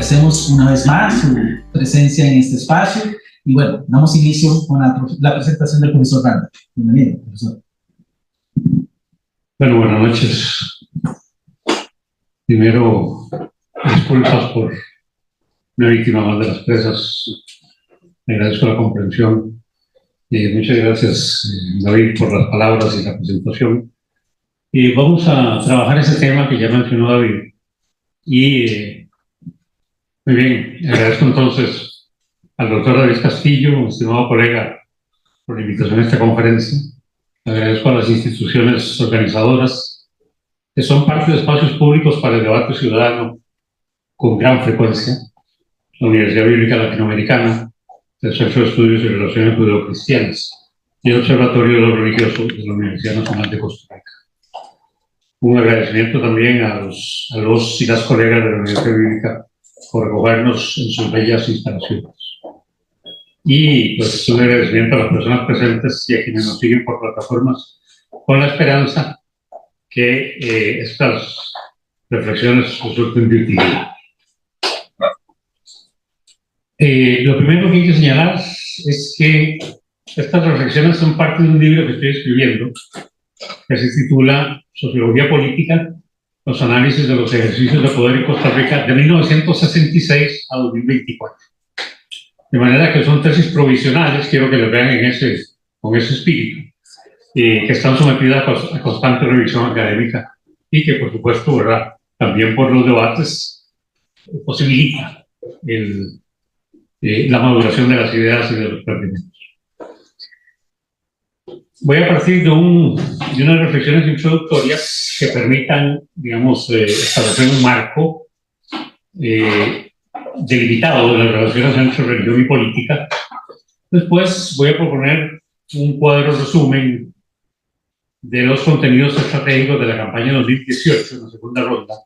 agradecemos una vez más su presencia en este espacio y bueno, damos inicio con la presentación del profesor Randall. Bienvenido, profesor. Bueno, buenas noches. Primero, disculpas por una víctima más de las presas. Le agradezco la comprensión. Muchas gracias, David, por las palabras y la presentación. Vamos a trabajar ese tema que ya mencionó David. Muy bien, agradezco entonces al doctor David Castillo, estimado colega, por la invitación a esta conferencia. Agradezco a las instituciones organizadoras que son parte de espacios públicos para el debate ciudadano con gran frecuencia. La Universidad Bíblica Latinoamericana, el Centro de Estudios y Relaciones Judeocristianas y el Observatorio de lo Religioso de la Universidad Nacional de Costa Rica. Un agradecimiento también a los y las colegas de la Universidad Bíblica por acogernos en sus bellas instalaciones. Y pues un agradecimiento a las personas presentes y a quienes nos siguen por plataformas, con la esperanza que estas reflexiones resulten de utilidad. Lo primero que hay que señalar es que estas reflexiones son parte de un libro que estoy escribiendo, que se titula Sociología Política, los análisis de los ejercicios de poder en Costa Rica de 1966 a 2024. De manera que son tesis provisionales, quiero que las vean con ese espíritu, que están sometidas a constante revisión académica y que, por supuesto, ¿verdad?, también por los debates posibilita la maduración de las ideas y de los planteamientos. Voy a partir de unas reflexiones introductorias que permitan, digamos, establecer un marco delimitado de las relaciones entre religión y política. Después voy a proponer un cuadro resumen de los contenidos estratégicos de la campaña 2018, en la segunda ronda,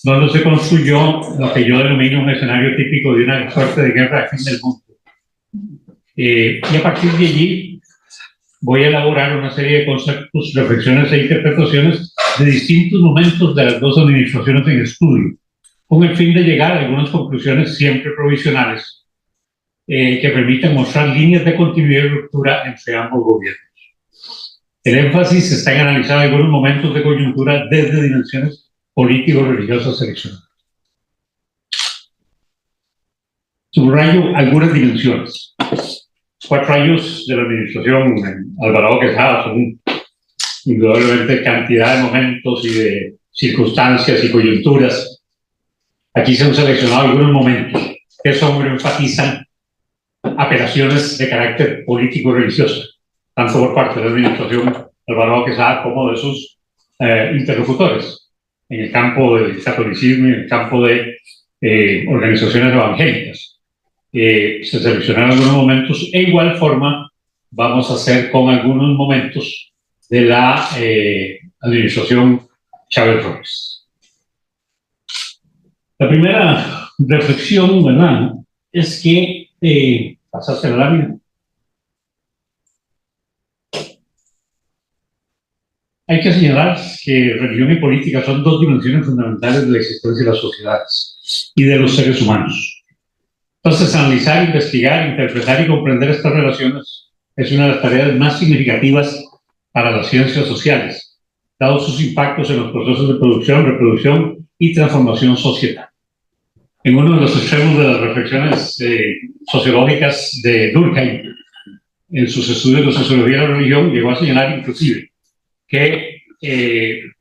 donde se construyó lo que yo denomino un escenario típico de una suerte de guerra de fin del mundo. Y a partir de allí voy a elaborar una serie de conceptos, reflexiones e interpretaciones de distintos momentos de las dos administraciones en estudio, con el fin de llegar a algunas conclusiones siempre provisionales que permiten mostrar líneas de continuidad y ruptura entre ambos gobiernos. El énfasis está en analizar algunos momentos de coyuntura desde dimensiones político-religiosas seleccionadas. Subrayo algunas dimensiones. 4 años de la administración Alvarado Quesada son indudablemente cantidad de momentos y de circunstancias y coyunturas. Aquí se han seleccionado algunos momentos que enfatizan apelaciones de carácter político-religioso, tanto por parte de la administración Alvarado Quesada como de sus interlocutores, en el campo del catolicismo y en el campo de organizaciones evangélicas. Se seleccionaron algunos momentos, e igual forma vamos a hacer con algunos momentos de la administración Chávez Robles. La primera reflexión, ¿verdad?, es que pasaste la lámina. Hay que señalar que religión y política son dos dimensiones fundamentales de la existencia de las sociedades y de los seres humanos. Entonces, analizar, investigar, interpretar y comprender estas relaciones es una de las tareas más significativas para las ciencias sociales, dados sus impactos en los procesos de producción, reproducción y transformación societal. En uno de los extremos de las reflexiones sociológicas de Durkheim, en sus estudios de sociología de la religión, llegó a señalar inclusive que el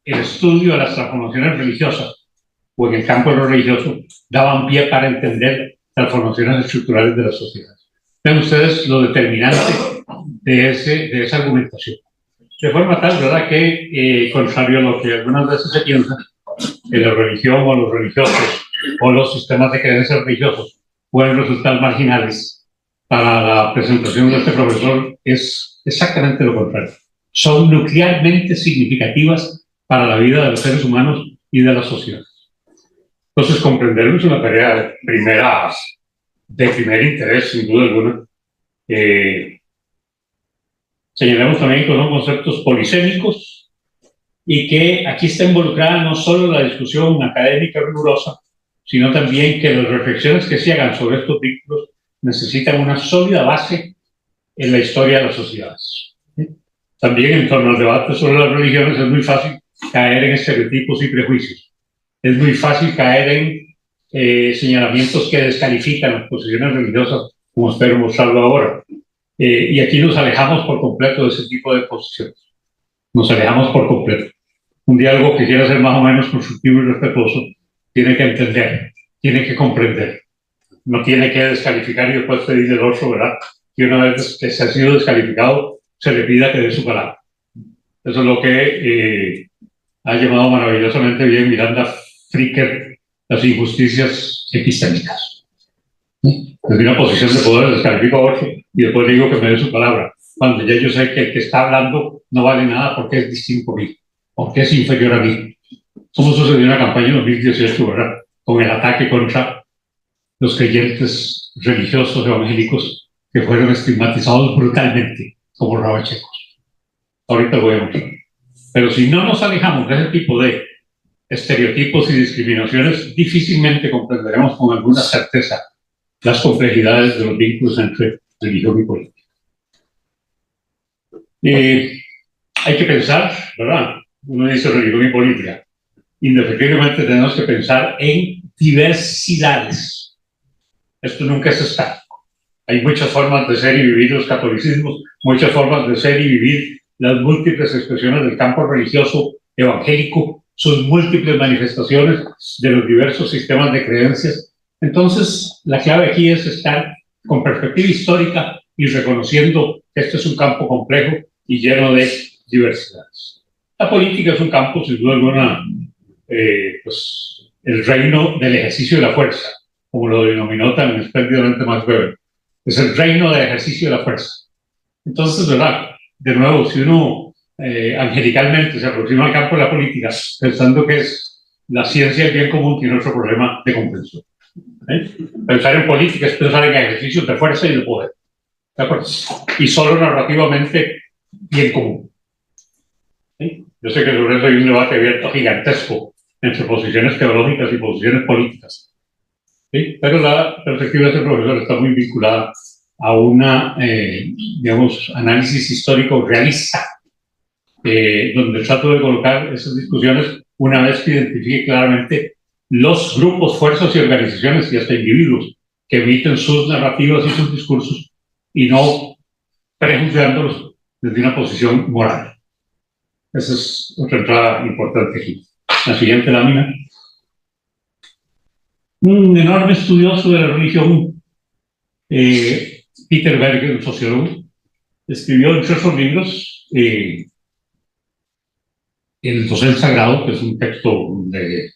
estudio de las transformaciones religiosas o en el campo de lo religioso daban pie para entender transformaciones estructurales de la sociedad. Ven ustedes lo determinante de esa argumentación. De forma tal, ¿verdad?, que contrario a lo que algunas veces se piensa, que la religión o los religiosos o los sistemas de creencias religiosos pueden resultar marginales, para la presentación de este profesor es exactamente lo contrario. Son nuclearmente significativas para la vida de los seres humanos y de la sociedad. Entonces, comprenderlo es una tarea de primer interés, sin duda alguna. Señalamos también que son conceptos polisémicos y que aquí está involucrada no solo la discusión académica rigurosa, sino también que las reflexiones que se hagan sobre estos vínculos necesitan una sólida base en la historia de las sociedades. También en torno al debate sobre las religiones es muy fácil caer en estereotipos y prejuicios. Es muy fácil caer en señalamientos que descalifican las posiciones religiosas, como espero mostrarlo ahora. Y aquí nos alejamos por completo de ese tipo de posiciones. Nos alejamos por completo. Un diálogo que quiera ser más o menos constructivo y respetuoso tiene que entender, tiene que comprender. No tiene que descalificar y después pedir el otro, ¿verdad? Y una vez que se ha sido descalificado, se le pida que dé su palabra. Eso es lo que ha llamado maravillosamente bien Miranda Fricker las injusticias epistémicas. Desde una posición de poder descalifico a otro y después le digo que me dé su palabra, cuando ya yo sé que el que está hablando no vale nada porque es distinto a mí, porque es inferior a mí. Como sucedió en la campaña de 2018, ¿verdad? Con el ataque contra los creyentes religiosos evangélicos que fueron estigmatizados brutalmente como rabachecos. Ahorita voy a mostrar. Pero si no nos alejamos de ese tipo de estereotipos y discriminaciones, difícilmente comprenderemos con alguna certeza las complejidades de los vínculos entre religión y política. Hay que pensar, ¿verdad? Uno dice religión y política. Indefectiblemente tenemos que pensar en diversidades. Esto nunca es estático. Hay muchas formas de ser y vivir los catolicismos, muchas formas de ser y vivir las múltiples expresiones del campo religioso evangélico, sus múltiples manifestaciones de los diversos sistemas de creencias. Entonces, la clave aquí es estar con perspectiva histórica y reconociendo que este es un campo complejo y lleno de diversidades. La política es un campo, sin duda alguna, pues, el reino del ejercicio de la fuerza, como lo denominó tan espléndidamente Max Weber. Es el reino del ejercicio de la fuerza. Entonces, ¿verdad? De nuevo, si uno angelicalmente se aproxima al campo de la política pensando que es la ciencia del bien común, tiene otro problema de comprensión. Pensar en política es pensar en ejercicios de fuerza y de poder. ¿De acuerdo? Y solo narrativamente bien común. Yo sé que sobre eso hay un debate abierto gigantesco entre posiciones teológicas y posiciones políticas. ¿Sí? Pero la perspectiva de este profesor está muy vinculada a una, digamos, análisis histórico realista, donde trato de colocar esas discusiones una vez que identifique claramente los grupos, fuerzas y organizaciones y hasta individuos que emiten sus narrativas y sus discursos y no prejuzgándolos desde una posición moral. Esa es otra entrada importante aquí. La siguiente lámina. Un enorme estudioso de la religión, Peter Berger, un sociólogo, escribió entre otros libros El dosel sagrado, que es un texto de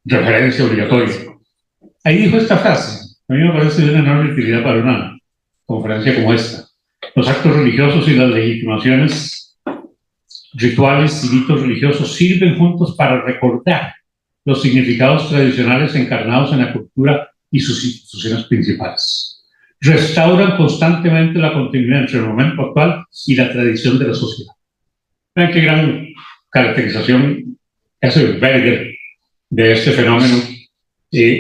referencia obligatoria. Ahí dijo esta frase, a mí me parece de una enorme utilidad para una conferencia como esta. Los actos religiosos y las legitimaciones rituales y ritos religiosos sirven juntos para recordar los significados tradicionales encarnados en la cultura y sus instituciones principales. Restauran constantemente la continuidad entre el momento actual y la tradición de la sociedad. Vean qué gran caracterización hace Berger de este fenómeno,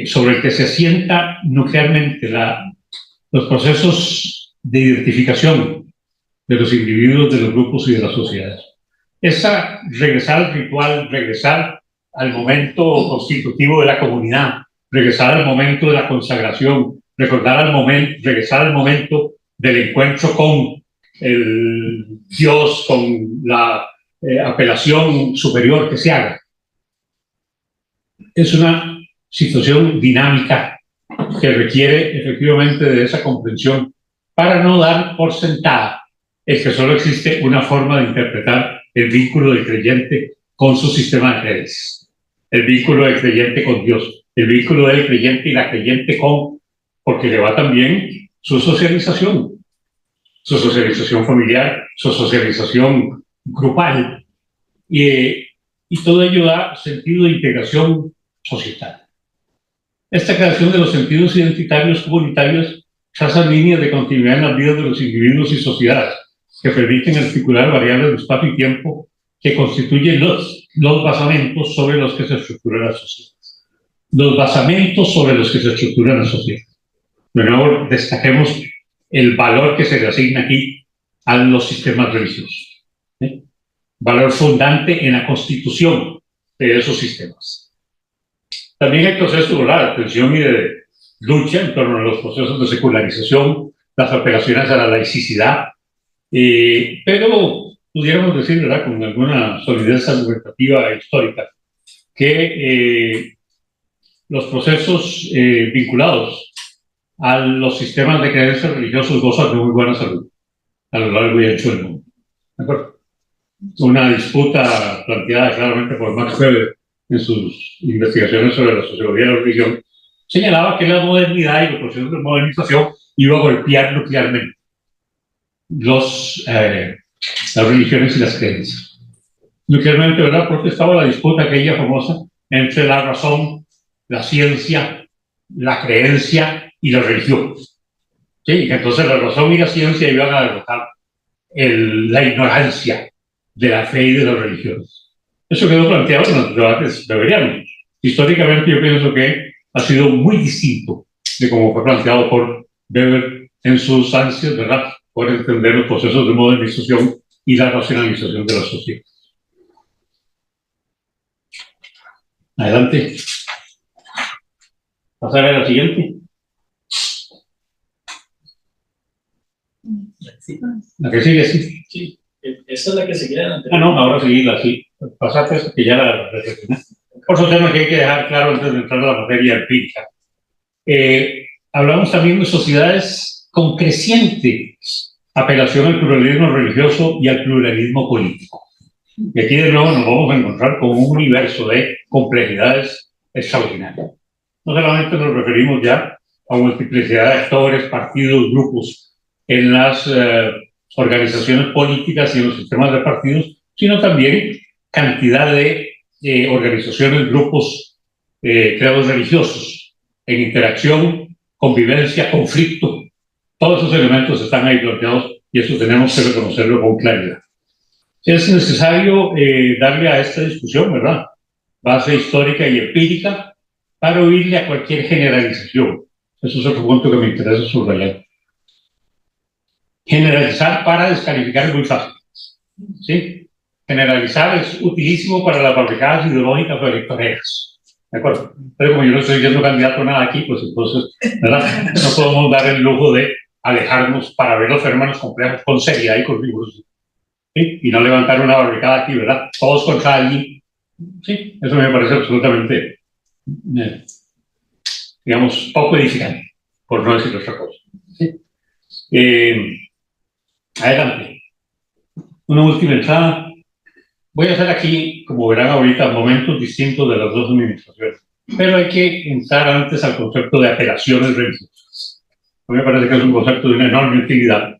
sobre el que se asienta nuclearmente los procesos de identificación de los individuos, de los grupos y de las sociedades. Esa regresar al ritual, regresar al momento constitutivo de la comunidad, regresar al momento de la consagración, regresar al momento del encuentro con el Dios, con la apelación superior que se haga. Es una situación dinámica que requiere efectivamente de esa comprensión para no dar por sentada el que solo existe una forma de interpretar el vínculo del creyente con su sistema de creencias, el vínculo del creyente con Dios, el vínculo del creyente y la creyente con, porque le va también su socialización familiar, su socialización grupal, y todo ello da sentido de integración societal. Esta creación de los sentidos identitarios comunitarios traza líneas de continuidad en las vidas de los individuos y sociedades que permiten articular variables de espacio y tiempo que constituyen los basamentos sobre los que se estructura la sociedad. los basamentos sobre los que se estructura la sociedad. De nuevo, destaquemos el valor que se le asigna aquí a los sistemas religiosos. ¿Sí? Valor fundante en la constitución de esos sistemas. También el proceso de atención y de lucha en torno a los procesos de secularización, las apelaciones a la laicidad, pero pudiéramos decir, ¿verdad?, con alguna solidez argumentativa e histórica, que los procesos vinculados a los sistemas de creencias religiosos gozan de muy buena salud a lo largo y ancho del mundo. ¿De acuerdo? Una disputa planteada claramente por Max Weber en sus investigaciones sobre la sociología de la religión señalaba que la modernidad y los procesos de modernización iban a golpear nuclearmente las religiones y las creencias. Nuclearmente, ¿verdad? Porque estaba la disputa aquella famosa entre la razón, la ciencia, la creencia y la religión. ¿Sí? Entonces la razón y la ciencia iban a derrotar la ignorancia de la fe y de las religiones. Eso quedó planteado en los debates weberianos. Históricamente yo pienso que ha sido muy distinto de cómo fue planteado por Weber en sus ansias, ¿verdad?, por entender los procesos de modernización y la racionalización de la sociedad. Adelante. Pasar a la siguiente. La que sigue, sí. Sí, esa es la que seguía. Ah, no, ahora seguirla, sí. Pasaste esa que ya la reflexioné. Por eso tema que hay que dejar claro antes de entrar a la materia empírica. Hablamos también de sociedades con creciente apelación al pluralismo religioso y al pluralismo político. Y aquí de nuevo nos vamos a encontrar con un universo de complejidades extraordinarias. No solamente nos referimos ya a multiplicidad de actores, partidos, grupos en las organizaciones políticas y en los sistemas de partidos, sino también cantidad de organizaciones, grupos, creados religiosos en interacción, convivencia, conflicto. Todos esos elementos están ahí planteados y eso tenemos que reconocerlo con claridad. Es necesario darle a esta discusión, ¿verdad?, base histórica y empírica para huirle a cualquier generalización. Eso es otro punto que me interesa subrayar. Generalizar para descalificar es muy fácil, ¿sí? Generalizar es utilísimo para las barricadas ideológicas o electoreras, ¿de acuerdo? Pero como yo no estoy siendo candidato a nada aquí, pues entonces, ¿verdad?, no podemos dar el lujo de alejarnos para ver los fenómenos complejos con seriedad y con rigurosidad, ¿sí? Y no levantar una barricada aquí, ¿verdad?, todos contra alguien. Sí, eso me parece absolutamente, digamos, poco edificante, por no decir otra cosa. ¿Sí? Adelante. Una última entrada. Voy a hacer aquí, como verán ahorita, momentos distintos de las dos administraciones, pero hay que entrar antes al concepto de apelaciones religiosas. A mí me parece que es un concepto de una enorme utilidad.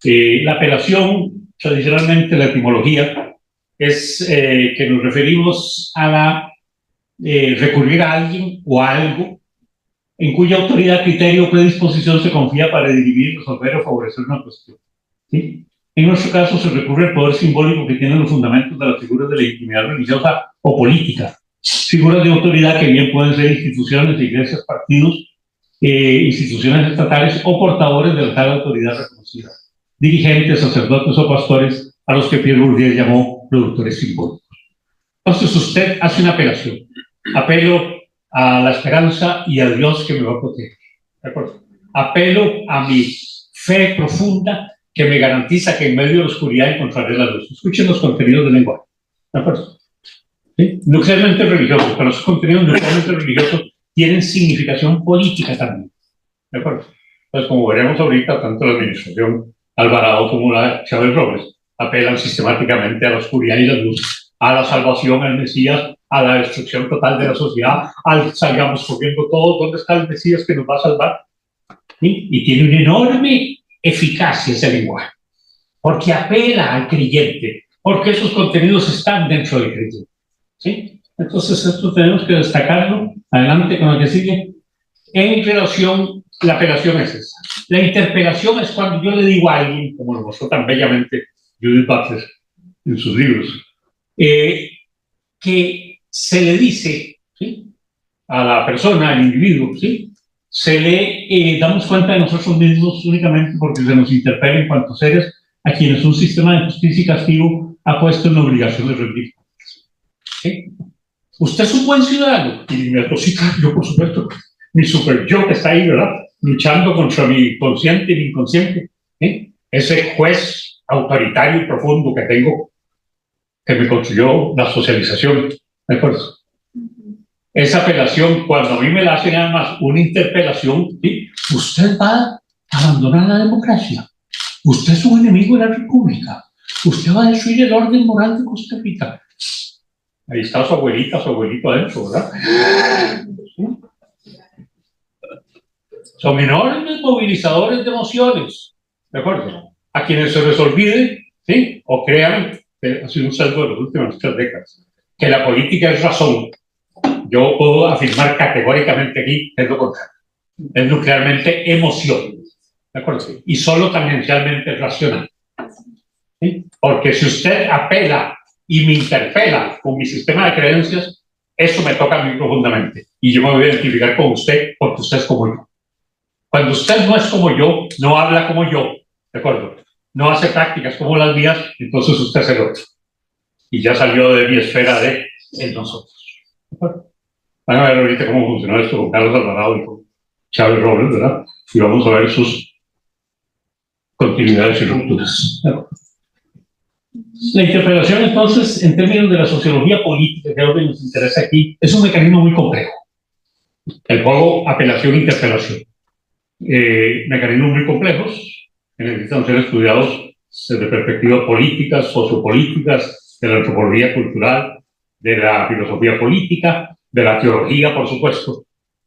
La apelación, tradicionalmente la etimología, es que nos referimos a la recurrir a alguien o a algo en cuya autoridad, criterio o predisposición se confía para dirimir, resolver o favorecer una cuestión. ¿Sí? En nuestro caso se recurre al poder simbólico que tienen los fundamentos de las figuras de legitimidad religiosa o política, figuras de autoridad que bien pueden ser instituciones, iglesias, partidos, instituciones estatales o portadores de la tal autoridad reconocida, dirigentes, sacerdotes o pastores a los que Pierre Bourdieu llamó productores simbólicos. Entonces usted hace una apelación. Apelo a la esperanza y a Dios que me va a proteger. ¿De acuerdo? Apelo a mi fe profunda que me garantiza que en medio de la oscuridad encontraré la luz. Escuchen los contenidos del lenguaje. ¿De acuerdo? ¿Sí? Nuclearmente religiosos, pero esos contenidos nuclearmente religiosos tienen significación política también. ¿De acuerdo? Entonces, como veremos ahorita, tanto la administración Alvarado como la Chávez Robles apelan sistemáticamente a la oscuridad y la luz, a la salvación, al Mesías, a la destrucción total de la sociedad, al salgamos corriendo todos, ¿dónde está el Mesías que nos va a salvar? ¿Sí? Y tiene una enorme eficacia ese lenguaje, porque apela al creyente, porque esos contenidos están dentro del creyente. ¿Sí? Entonces esto tenemos que destacarlo. Adelante con lo que sigue. En relación, la apelación es esa. La interpelación es cuando yo le digo a alguien, como lo mostró tan bellamente Judith Butler en sus libros, que se le dice, ¿sí?, a la persona, al individuo, ¿sí? Se le damos cuenta de nosotros mismos únicamente porque se nos interpela en cuanto a seres a quienes un sistema de justicia y castigo ha puesto en la obligación de rendir cuentas. ¿Sí? Usted es un buen ciudadano, y me deposita yo, por supuesto, mi super yo que está ahí, ¿verdad? Luchando contra mi consciente y mi inconsciente. ¿Sí? Ese juez autoritario y profundo que tengo, que me construyó la socialización, ¿de acuerdo? Esa apelación, cuando a mí me la hacen además una interpelación, ¿sí? Usted va a abandonar la democracia, usted es un enemigo de la república, usted va a destruir el orden moral de Costa Rica. Ahí está su abuelita, su abuelito adentro, ¿verdad? ¿Sí? Son enormes movilizadores de emociones, ¿de acuerdo? A quienes se les olvide, ¿sí? O crean, ha sido un saldo de las últimas 3 décadas, que la política es razón. Yo puedo afirmar categóricamente aquí que es lo contrario. Es nuclearmente emoción, ¿de acuerdo? Y solo tangencialmente racional. ¿Sí? Porque si usted apela y me interpela con mi sistema de creencias, eso me toca a mí profundamente. Y yo me voy a identificar con usted porque usted es como yo. Cuando usted no es como yo, no habla como yo, ¿de acuerdo? No hace prácticas como las mías, entonces usted es el otro. Y ya salió de mi esfera de el nosotros. ¿De acuerdo? Van a ver ahorita cómo funcionó esto con Carlos Alvarado y con Chávez Robles, ¿verdad? Y vamos a ver sus continuidades y rupturas. La interpelación, entonces, en términos de la sociología política, que es lo que nos interesa aquí, es un mecanismo muy complejo. El juego apelación-interpelación. Mecanismos muy complejos que necesitan ser estudiados desde perspectivas políticas, sociopolíticas, de la antropología cultural, de la filosofía política, de la teología, por supuesto,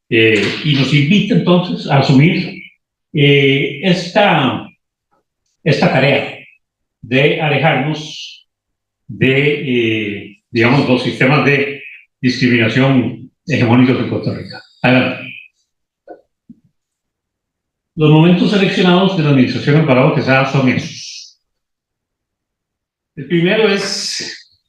y nos invita entonces a asumir esta tarea de alejarnos de, digamos, los sistemas de discriminación hegemónicos en Costa Rica. Adelante. Los momentos seleccionados de la administración Alvarado Quesada son esos. El primero es,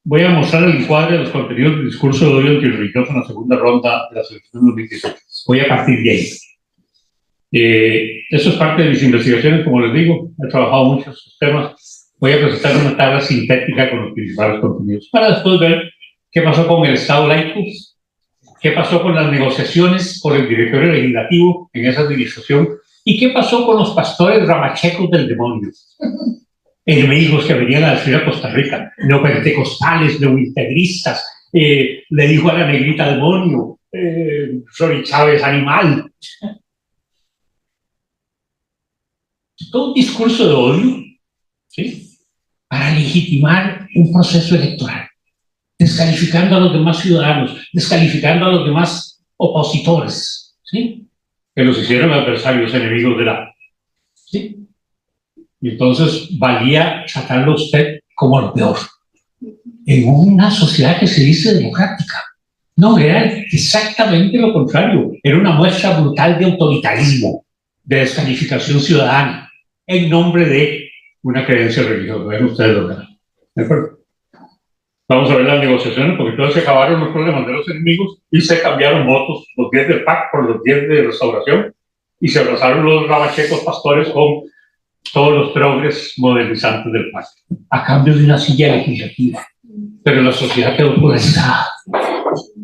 voy a mostrar el encuadre de los contenidos del discurso de odio antirreligioso en la segunda ronda de las elecciones 2018. Voy a partir de ahí. Eso es parte de mis investigaciones, como les digo, he trabajado muchos estos temas. Voy a presentar una tabla sintética con los principales contenidos, para después ver qué pasó con el Estado laico, qué pasó con las negociaciones con el directorio legislativo en esa administración, y qué pasó con los pastores ramachecos del demonio, enemigos que venían a destruir a Costa Rica, neopentecostales, neointegristas, le dijo a la negrita demonio, Rory Chávez animal. Todo un discurso de odio, ¿sí? Para legitimar un proceso electoral, descalificando a los demás ciudadanos, descalificando a los demás opositores, ¿sí? Que los hicieron adversarios, enemigos de la... ¿Sí? Y entonces valía tratarlo a usted como lo peor. En una sociedad que se dice democrática. No, era exactamente lo contrario. Era una muestra brutal de autoritarismo, de descalificación ciudadana, en nombre de una creencia religiosa. Vean ustedes lo que era. ¿De acuerdo? Vamos a ver las negociaciones, porque todos se acabaron los problemas de los enemigos y se cambiaron votos, los 10 del PAC por los 10 de Restauración, y se abrazaron los rabachecos pastores con todos los progres modernizantes del PAC, a cambio de una silla legislativa. Pero la sociedad quedó polarizada,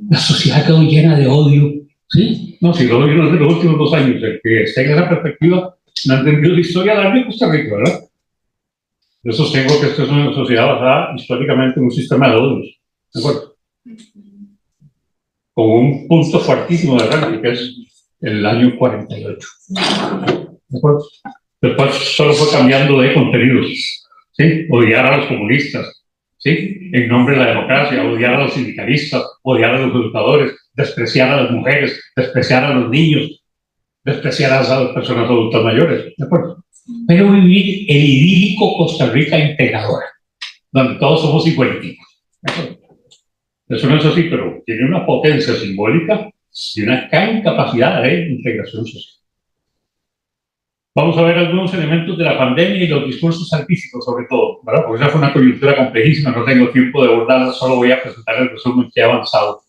la sociedad quedó llena de odio, ¿sí? No, si lo odio no es de los últimos 2 años, el que esté en esa perspectiva no ha entendido la historia larga de Costa Rica, ¿verdad? Yo sostengo que esta es una sociedad basada históricamente en un sistema de odios, ¿de acuerdo? Con un punto fuertísimo de arranque, que es el año 48, ¿de acuerdo? Después solo fue cambiando de contenidos, ¿sí? Odiar a los comunistas, ¿sí? En nombre de la democracia, odiar a los sindicalistas, odiar a los educadores, despreciar a las mujeres, despreciar a los niños, despreciar a las personas adultas mayores, ¿de acuerdo? Pero vivir el idílico Costa Rica integradora, donde todos somos igualitos, ¿de acuerdo? Eso no es así, pero tiene una potencia simbólica y una gran capacidad de integración social. Vamos a ver algunos elementos de la pandemia y los discursos artísticos, sobre todo, ¿verdad? Porque esa fue una coyuntura complejísima, no tengo tiempo de abordarla, solo voy a presentar el resumen que he avanzado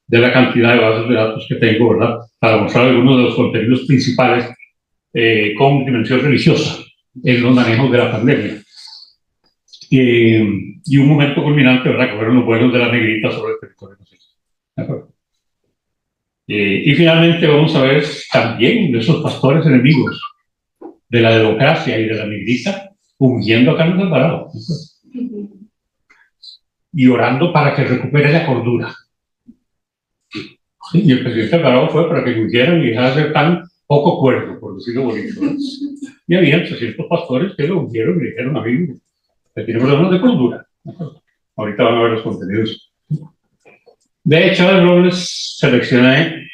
de la cantidad de bases de datos que tengo, ¿verdad? Para mostrar algunos de los contenidos principales con dimensión religiosa en los manejos de la pandemia. Y un momento culminante, ¿verdad? Que fueron los vuelos de la negrita sobre el territorio nacional. ¿De acuerdo? Y finalmente vamos a ver también de esos pastores enemigos de la democracia y de la negrita ungiendo a Carlos Alvarado y orando para que recupere la cordura. Sí, y el presidente Alvarado fue para que lo ungieran y dejara de ser tan poco cuerdo, por decirlo bonito, ¿no? Y había 300 pastores que lo ungieron y dijeron: amigo, que tiene problemas de cordura. Ahorita van a ver los contenidos. De hecho, Chávez Robles seleccioné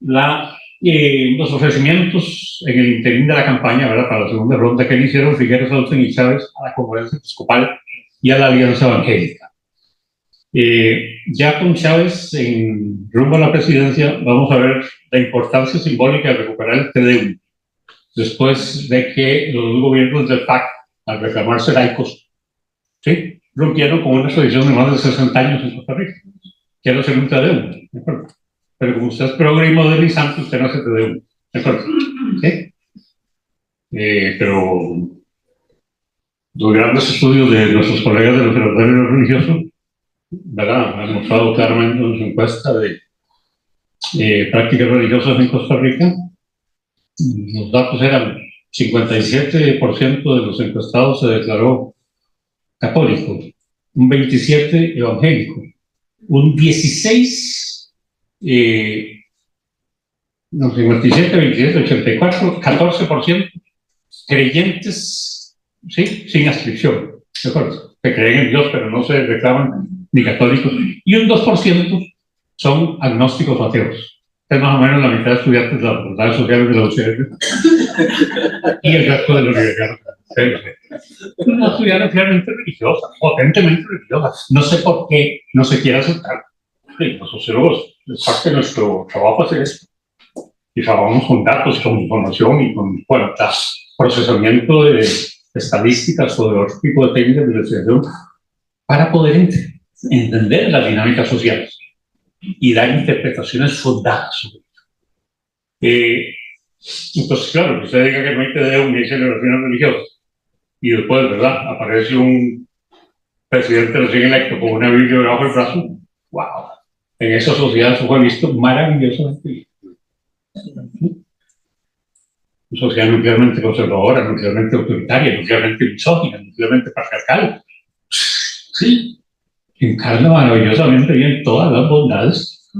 los ofrecimientos en el interín de la campaña, ¿verdad?, para la segunda ronda que le hicieron Figueres, Olsen y Chávez a la Conferencia Episcopal y a la Alianza Evangélica. Ya con Chávez en rumbo a la presidencia, vamos a ver la importancia simbólica de recuperar el TDU, después de que los dos gobiernos del PAC, al reclamarse laicos, ¿sí?, rompieron con una tradición de más de 60 años en Costa Rica. Quiero hacer un TDU, ¿de acuerdo? Pero como usted es progre y modernizante, usted no hace TDU, ¿de acuerdo? ¿Sí? Pero los grandes estudios de nuestros colegas del Observatorio Religioso, ¿verdad?, han mostrado claramente en su encuesta de prácticas religiosas en Costa Rica. Los datos eran: 57% de los encuestados se declaró católico, un 27% evangélico, un 16%, no, 57, 27, 84, 14% creyentes, ¿sí?, sin adscripción, ¿de acuerdo?, que creen en Dios pero no se reclaman ni católicos, y un 2% son agnósticos o ateos. Es más o menos la mitad de estudiantes de las facultades sociales de la UCR y el resto de la universidad. Una estudiante realmente religiosa, potentemente religiosa. No sé por qué no se quiere aceptar. Los sociólogos, es parte de nuestro trabajo hacer esto. Y trabajamos con datos, con información y con procesamiento de estadísticas o de otro tipo de técnicas de investigación para poder entender las dinámicas sociales y dar interpretaciones fundadas sobre ello. Entonces, claro, que usted diga que no hay TDU ni hay celebraciones religiosas y después, ¿verdad?, aparece un presidente recién electo con una Biblia debajo del brazo. ¡Wow! En esa sociedad eso fue visto maravillosamente bien. Una sociedad nuclearmente conservadora, nuclearmente autoritaria, nuclearmente misógina, nuclearmente patriarcal. Sí, encarna maravillosamente bien todas las bondades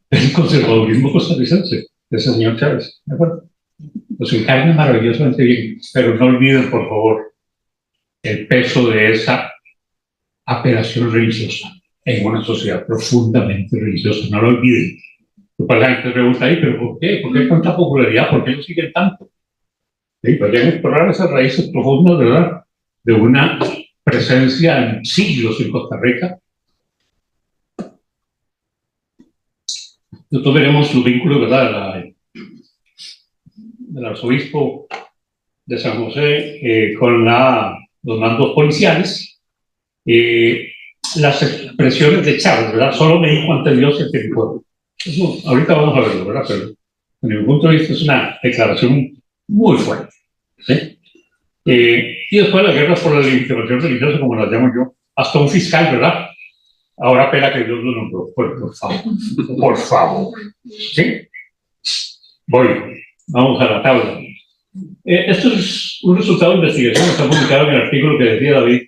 del conservadurismo costarricense, de ese señor Chávez, ¿de acuerdo? Los encarna maravillosamente bien, pero no olviden, por favor, el peso de esa apelación religiosa en una sociedad profundamente religiosa. No lo olviden. Después la gente pregunta ahí, ¿pero por qué? ¿Por qué hay tanta popularidad? ¿Por qué lo siguen tanto? Sí, podrían explorar esas raíces profundas, ¿verdad?, de una presencia en siglos en Costa Rica. Nosotros veremos los vínculos, ¿verdad?, del arzobispo de San José con los mandos policiales. Las expresiones de Chávez, ¿verdad?, solo me dijo ante Dios el que mi pueblo. Eso, ahorita vamos a verlo, ¿verdad?, pero desde mi punto de vista es una declaración muy fuerte, ¿sí? Y después la guerra por la legitimación religiosa, como la llamo yo, hasta un fiscal, ¿verdad?, ahora espera que Dios lo nombró. Por favor, ¿sí? Voy, vamos a la tabla. Esto es un resultado de investigación, está publicado en el artículo que decía David,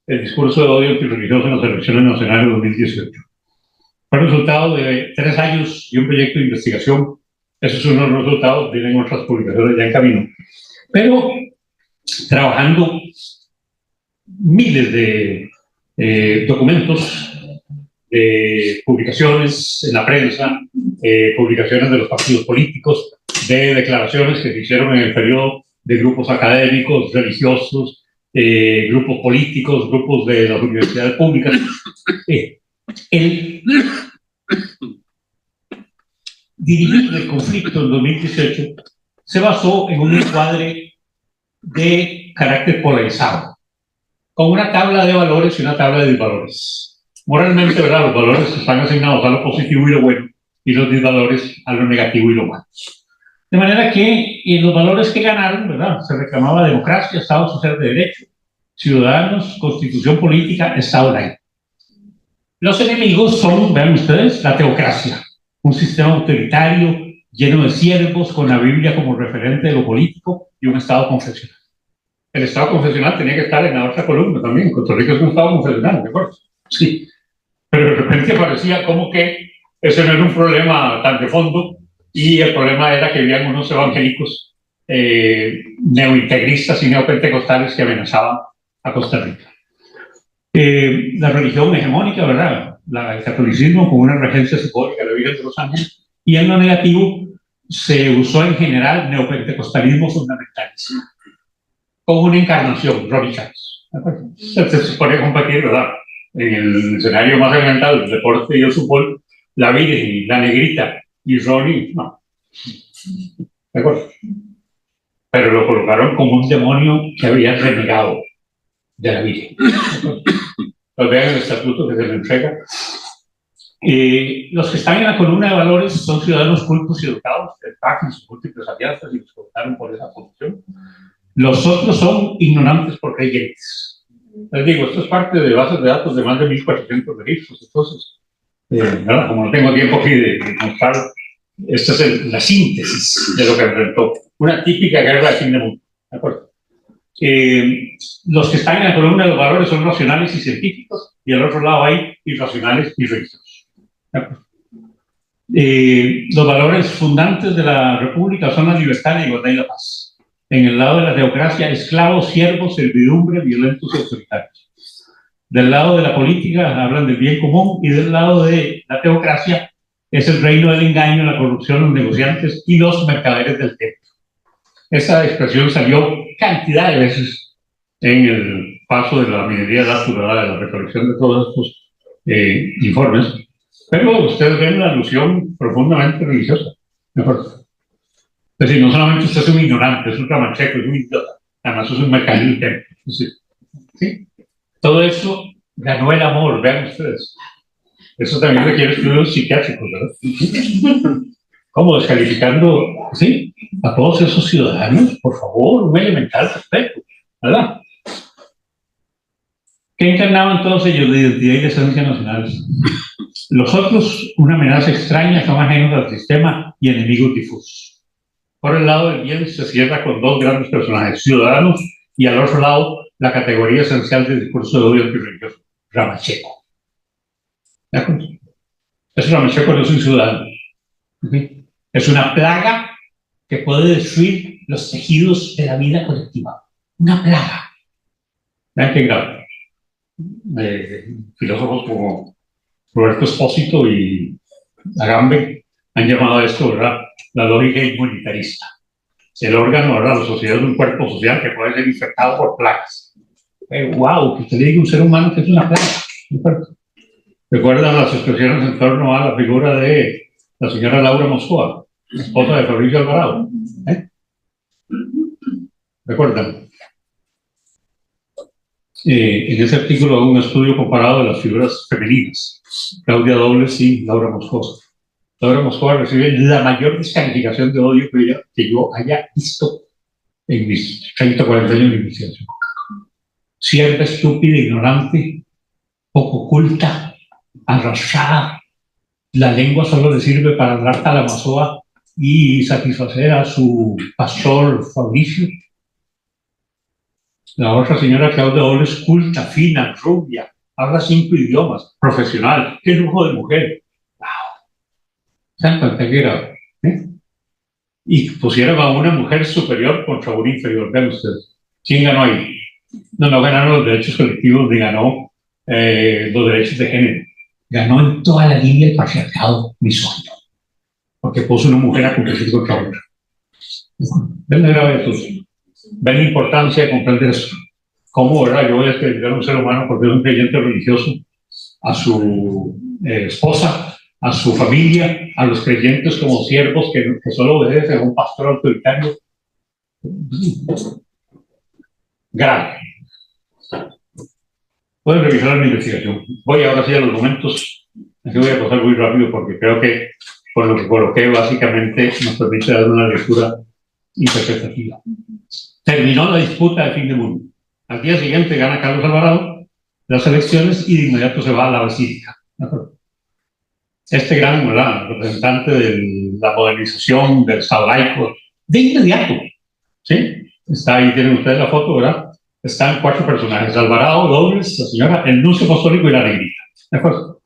el discurso de odio antirreligioso en las elecciones nacionales de 2018. Fue el resultado de 3 años y un proyecto de investigación. Esos son los resultados, tienen otras publicaciones ya en camino. Pero trabajando miles de documentos, publicaciones en la prensa, publicaciones de los partidos políticos, de declaraciones que se hicieron en el periodo de grupos académicos, religiosos, grupos políticos, grupos de las universidades públicas. El dirigir el conflicto en 2018 se basó en un encuadre de carácter polarizado, con una tabla de valores y una tabla de disvalores. Moralmente, ¿verdad? Los valores están asignados a lo positivo y lo bueno, y los disvalores a lo negativo y lo malo. De manera que los valores que ganaron, ¿verdad? Se reclamaba democracia, Estado social de derecho, ciudadanos, constitución política, Estado laico. Los enemigos son, vean ustedes, la teocracia, un sistema autoritario lleno de siervos, con la Biblia como referente de lo político y un Estado confesional. El Estado confesional tenía que estar en la otra columna también. Costa Rica es un Estado confesional, ¿de acuerdo? Sí. Pero de repente parecía como que ese no era un problema tan de fondo, y el problema era que habían unos evangélicos neointegristas y neopentecostales que amenazaban a Costa Rica. La religión hegemónica, ¿verdad? El catolicismo con una regencia simbólica de la Virgen de los Ángeles, y en lo negativo se usó en general neopentecostalismo fundamentalista, con una encarnación, Ronnie Chávez. Se pone a competir, ¿verdad? En el escenario más elemental del deporte y el fútbol, la Virgen y la Negrita y Ronnie, no. ¿De acuerdo? Pero lo colocaron como un demonio que había renegado de la Virgen. Los vean el estatuto que se le entrega. Los que están en la columna de valores son ciudadanos cultos y educados, el PAC y sus múltiples alianzas, y los que votaron por esa posición. Los otros son ignorantes por creyentes. Les digo, esto es parte de bases de datos de más de 1.400 registros. Entonces, ¿verdad? Como no tengo tiempo aquí de mostrar, esta es la síntesis de lo que enfrentó. Una típica guerra de fin de mundo. ¿De acuerdo? Los que están en la columna de los valores son racionales y científicos, y al otro lado hay irracionales y religiosos. Los valores fundantes de la República son la libertad, la igualdad y la paz. En el lado de la teocracia, esclavos, siervos, servidumbre, violentos y autoritarios. Del lado de la política hablan del bien común, y del lado de la teocracia es el reino del engaño, la corrupción, los negociantes y los mercaderes del templo. Esa expresión salió cantidad de veces en el paso de la minería de datos, de la recolección de todos estos informes, pero ustedes ven la alusión profundamente religiosa. ¿Mejor? Es decir, no solamente usted es un ignorante, es un ramacheco, es un idiota, además es un mercader del templo. ¿Sí? Todo eso ganó el amor, vean ustedes. Eso también requiere estudios psiquiátricos, ¿verdad? ¿Cómo? Descalificando, ¿sí? A todos esos ciudadanos, por favor, un elemental respeto, ¿verdad? ¿Qué encarnaban todos ellos de identidad y de esencia nacionales? Los otros, una amenaza extraña, son ajenos al sistema y enemigos difusos. Por el lado del bien se cierra con dos grandes personajes, ciudadanos, y al otro lado la categoría esencial del discurso de odio antirreligioso, ramacheco. ¿De acuerdo? Ese ramacheco no es un ciudadano. ¿Okay? Es una plaga que puede destruir los tejidos de la vida colectiva. Una plaga. Vean qué grave. Filósofos como Roberto Espósito y Agamben han llamado a esto, ¿verdad?, la lógica inmunitarista. El órgano, ¿verdad?, la sociedad es un cuerpo social que puede ser infectado por plagas. ¡Wow! Que usted le diga a un ser humano que es una plaga. ¿Recuerdan las expresiones en torno a la figura de la señora Laura Moscoa, esposa de Fabricio Alvarado? ¿Recuerdan? En ese artículo hago un estudio comparado de las figuras femeninas, Claudia Dobles y Laura Moscoa. Laura Moscoa recibe la mayor descalificación de odio que yo haya visto en mis 30 o 40 años de investigación. Sierva, estúpida, ignorante, poco culta, arrastrada. La lengua solo le sirve para hablar talamazoa y satisfacer a su pastor Fabricio. La otra señora Claudia Dobles, culta, fina, rubia, habla 5 idiomas, profesional, qué lujo de mujer. ¡Wow! ¿Se dan cuenta que era? Y pusieron a una mujer superior contra una inferior. Vean ustedes. ¿Quién ganó ahí? No ganaron los derechos colectivos, ni ganó los derechos de género. Ganó en toda la línea el patriarcado misógino, porque puso una mujer a competir contra otra. Ven la gravedad de todo. Ven la importancia de comprender eso. ¿Cómo, verdad? Yo voy a descalificar a un ser humano porque es un creyente religioso, a su esposa, a su familia, a los creyentes como siervos que solo obedecen a un pastor autoritario? Grave. Pueden revisar mi investigación. Voy ahora sí a los momentos. Aquí voy a pasar muy rápido porque creo que con lo que coloqué básicamente nos permite dar una lectura interpretativa. Terminó la disputa de fin de mundo. Al día siguiente gana Carlos Alvarado las elecciones y de inmediato se va a la Basílica. Este gran, ¿verdad?, representante de la modernización del Estado laico, de inmediato, ¿sí? Está ahí, tienen ustedes la foto, ¿verdad? Están 4 personajes: Alvarado, Dobles, la señora, el nuncio apostólico y la negrita. ¿De acuerdo?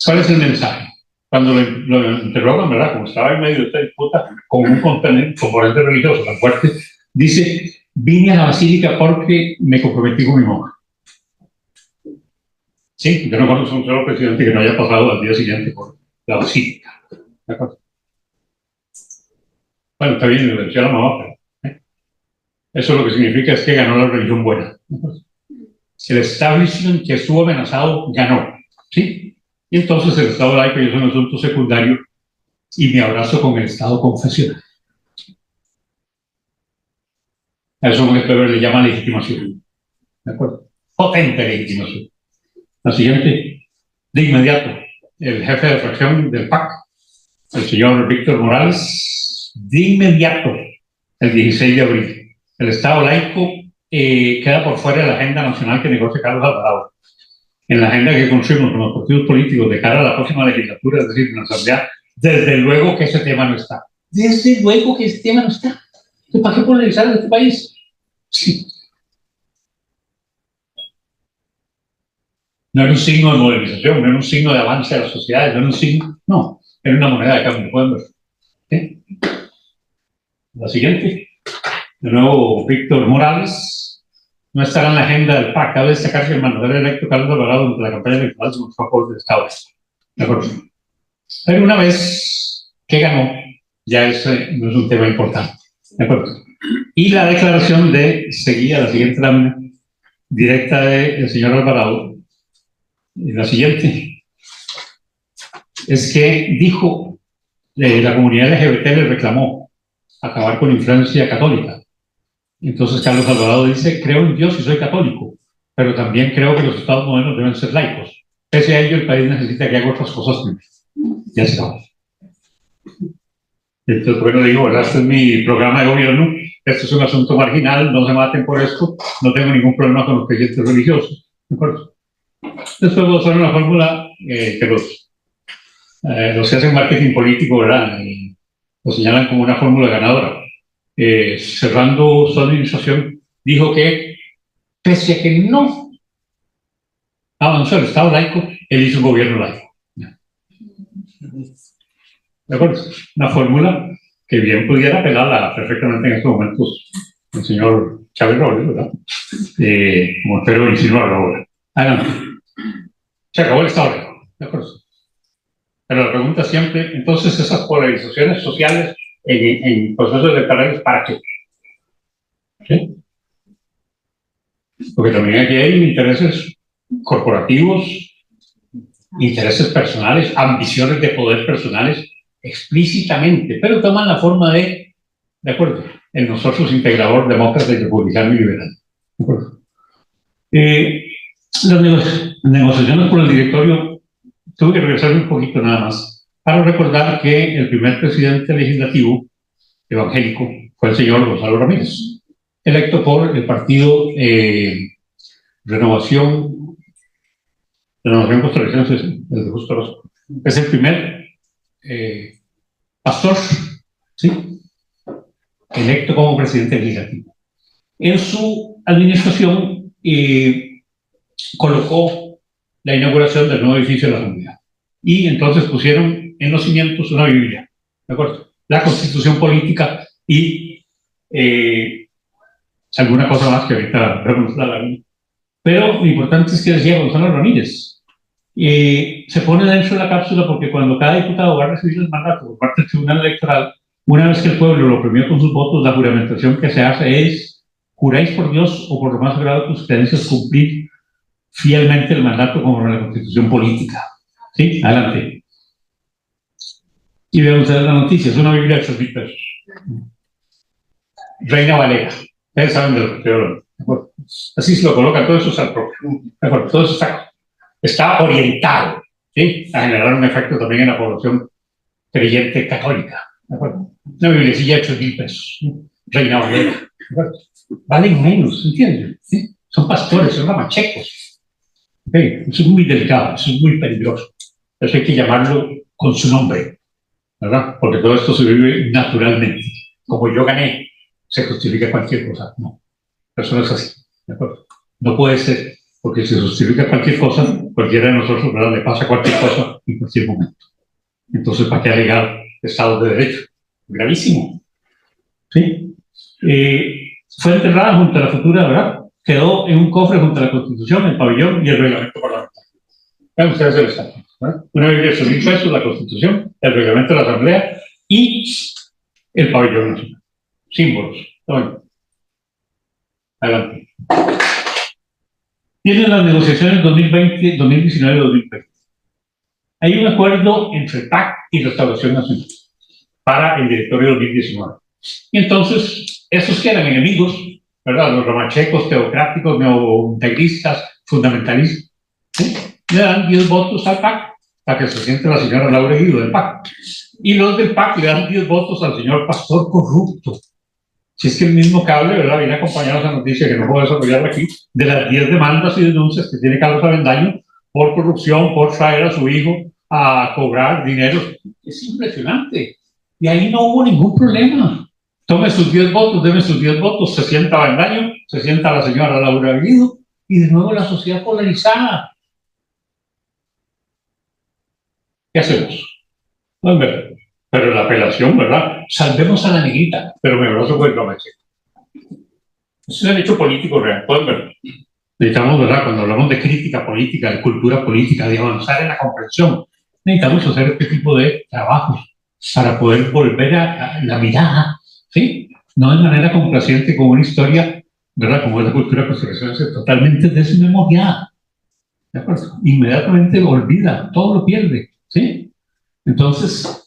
¿Cuál es el mensaje? Cuando lo interrogan, ¿verdad?, como estaba en medio de esta disputa, con un componente religioso tan fuerte, dice: vine a la Basílica porque me comprometí con mi monja. Sí, yo no conozco a un solo presidente que no haya pasado al día siguiente por la Basílica. ¿De acuerdo? Bueno, está bien, lo decía la mamá, pero eso lo que significa es que ganó la religión buena. El establishment que estuvo amenazado ganó, ¿sí? Y entonces el Estado laico es un asunto secundario y me abrazo con el Estado confesional. A eso Weber le llama legitimación. ¿De acuerdo? Potente legitimación. La siguiente, de inmediato, el jefe de fracción del PAC, el señor Víctor Morales, de inmediato, el 16 de abril, el Estado laico queda por fuera de la agenda nacional que negocia Carlos Alvarado. En la agenda que construimos con los partidos políticos de cara a la próxima legislatura, es decir, en la Asamblea, desde luego que ese tema no está. Desde luego que ese tema no está. ¿Para qué polarizar en este país? Sí. No era un signo de modernización, no era un signo de avance de la sociedad, no era un signo, no, era una moneda de cambio, pueden ver. ¿Sí? La siguiente, de nuevo, Víctor Morales, no estará en la agenda del PAC. Cabe destacar que el mandatario electo Carlos Alvarado durante la campaña electoral se mostró a favor del Estado. ¿De acuerdo? Pero una vez que ganó, ya ese no es un tema importante. ¿De acuerdo? Y la declaración de seguía la siguiente lámina directa del señor Alvarado. La siguiente es que dijo, la comunidad LGBT le reclamó acabar con la influencia católica. Entonces Carlos Alvarado dice: creo en Dios y soy católico, pero también creo que los estados modernos deben ser laicos. Pese a ello, el país necesita que haga otras cosas primero. Ya está. Entonces, bueno, digo, ¿verdad? Este es mi programa de gobierno, esto es un asunto marginal, no se maten por esto, no tengo ningún problema con los creyentes religiosos. ¿De acuerdo? Después voy a usar una fórmula que los que hacen marketing político, ¿verdad?, lo señalan como una fórmula ganadora. Cerrando su administración, dijo que pese a que no avanzó el Estado laico, él hizo un gobierno laico. ¿De acuerdo? Una fórmula que bien pudiera apelar perfectamente en estos momentos el señor Chávez Robles, ¿verdad? Como espero insinuar ahora. Adelante. Se acabó el Estado laico. ¿De acuerdo? Pero la pregunta siempre, entonces, esas polarizaciones sociales en procesos electorales, ¿para qué? ¿Sí? Porque también aquí hay intereses corporativos, intereses personales, ambiciones de poder personales, explícitamente, pero toman la forma de acuerdo, el nosotros integrador demócrata y republicano y liberal. ¿De acuerdo? Las negociaciones por el directorio, tuve que regresar un poquito nada más, para recordar que el primer presidente legislativo evangélico fue el señor Gonzalo Ramírez, electo por el partido Renovación Costarricense, el de Justo Orozco. Es el primer pastor, ¿sí?, electo como presidente legislativo. En su administración colocó la inauguración del nuevo edificio de la Asamblea. Y entonces pusieron en los cimientos una Biblia, ¿de acuerdo?, la Constitución política y alguna cosa más que ahorita vemos la Biblia. Pero lo importante es que decía Gonzalo Ramírez, se pone dentro de la cápsula porque cuando cada diputado va a recibir el mandato por parte del Tribunal Electoral, una vez que el pueblo lo premió con sus votos, la juramentación que se hace es: juráis por Dios o por lo más sagrado de tus creencias cumplir fielmente el mandato como la Constitución política. ¿Sí? Adelante. Y vean ustedes la noticia, es una Biblia de 8,000 pesos. Reina Valera. Ustedes saben de lo que estoy hablando. Así se lo coloca, todo eso es al propio. ¿De acuerdo? Todo eso está orientado, ¿sí?, a generar un efecto también en la población creyente católica. ¿De acuerdo? Una biblicilla de 8.000 pesos. Reina Valera. ¿De acuerdo? Valen menos, ¿entiendes? ¿Sí? Son pastores, son ramachecos. ¿Okay? Eso es muy delicado, eso es muy peligroso. Eso hay que llamarlo con su nombre, ¿verdad? Porque todo esto se vive naturalmente. Como yo gané, se justifica cualquier cosa. No, eso no es así. ¿De acuerdo? No puede ser, porque si se justifica cualquier cosa, cualquiera de nosotros, ¿verdad?, le pasa cualquier cosa en cualquier momento. Entonces, ¿para qué alegar Estado de Derecho? Gravísimo. ¿Sí? Fue enterrada junto a la futura, ¿verdad? Quedó en un cofre junto a la Constitución, el pabellón y el reglamento parlamentario. Vean ustedes el Estado. Una Biblia de 8.000 pesos, la Constitución, el reglamento de la Asamblea y el pabellón nacional. Símbolos. Bueno. Adelante. Tienen las negociaciones 2020, 2019 y 2020. Hay un acuerdo entre el PAC y Restauración Nacional para el directorio 2019. Y entonces, esos que eran enemigos, ¿verdad?, los ramachecos, teocráticos, neointegristas, fundamentalistas, ¿sí?, le dan 10 votos al PAC para que se siente la señora Laura Guido del PAC. Y los del PAC le dan 10 votos al señor pastor corrupto. Si es que el mismo cable, ¿verdad?, viene acompañado esa noticia que no puedo desarrollarla aquí, de las 10 demandas y denuncias que tiene Carlos Avendaño por corrupción, por traer a su hijo a cobrar dinero. Es impresionante. Y ahí no hubo ningún problema. Tome sus 10 votos, deme sus 10 votos, se sienta Avendaño, se sienta la señora Laura Guido, y de nuevo la sociedad polarizada. ¿Qué hacemos? No, pero la apelación, ¿verdad? Salvemos a la negrita, pero me abrazo por el ramacheco. Es un hecho político real, pueden verlo. Necesitamos, ¿verdad?, cuando hablamos de crítica política, de cultura política, de avanzar en la comprensión, necesitamos hacer este tipo de trabajos para poder volver a la mirada, ¿sí? No de manera complaciente con una historia, ¿verdad?, como es la cultura costarricense, totalmente desmemoriada. ¿De acuerdo? Inmediatamente olvida, todo lo pierde, ¿sí? Entonces,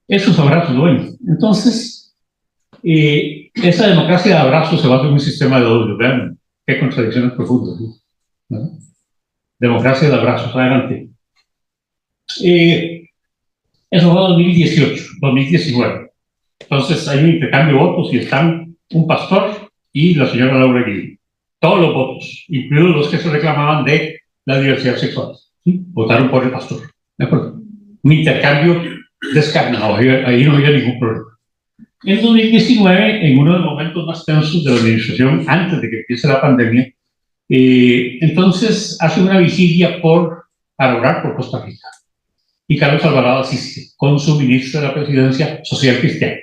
esos abrazos, bueno. Entonces, esa democracia de abrazos se basa en un sistema de odio. Vean qué contradicciones profundas, ¿no? Democracia de abrazos, adelante. Eso fue 2018, 2019. Entonces, hay un intercambio de votos y están un pastor y la señora Laura Guido. Todos los votos, incluidos los que se reclamaban de la diversidad sexual, ¿sí?, votaron por el pastor. ¿De acuerdo? Un intercambio descarnado, ahí no había ningún problema. En 2019, en uno de los momentos más tensos de la administración, antes de que empiece la pandemia, entonces hace una vigilia para orar por Costa Rica. Y Carlos Alvarado asiste con su ministro de la Presidencia Social Cristiana,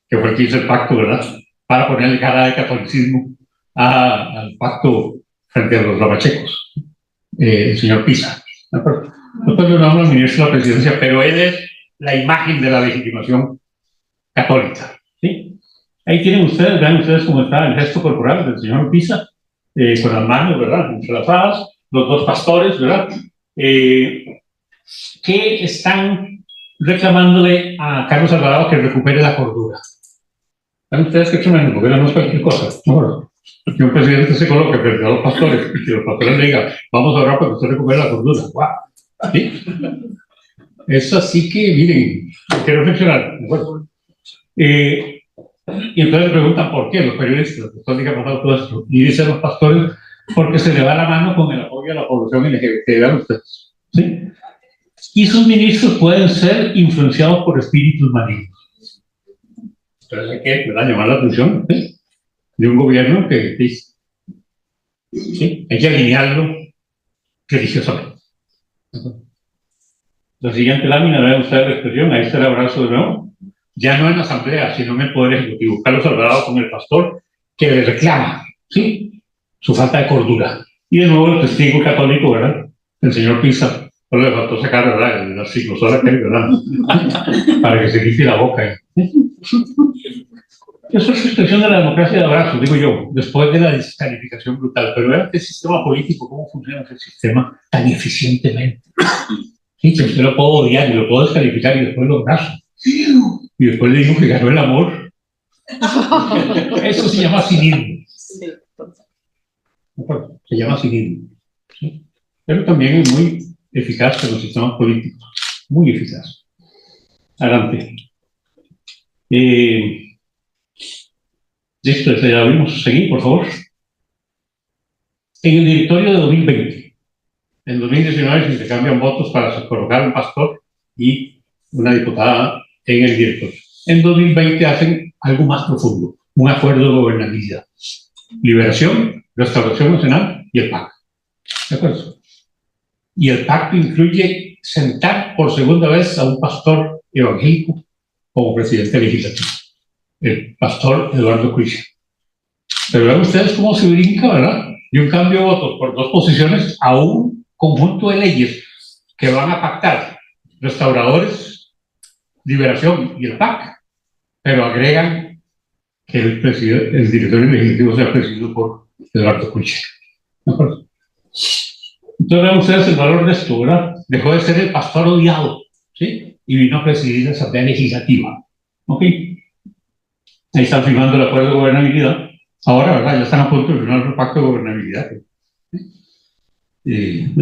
que fue el que hizo el pacto, ¿verdad?, para ponerle cara de catolicismo al pacto frente a los ramachecos, el señor Pisa. ¿De acuerdo? Nosotros le damos al ministro de la Presidencia, pero él es la imagen de la legitimación católica, ¿sí? Ahí tienen ustedes, vean ustedes cómo está el gesto corporal del señor Pisa, con las manos, ¿verdad?, entrelazadas, los dos pastores, ¿verdad?, que están reclamándole a Carlos Alvarado que recupere la cordura. Vean ustedes qué tremendo, porque no es cualquier cosa, ¿no? Que un presidente se coloque frente a los pastores y que los pastores le digan, vamos a orar para que usted recupere la cordura. ¡Wow! ¿Sí? Eso así que, miren, hay que reflexionar, ¿de acuerdo? Y entonces le preguntan por qué los periodistas, ¿dónde ha pasado todo esto? Y dicen los pastores, porque se le da la mano con el apoyo a la población LGBT, vean ustedes, ¿sí? Y sus ministros pueden ser influenciados por espíritus malignos. Entonces hay que, ¿verdad?, llamar la atención, ¿sí?, de un gobierno que dice, ¿sí?, hay que alinearlo religiosamente. La siguiente lámina, vean ustedes la expresión, ahí está el abrazo de nuevo, ya no en la asamblea, sino en el Poder Ejecutivo. Carlos Alvarado con el pastor que le reclama, ¿sí?, su falta de cordura. Y de nuevo el testigo católico, ¿verdad?, el señor Pisa, solo le faltó sacar, ¿verdad?, la ciclosola, ¿verdad?, para que se limpie la boca. Eso es expresión de la democracia de abrazo, digo yo, después de la descalificación brutal. Pero vean qué sistema político, cómo funciona ese sistema tan eficientemente. Sí, que usted lo puedo odiar y lo puedo descalificar y después lo abrazo. Y después le digo que ganó el amor. Eso se llama cinismo. ¿de acuerdo? Se llama cinismo, ¿sí? Pero también es muy eficaz en los sistemas políticos, muy eficaz. Adelante. Listo, ya vimos. Seguir, por favor. En el directorio de 2020, en 2019 se intercambian votos para colocar un pastor y una diputada en el directorio. En 2020 hacen algo más profundo, un acuerdo de gobernabilidad. Liberación, Restauración Nacional y el pacto. ¿De acuerdo? Y el pacto incluye sentar por segunda vez a un pastor evangélico como presidente legislativo, el pastor Eduardo Cuisia. Pero vean ustedes cómo se brinca, ¿verdad? De un cambio de votos por dos posiciones a un conjunto de leyes que van a pactar restauradores, liberación y el PAC, pero agregan que el directorio legislativo sea presidido por Eduardo Cuisia. ¿De acuerdo? Entonces vean ustedes el valor de esto, ¿verdad? Dejó de ser el pastor odiado, ¿sí? Y vino a presidir la Asamblea Legislativa. ¿Ok? Ahí están firmando el acuerdo de gobernabilidad. Ahora, ¿verdad? Ya están a punto de firmar el pacto de gobernabilidad.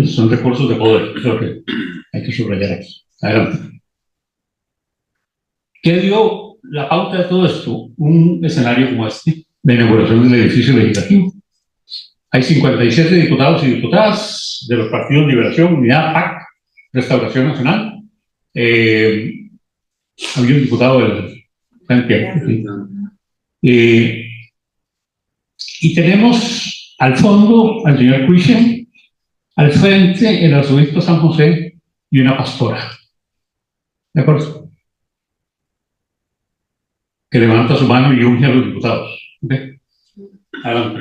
Son recursos de poder, es lo que hay que subrayar aquí. Adelante. ¿Qué dio la pauta de todo esto? Un escenario como este, de inauguración del edificio legislativo. Hay 57 diputados y diputadas de los partidos Liberación, Unidad, PAC, Restauración Nacional. Había un diputado del Frente. Y tenemos al fondo al señor Cuisia, al frente el arzobispo San José y una pastora. ¿De acuerdo? Que levanta su mano y unge a los diputados. ¿Okay? Adelante.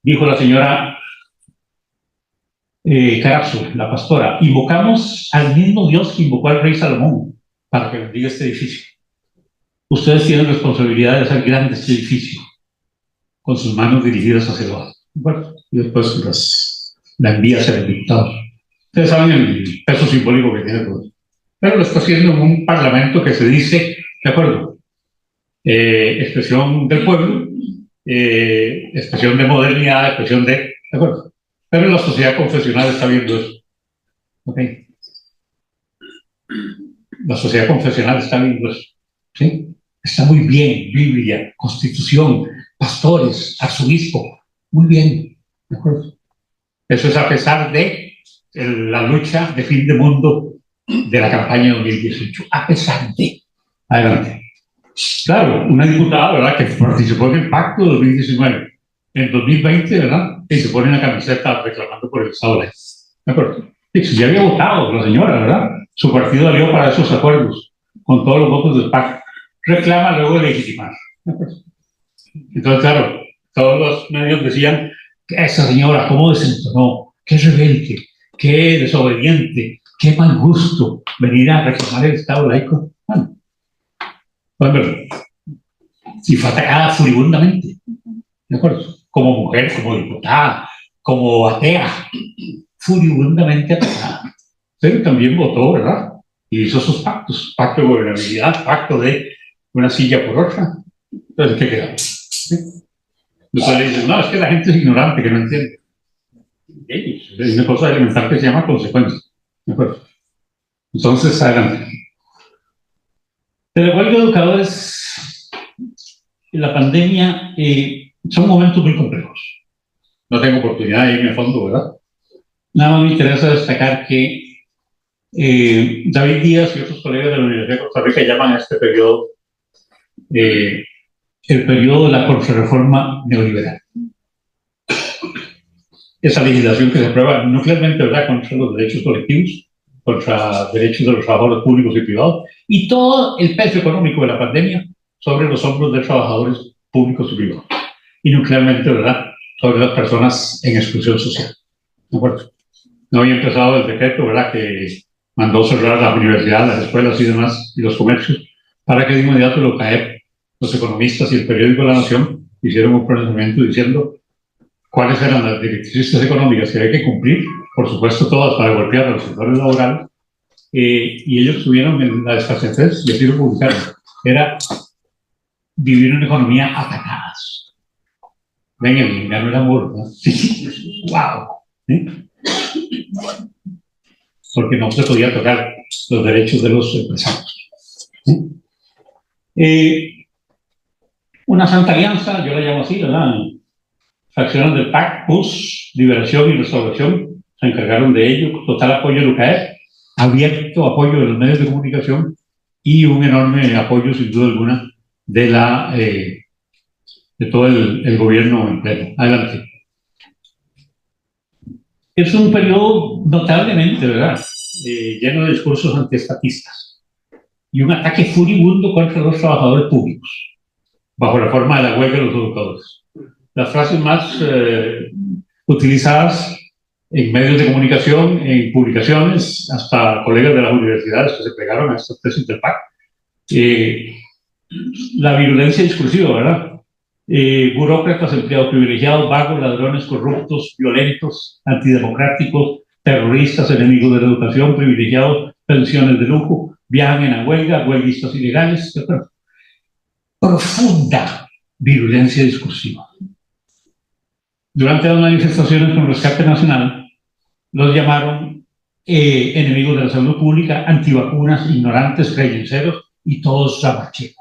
Dijo la señora Carazo, la pastora, invocamos al mismo Dios que invocó al rey Salomón para que bendiga este edificio. Ustedes tienen responsabilidad de hacer grande este edificio con sus manos dirigidas hacia el bajo. Bueno, y después la envía hacia los diputados. Ustedes saben el peso simbólico que tiene todo. Pero lo está haciendo en un parlamento que se dice, ¿de acuerdo? Expresión del pueblo, expresión de modernidad, expresión ¿de acuerdo? Pero la sociedad confesional está viendo eso. ¿Ok? La sociedad confesional está viendo eso. ¿Sí? Está muy bien, Biblia, Constitución, pastores, arzobispo, muy bien, ¿de acuerdo? Eso es a pesar de la lucha de fin de mundo de la campaña 2018, a pesar de. Adelante. Claro, una diputada, ¿verdad?, que participó en el pacto de 2019, en 2020, ¿verdad?, y se pone una camiseta reclamando por el Estado de Ley. ¿De acuerdo? Y si ya había votado la señora, ¿verdad? Su partido alió para esos acuerdos, con todos los votos del pacto. Reclama luego de legitimar. Entonces, claro, todos los medios decían que esa señora, ¿cómo desentonó? Qué rebelde, qué desobediente, qué mal gusto venir a reclamar el Estado laico. Bueno, y fue atacada furibundamente, ¿de acuerdo? Como mujer, como diputada, como atea, furibundamente atacada. Pero también votó, ¿verdad? Y hizo sus pactos, pacto de gobernabilidad, pacto de una silla por otra. Entonces, ¿qué queda? Entonces le dicen, no, es que la gente es ignorante, que no entiende. Es una cosa elemental que se llama consecuencia. ¿De acuerdo? Entonces, adelante. El huelga de educadores en la pandemia son momentos muy complejos. No tengo oportunidad de irme a fondo, ¿verdad? Nada más me interesa destacar que David Díaz y otros colegas de la Universidad de Costa Rica llaman a este periodo el periodo de la contrarreforma neoliberal. Esa legislación que se aprueba nuclearmente, ¿verdad?, contra los derechos colectivos, contra derechos de los trabajadores públicos y privados, y todo el peso económico de la pandemia sobre los hombros de trabajadores públicos y privados. Y nuclearmente, ¿verdad?, sobre las personas en exclusión social. ¿De acuerdo? No había empezado el decreto, ¿verdad?, que mandó cerrar las universidades, las escuelas y demás, y los comercios, para que de inmediato lo CAEP, los economistas y el periódico La Nación hicieron un pronunciamiento diciendo cuáles eran las directrices económicas que había que cumplir, por supuesto todas para golpear a los sectores laborales, y ellos tuvieron en la escasez, y así lo publicaron, era vivir en una economía atacadas. ven, el engaño el amor, ¿no? ¡Wow! ¿Sí? Porque no se podía tocar los derechos de los empresarios. ¿Sí? Una santa alianza, yo la llamo así, ¿verdad? Facciones del PAC, PUS, Liberación y Restauración, se encargaron de ello, total apoyo de UCAEP, abierto apoyo de los medios de comunicación y un enorme apoyo, sin duda alguna, de todo el gobierno en pleno. Adelante. Es un periodo notablemente, ¿verdad? Lleno de discursos antiestatistas y un ataque furibundo contra los trabajadores públicos, bajo la forma de la huelga de los educadores. Las frases más utilizadas en medios de comunicación, en publicaciones, hasta colegas de las universidades que se pegaron a estas tesis del PAC. La virulencia discursiva, ¿verdad? Burócratas, empleados privilegiados, vagos, ladrones, corruptos, violentos, antidemocráticos, terroristas, enemigos de la educación, privilegiados, pensiones de lujo, viajan en la huelga, huelguistas ilegales, etc. Profunda virulencia discursiva. Durante las manifestaciones con Rescate Nacional, los llamaron enemigos de la salud pública, antivacunas, ignorantes, creyenceros y todos zamachecos.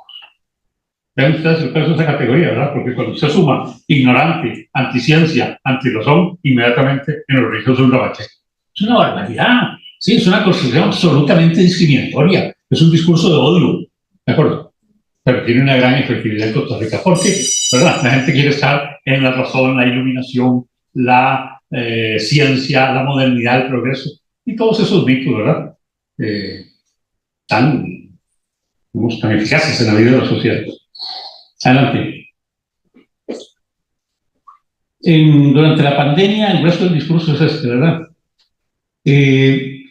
Vean ustedes el peso de esa categoría, ¿verdad? Porque cuando se suma ignorante, anticiencia, antirrazón, inmediatamente en los religiosos es un zapacheco. Es una barbaridad. Sí, es una construcción absolutamente discriminatoria. Es un discurso de odio, ¿de acuerdo? Pero tiene una gran efectividad en Costa Rica. ¿Por qué? ¿Verdad? La gente quiere estar en la razón, la iluminación, la ciencia, la modernidad, el progreso, y todos esos mitos, ¿verdad? Tan eficaces en la vida de la sociedad. Adelante. Durante la pandemia, el resto del discurso es este, ¿verdad?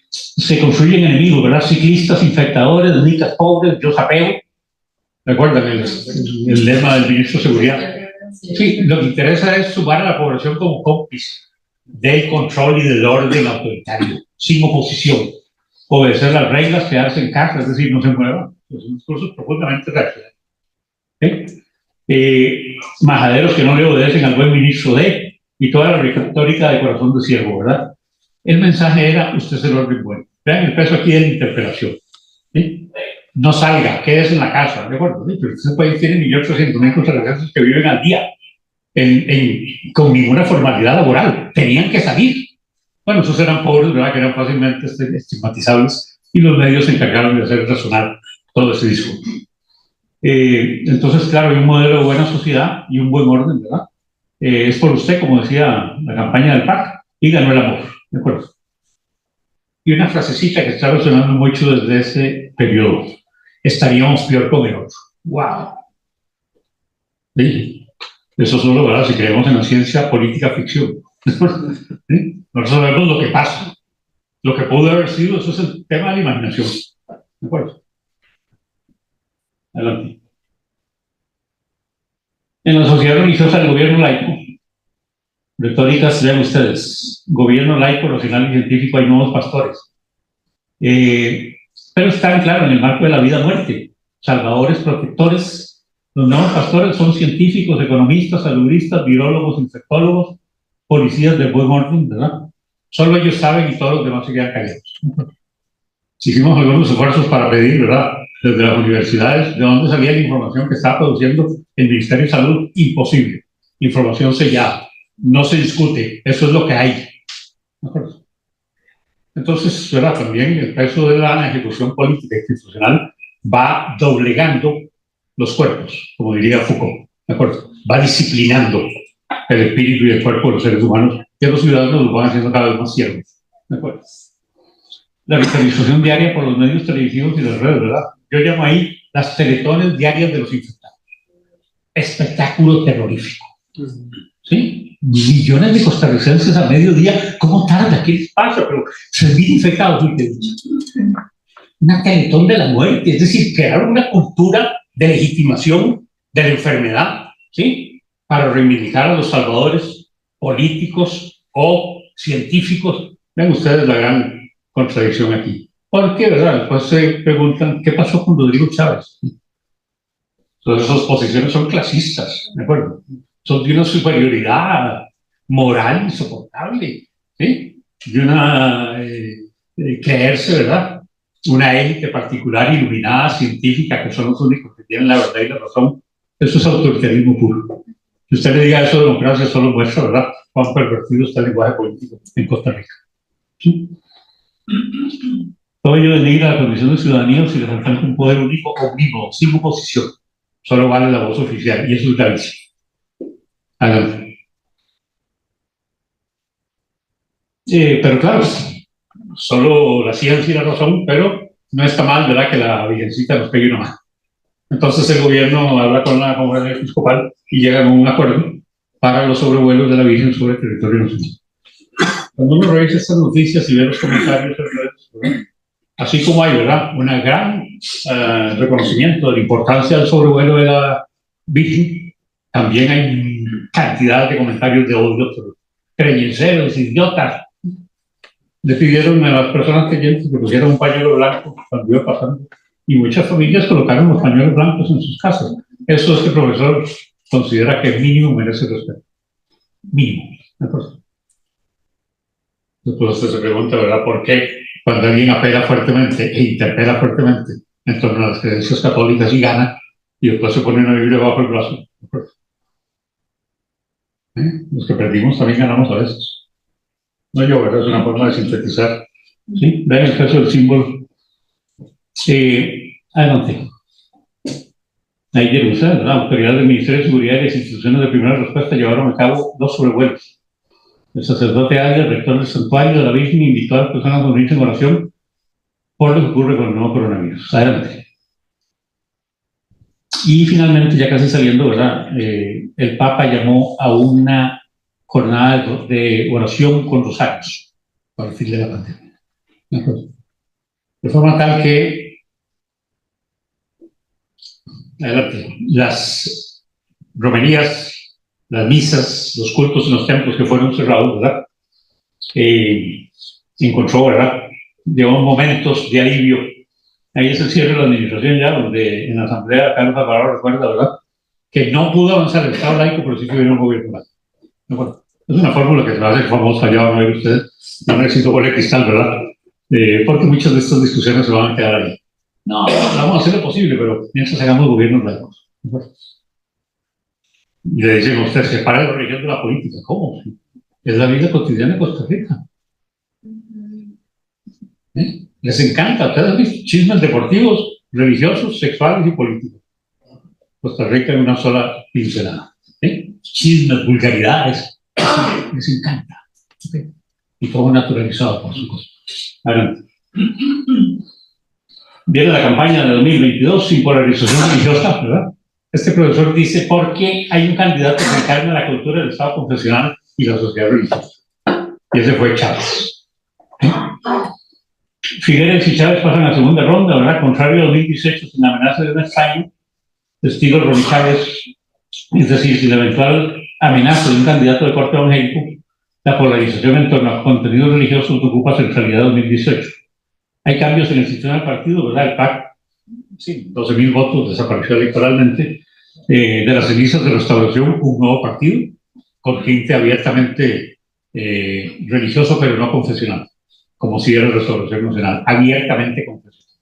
Se construyen enemigos, ¿verdad? Ciclistas, infectadores, ricas, pobres, yo sapeo. ¿Recuerdan el lema del ministro de Seguridad? Sí, lo que interesa es sumar a la población como cómplice del control y del orden autoritario, sin oposición. Obedecer las reglas, quedarse en casa, es decir, no se muevan. Es un discurso profundamente reaccionario. Majaderos que no le obedecen al buen ministro de, y toda la retórica de corazón de siervo, ¿verdad? El mensaje era, usted es el orden bueno. Vean el peso aquí de la interpelación. ¿Sí? No salga, quédese en la casa, ¿de acuerdo? ¿Sí? Pero este país tiene 1.800.000 costarricenses que viven al día, con ninguna formalidad laboral. Tenían que salir. Bueno, esos eran pobres, ¿verdad? Que eran fácilmente estigmatizables, y los medios se encargaron de hacer resonar todo ese discurso. Entonces, claro, hay un modelo de buena sociedad y un buen orden, ¿verdad? Es por usted, como decía la campaña del PAC, y ganó el amor, ¿de acuerdo? Y una frasecita que está resonando mucho desde ese periodo: estaríamos peor con el otro. ¡Wow! ¿Sí? Eso solo, ¿verdad? Si creemos en la ciencia política ficción. ¿Sí? Nosotros sabemos lo que pasa. Lo que pudo haber sido, eso es el tema de la imaginación. ¿De acuerdo? Adelante. En la sociedad religiosa, el gobierno laico, retóricas, vean ustedes, gobierno laico, racional y científico, hay nuevos pastores. Pero están, claro, en el marco de la vida-muerte, salvadores, protectores. Los nuevos pastores son científicos, economistas, saludistas, virólogos, infectólogos, policías del buen orden, ¿verdad? Solo ellos saben y todos los demás se quedan callados. Hicimos algunos esfuerzos para pedir, ¿verdad?, desde las universidades, de dónde salía la información que estaba produciendo el Ministerio de Salud. Imposible. Información sellada. No se discute. Eso es lo que hay. ¿De acuerdo? Entonces, ¿verdad?, también el peso de la ejecución política institucional va doblegando los cuerpos, como diría Foucault. ¿De acuerdo? Va disciplinando el espíritu y el cuerpo de los seres humanos, que los ciudadanos los van haciendo cada vez más ciegos. ¿De acuerdo? La vitalización diaria por los medios televisivos y las redes, ¿verdad? Yo llamo ahí las teletones diarias de los infectados. Espectáculo terrorífico. ¿Sí? Millones de costarricenses a mediodía. ¿Cómo tarda? ¿Qué les pasa? Pero servir infectados. Una teletón de la muerte. Es decir, crear una cultura de legitimación de la enfermedad, ¿sí?, para reivindicar a los salvadores políticos o científicos. Ven ustedes la gran contradicción aquí. ¿Por qué, verdad? Después se preguntan, ¿qué pasó con Rodrigo Chávez? Entonces, esas posiciones son clasistas, ¿de acuerdo? son de una superioridad moral insoportable, ¿sí? De una creerse, ¿verdad? Una élite particular, iluminada, científica, que son los únicos que tienen la verdad y la razón. Eso es autoritarismo puro. Si usted le diga eso de democracia, solo muestra, ¿verdad?, cuán pervertido está el lenguaje político en Costa Rica. ¿Sí? Todo ello denigra la condición de ciudadanía si les enfrenta un poder único omnímodo, sin oposición. Solo vale la voz oficial, y eso es gravísimo. Adelante. Pero claro, solo la ciencia y la razón, pero no está mal, ¿verdad?, que la virgencita nos pegue una mano. Entonces el gobierno habla con la conferencia episcopal y llegan a un acuerdo para los sobrevuelos de la Virgen sobre el territorio nacional. Cuando uno revisa estas noticias y ve los comentarios, ¿verdad?, así como hay, ¿verdad?, un gran reconocimiento de la importancia del sobrevuelo de la Virgen, también hay cantidad de comentarios de odio, creyenceros, idiotas. Le pidieron a las personas creyentes que pusieran un pañuelo blanco cuando iba pasando, y muchas familias colocaron los pañuelos blancos en sus casas. Eso este profesor considera que mínimo merece respeto. Mínimo. Entonces usted se pregunta, ¿verdad?, por qué cuando alguien apela fuertemente e interpela fuertemente en torno a las creencias católicas y gana, y después se pone una Biblia bajo el brazo. Los que perdimos también ganamos a veces. No yo, ¿verdad? Es una forma de sintetizar. ¿Sí? Vean el caso del símbolo. Adelante. Ayer, la autoridad del Ministerio de Seguridad y las instituciones de primera respuesta llevaron a cabo 2 sobrevuelos. El sacerdote Águila, rector del santuario de la Virgen, invitó a las personas a unirse en oración por lo que ocurre con el nuevo coronavirus. Adelante. Y finalmente, ya casi saliendo, ¿verdad?, el Papa llamó a una jornada de oración con rosarios para el fin de la pandemia. De forma tal que, adelante, las romerías, las misas, los cultos en los templos que fueron cerrados, ¿verdad?, encontró, ¿verdad?, llevó momentos de alivio. Ahí es el cierre de la administración ya, donde en la asamblea Carlos Alvarado recuerda, ¿verdad?, que no pudo avanzar el Estado laico, pero sí que hubiera un gobierno laico. Es una fórmula que se va a hacer famosa, ya van a ver ustedes, no necesito bola de cristal, ¿verdad?, porque muchas de estas discusiones se van a quedar ahí. No, vamos a hacer lo posible, pero mientras hagamos gobiernos laicos. Y le dicen a usted, separe la religión de la política. ¿Cómo? Es la vida cotidiana de Costa Rica. Les encanta, ustedes han visto chismes deportivos, religiosos, sexuales y políticos. Costa Rica en una sola pincelada. Chismes, vulgaridades, les encanta. Y todo naturalizado, por supuesto. Adelante. Viene la campaña de 2022 sin polarización religiosa, ¿verdad? Este profesor dice, ¿por qué hay un candidato que encarna la cultura del Estado confesional y la sociedad religiosa? Y ese fue Chávez. Figueres y Chávez pasan a segunda ronda, ¿verdad? Contrario a 2018, sin amenaza de un extraño, estilo Ronnie Chávez, es decir, sin la eventual amenaza de un candidato de corte evangélico, la polarización en torno a contenidos religiosos ocupa centralidad 2018. Hay cambios en el sistema del partido, ¿verdad? El PAC, sí, 12.000 votos, desapareció electoralmente. De las cenizas de restauración, un nuevo partido, con tinte abiertamente religioso, pero no confesional, como si era Restauración Nacional, abiertamente confesional.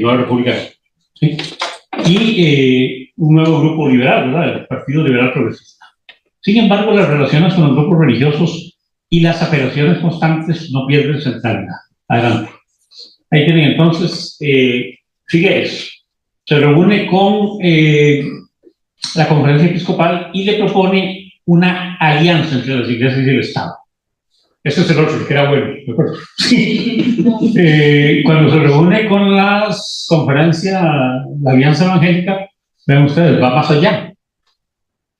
Nueva República. ¿Sí? Y un nuevo grupo liberal, ¿verdad? El Partido Liberal Progresista. Sin embargo, las relaciones con los grupos religiosos y las apelaciones constantes no pierden centralidad. Adelante. Ahí tienen entonces Figueres. Se reúne con la conferencia episcopal y le propone una alianza entre las iglesias y el Estado. Ese es el otro, que era bueno, ¿de acuerdo? Cuando se reúne con las conferencias, la Alianza Evangélica, vean ustedes, va más allá.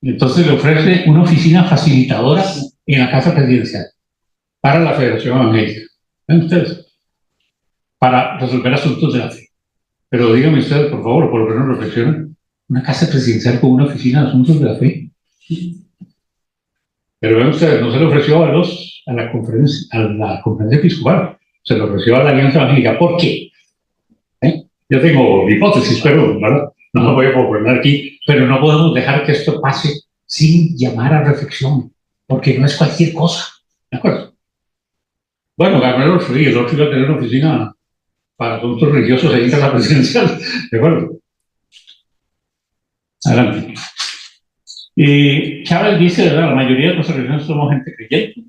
Entonces le ofrece una oficina facilitadora en la Casa Presidencial para la Federación Evangélica. Vean ustedes, para resolver asuntos de la fe. Pero díganme ustedes, por favor, por lo menos reflexionen, una casa presidencial con una oficina de asuntos de la fe. Pero vean ustedes, no se le ofreció a la conferencia episcopal, se le ofreció a la Alianza Evangélica. ¿Por qué? Yo tengo hipótesis, pero ¿verdad? No me voy a proponer aquí, pero no podemos dejar que esto pase sin llamar a reflexión, porque no es cualquier cosa, ¿de acuerdo? Bueno, Gabriel Orfrí, el otro iba a tener una oficina para asuntos religiosos ahí en la presidencial, ¿de acuerdo? Adelante. Chávez dice, ¿verdad? La mayoría de los costarricenses somos gente creyente,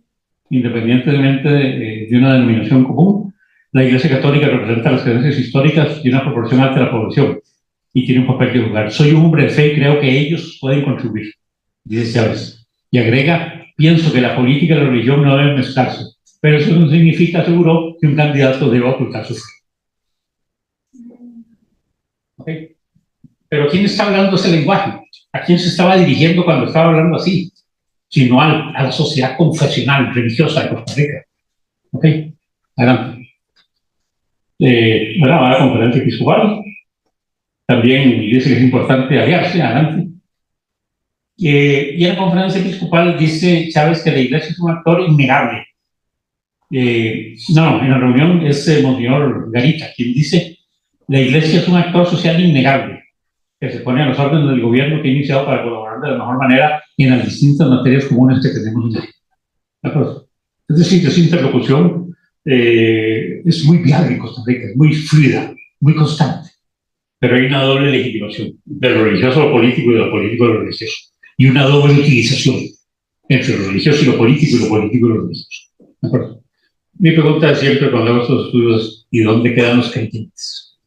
independientemente de una denominación común. La Iglesia Católica representa las creencias históricas de una proporción alta de la población y tiene un papel que jugar. Soy un hombre de fe y creo que ellos pueden contribuir, dice Chávez. Y agrega, pienso que la política y la religión no deben mezclarse, pero eso no significa, aseguró, que un candidato deba ocultar su fe. ¿Okay? Pero ¿quién está hablando ese lenguaje? ¿A quién se estaba dirigiendo cuando estaba hablando así? Sino a la sociedad confesional, religiosa de Costa Rica. ¿Ok? Adelante. Bueno, a la conferencia episcopal. También dice que es importante aliarse. Adelante. Y en la conferencia episcopal dice Chávez que la iglesia es un actor innegable. No, en la reunión es Monseñor Garita quien dice la iglesia es un actor social innegable que se pone a las órdenes del gobierno que ha iniciado para colaborar de la mejor manera en las distintas materias comunes que tenemos en el. Es decir, esa interlocución es muy viable en Costa Rica, es muy fluida, muy constante. Pero hay una doble legitimación de lo religioso a lo político y de lo político a lo religioso. Y una doble utilización entre lo religioso y lo político y lo político y lo religioso. ¿De acuerdo? Mi pregunta es siempre cuando hago estos estudios, ¿y dónde quedan los creyentes?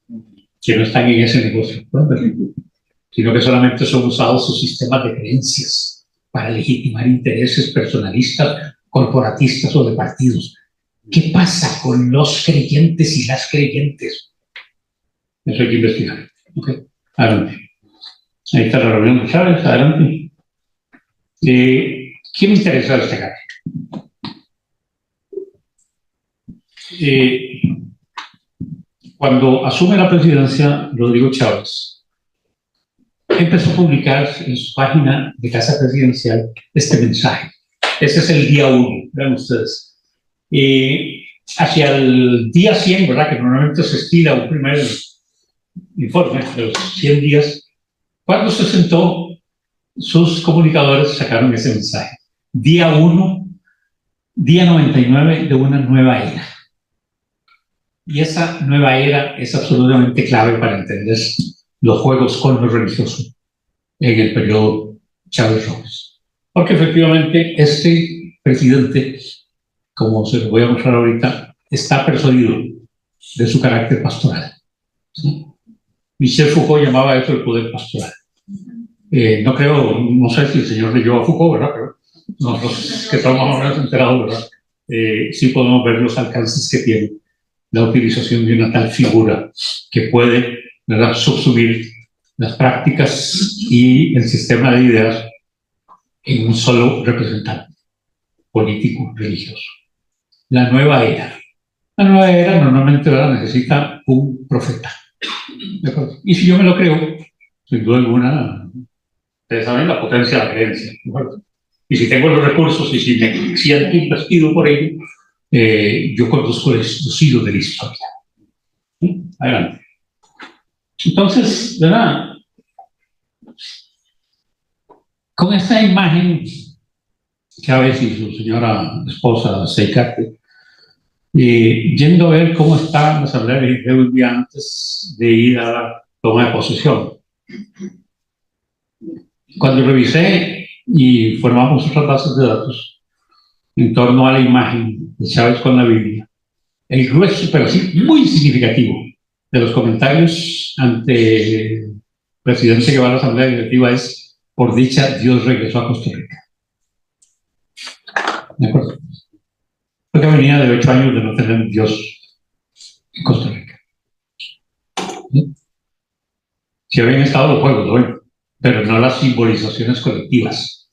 Que no están en ese negocio, ¿no? Sino que solamente son usados sus sistemas de creencias para legitimar intereses personalistas, corporatistas o de partidos. ¿Qué pasa con los creyentes y las creyentes? Eso hay que investigar. Okay. Adelante. Ahí está la reunión de Chávez. Adelante. ¿Qué me interesa destacar? Cuando asume la presidencia Rodrigo Chávez, empezó a publicar en su página de Casa Presidencial este mensaje. Ese es el día 1, vean ustedes. Hacia el día 100, ¿verdad? Que normalmente se estila un primer informe de los 100 días. Cuando se sentó, sus comunicadores sacaron ese mensaje. Día 1, día 99 de una nueva era. Y esa nueva era es absolutamente clave para entender los juegos con lo religioso en el periodo Chávez Robles. Porque efectivamente este presidente, como se lo voy a mostrar ahorita, está persuadido de su carácter pastoral. ¿Sí? Michel Foucault llamaba eso el poder pastoral. No creo, no sé si el señor leyó a Foucault, ¿verdad? Pero nosotros que estamos más o menos enterados, ¿verdad? Sí podemos ver los alcances que tiene la utilización de una tal figura que puede, ¿verdad?, subsumir las prácticas y el sistema de ideas en un solo representante político religioso. La nueva era. La nueva era normalmente, ¿verdad?, necesita un profeta. ¿De acuerdo? Y si yo me lo creo, sin duda alguna, ustedes saben la potencia de la creencia. ¿De acuerdo? Y si tengo los recursos y si me siento investido por ello, yo conduzco los hilos de la historia. ¿Sí? Adelante. Entonces, ¿verdad? Con esta imagen, Chávez y su señora esposa, Seicate, yendo a ver cómo está la Asamblea Legislativa un día antes de ir a la toma de posesión. Cuando revisé y formamos otras bases de datos en torno a la imagen de Chávez con la Biblia, el grueso, pero sí muy significativo, de los comentarios ante el presidente que va a la Asamblea Legislativa es: por dicha, Dios regresó a Costa Rica. ¿De acuerdo? Porque venía de 8 años de no tener Dios en Costa Rica. ¿Sí? Si habían estado los juegos, bueno, pero no las simbolizaciones colectivas,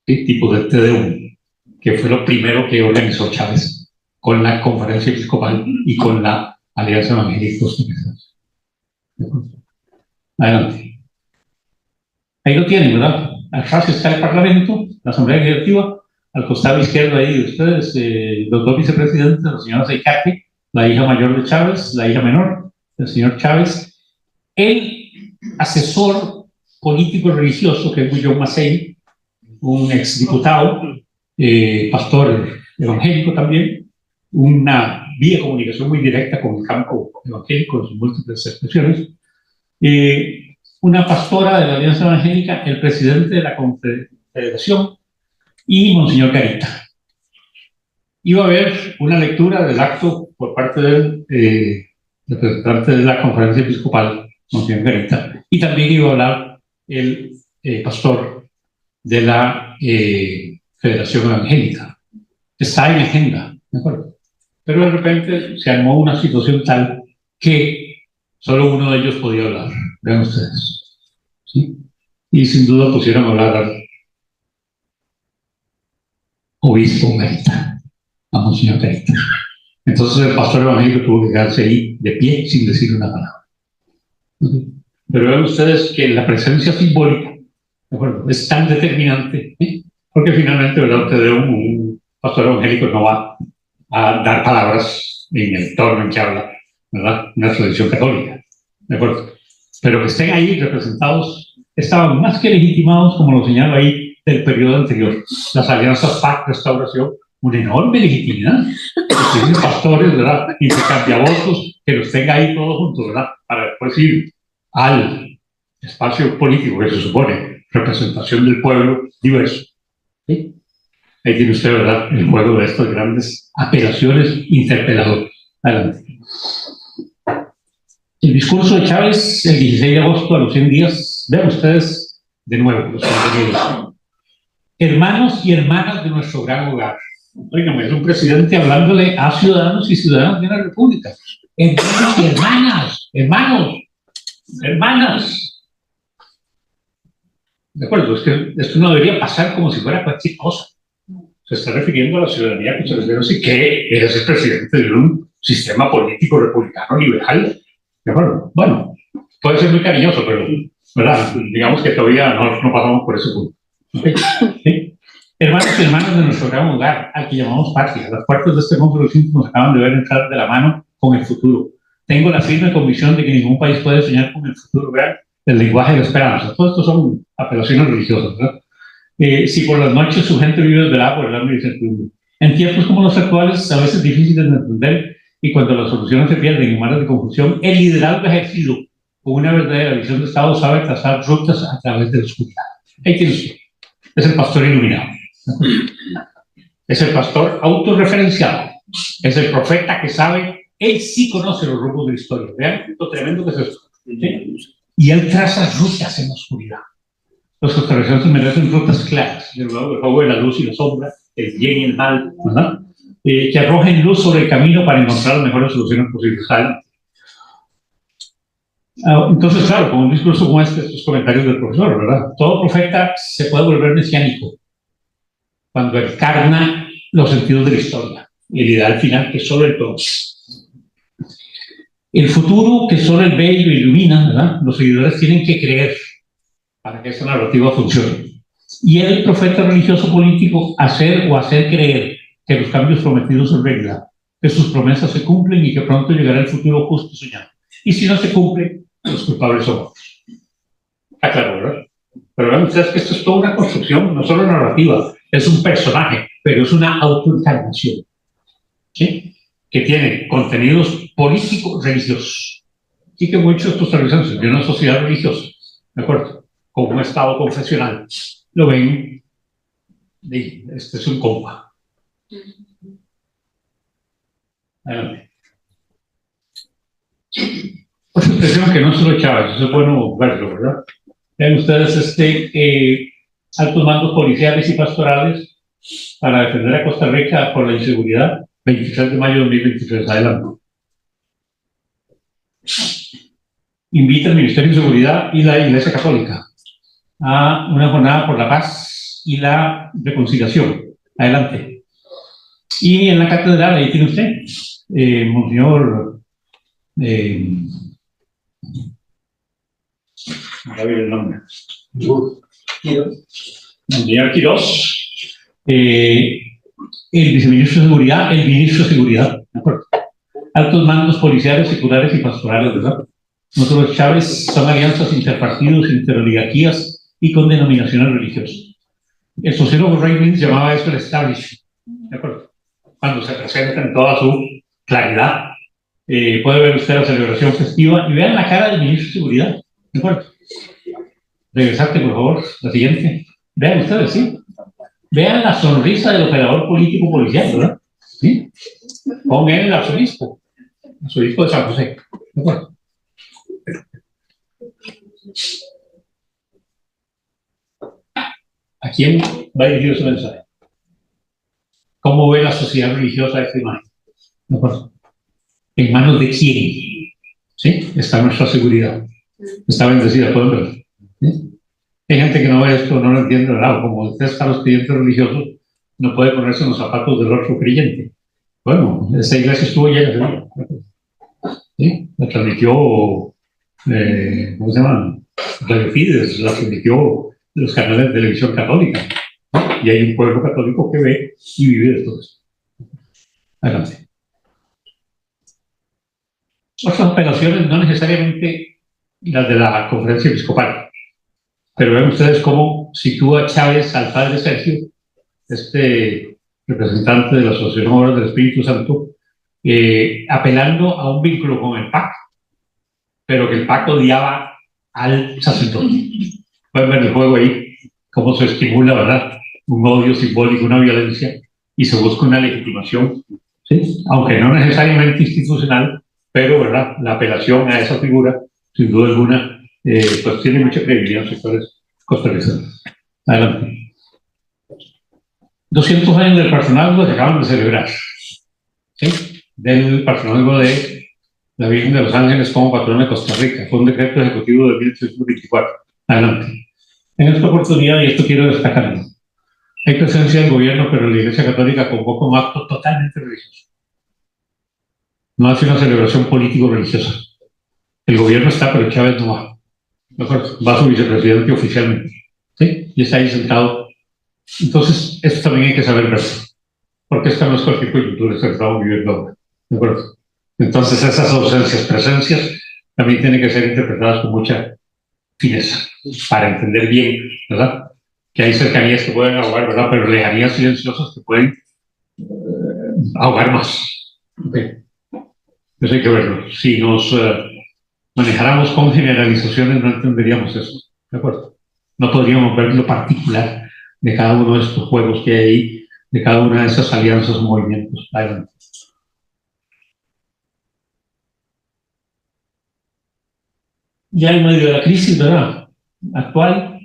¿sí? Tipo del Te Deum, que fue lo primero que organizó Chávez con la conferencia episcopal y con la Alianza Evangélica Costarricense. Adelante. Ahí lo tienen, ¿verdad? Atrás está el Parlamento, la Asamblea Legislativa, al costado izquierdo ahí de ustedes, el doctor vicepresidente, la señora Seicate, la hija mayor de Chávez, la hija menor del señor Chávez, el asesor político religioso, que es Guillaume Massey, un exdiputado, pastor evangélico también, una vía de comunicación muy directa con el campo evangélico en sus múltiples expresiones, una pastora de la Alianza Evangélica, el presidente de la Confederación y Monseñor Carita. Iba a haber una lectura del acto por parte del representante de la Conferencia Episcopal, Monseñor Carita, y también iba a hablar el pastor de la Federación Evangélica. Está en agenda, ¿de acuerdo? Pero de repente se armó una situación tal que solo uno de ellos podía hablar. Vean ustedes. ¿Sí? Y sin duda pusieron a hablar al obispo Carita, a Monseñor Carita. Entonces el pastor evangélico tuvo que quedarse ahí de pie sin decir una palabra. ¿Sí? Pero vean ustedes que la presencia simbólica, ¿de acuerdo?, es tan determinante, porque finalmente, ¿verdad?, usted un pastor evangélico no va a dar palabras en el entorno en que habla, ¿verdad?, una tradición católica, ¿de acuerdo? Pero que estén ahí representados, estaban más que legitimados, como lo señalo ahí, del periodo anterior. Las alianzas PAC-Restauración, una enorme legitimidad. Tienen pastores, ¿verdad?, intercambiavotos, que los tenga ahí todos juntos, ¿verdad?, para después ir al espacio político que se supone representación del pueblo diverso. ¿Sí? Ahí tiene usted, ¿verdad?, el juego de estas grandes apelaciones interpeladoras. Adelante. El discurso de Chávez el 16 de agosto a los 100 días, vean ustedes de nuevo los contenidos. Hermanos y hermanas de nuestro gran hogar. Oigan, es un presidente hablándole a ciudadanos y ciudadanas de la República. Hermanos y hermanas, hermanas. De acuerdo, es que esto no debería pasar como si fuera cualquier cosa. Se está refiriendo a la ciudadanía que se refiere así, que es el presidente de un sistema político republicano liberal. ¿De acuerdo? Bueno, puede ser muy cariñoso, pero, ¿verdad?, digamos que todavía no pasamos por ese punto. ¿Sí? Hermanos y hermanas de nuestro gran hogar, al que llamamos patria, las puertas de este mundo nos acaban de ver entrar de la mano con el futuro. Tengo la firme convicción de que ningún país puede soñar con el futuro real del lenguaje de la esperanza. Todo esto son apelaciones religiosas, ¿verdad? Si por las noches su gente vive desvelada por el hambre y incertidumbre. En tiempos como los actuales, a veces difíciles de entender, y cuando las soluciones se pierden en manos de confusión, el liderazgo ejercido con una verdadera visión de Estado sabe trazar rutas a través de la oscuridad. Ahí tiene usted. Es el pastor iluminado. Es el pastor autorreferenciado. Es el profeta que sabe, él sí conoce los rumbos de la historia. Vean lo tremendo que es esto. ¿Sí? Y él traza rutas en la oscuridad. Los costarricenses merecen rutas claras, el juego de la luz y la sombra, el bien y el mal, ¿verdad?, que arrojen luz sobre el camino para encontrar las mejores soluciones posibles. Entonces, claro, con un discurso como estos comentarios del profesor, ¿verdad?, todo profeta se puede volver mesiánico cuando encarna los sentidos de la historia y el ideal final que solo el todo. El futuro que solo el ve y lo ilumina, ¿verdad?, los seguidores tienen que creer para que esa narrativa funcione. Y el profeta religioso político hacer creer que los cambios prometidos son realidad, que sus promesas se cumplen y que pronto llegará el futuro justo y soñado. Y si no se cumple, los culpables somos. Está claro, ¿verdad? Pero vean ustedes que esto es toda una construcción, no solo narrativa, es un personaje, pero es una autoencarnación, ¿sí?, que tiene contenidos políticos religiosos y que muchos costarricenses de una sociedad religiosa, ¿de acuerdo?, como un estado confesional, lo ven, este es un compa. Adelante. Otra expresión que no solo Chávez, eso es bueno verlo, ¿verdad? Vean ustedes altos mandos policiales y pastorales para defender a Costa Rica por la inseguridad, 23 de mayo de 2023, adelante. Invita al Ministerio de Seguridad y la Iglesia Católica a una jornada por la paz y la reconciliación. Adelante. Y en la catedral, ahí tiene usted, Monseñor, a ver el nombre, Monseñor Quirós, el viceministro de Seguridad, el ministro de Seguridad, ¿de acuerdo? Altos mandos policiales, seculares y pastorales, ¿verdad? Nosotros Chávez son alianzas interpartidos, interoligarquías y con denominaciones religiosas. El sociólogo Ray Mills llamaba eso el establishment, ¿de acuerdo? Cuando se presenta en toda su claridad. Puede ver usted la celebración festiva y vean la cara del ministro de Seguridad, ¿de acuerdo? Regresate, por favor, la siguiente. Vean ustedes, ¿sí? Vean la sonrisa del operador político policial, ¿verdad? ¿Sí? Con él el arzobispo de San José, ¿de acuerdo? ¿A quién va dirigido ese mensaje? ¿Cómo ve la sociedad religiosa esta imagen? ¿De acuerdo? ¿En manos de quién? ¿Sí? Está nuestra seguridad. Está bendecida, pueden ver. ¿Sí? Hay gente que no ve esto, no lo entiende, ¿verdad? Como detesta a los creyentes religiosos, no puede ponerse en los zapatos del otro creyente. Bueno, esta iglesia estuvo llena, ¿sí? La transmitió, ¿cómo se llama? Radio Fides, la transmitió los canales de televisión católica. ¿Sí? Y hay un pueblo católico que ve y vive de todo esto. Adelante. Otras apelaciones, no necesariamente las de la conferencia episcopal, pero ven ustedes cómo sitúa Chávez al padre Sergio, este representante de la Asociación Obras del Espíritu Santo, apelando a un vínculo con el PAC, pero que el PAC odiaba al sacerdote. Pueden ver el juego ahí, cómo se estimula, ¿verdad? Un odio simbólico, una violencia, y se busca una legitimación, ¿sí? Aunque no necesariamente institucional, pero, ¿verdad? La apelación a esa figura, sin duda alguna, pues tiene mucha credibilidad en sectores costarricenses. Adelante. 200 años del personazgo que acaban de celebrar, ¿sí? Del personazgo de la Virgen de los Ángeles como patrona de Costa Rica. Fue un decreto ejecutivo de 1824. Adelante. En esta oportunidad, y esto quiero destacarlo, hay presencia del gobierno, pero la Iglesia Católica convoca un acto totalmente religioso. No hace una celebración político-religiosa. El gobierno está, pero Chávez no va. Va su vicepresidente oficialmente, ¿sí? Y está ahí sentado. Entonces, esto también hay que saber verlo, porque esta no es cualquier coyuntura, esta que estamos viviendo ahora, ¿de acuerdo? Entonces, esas ausencias, presencias, también tienen que ser interpretadas con mucha fineza, para entender bien, ¿verdad? Que hay cercanías que pueden ahogar, ¿verdad? Pero lejanías silenciosas que pueden ahogar más. Okay. Eso hay que verlo. Si nos manejáramos con generalizaciones, no entenderíamos eso, ¿de acuerdo? No podríamos ver lo particular de cada uno de estos juegos que hay ahí, de cada una de esas alianzas o movimientos. Adelante. Ya en medio de la crisis, ¿verdad? Actual,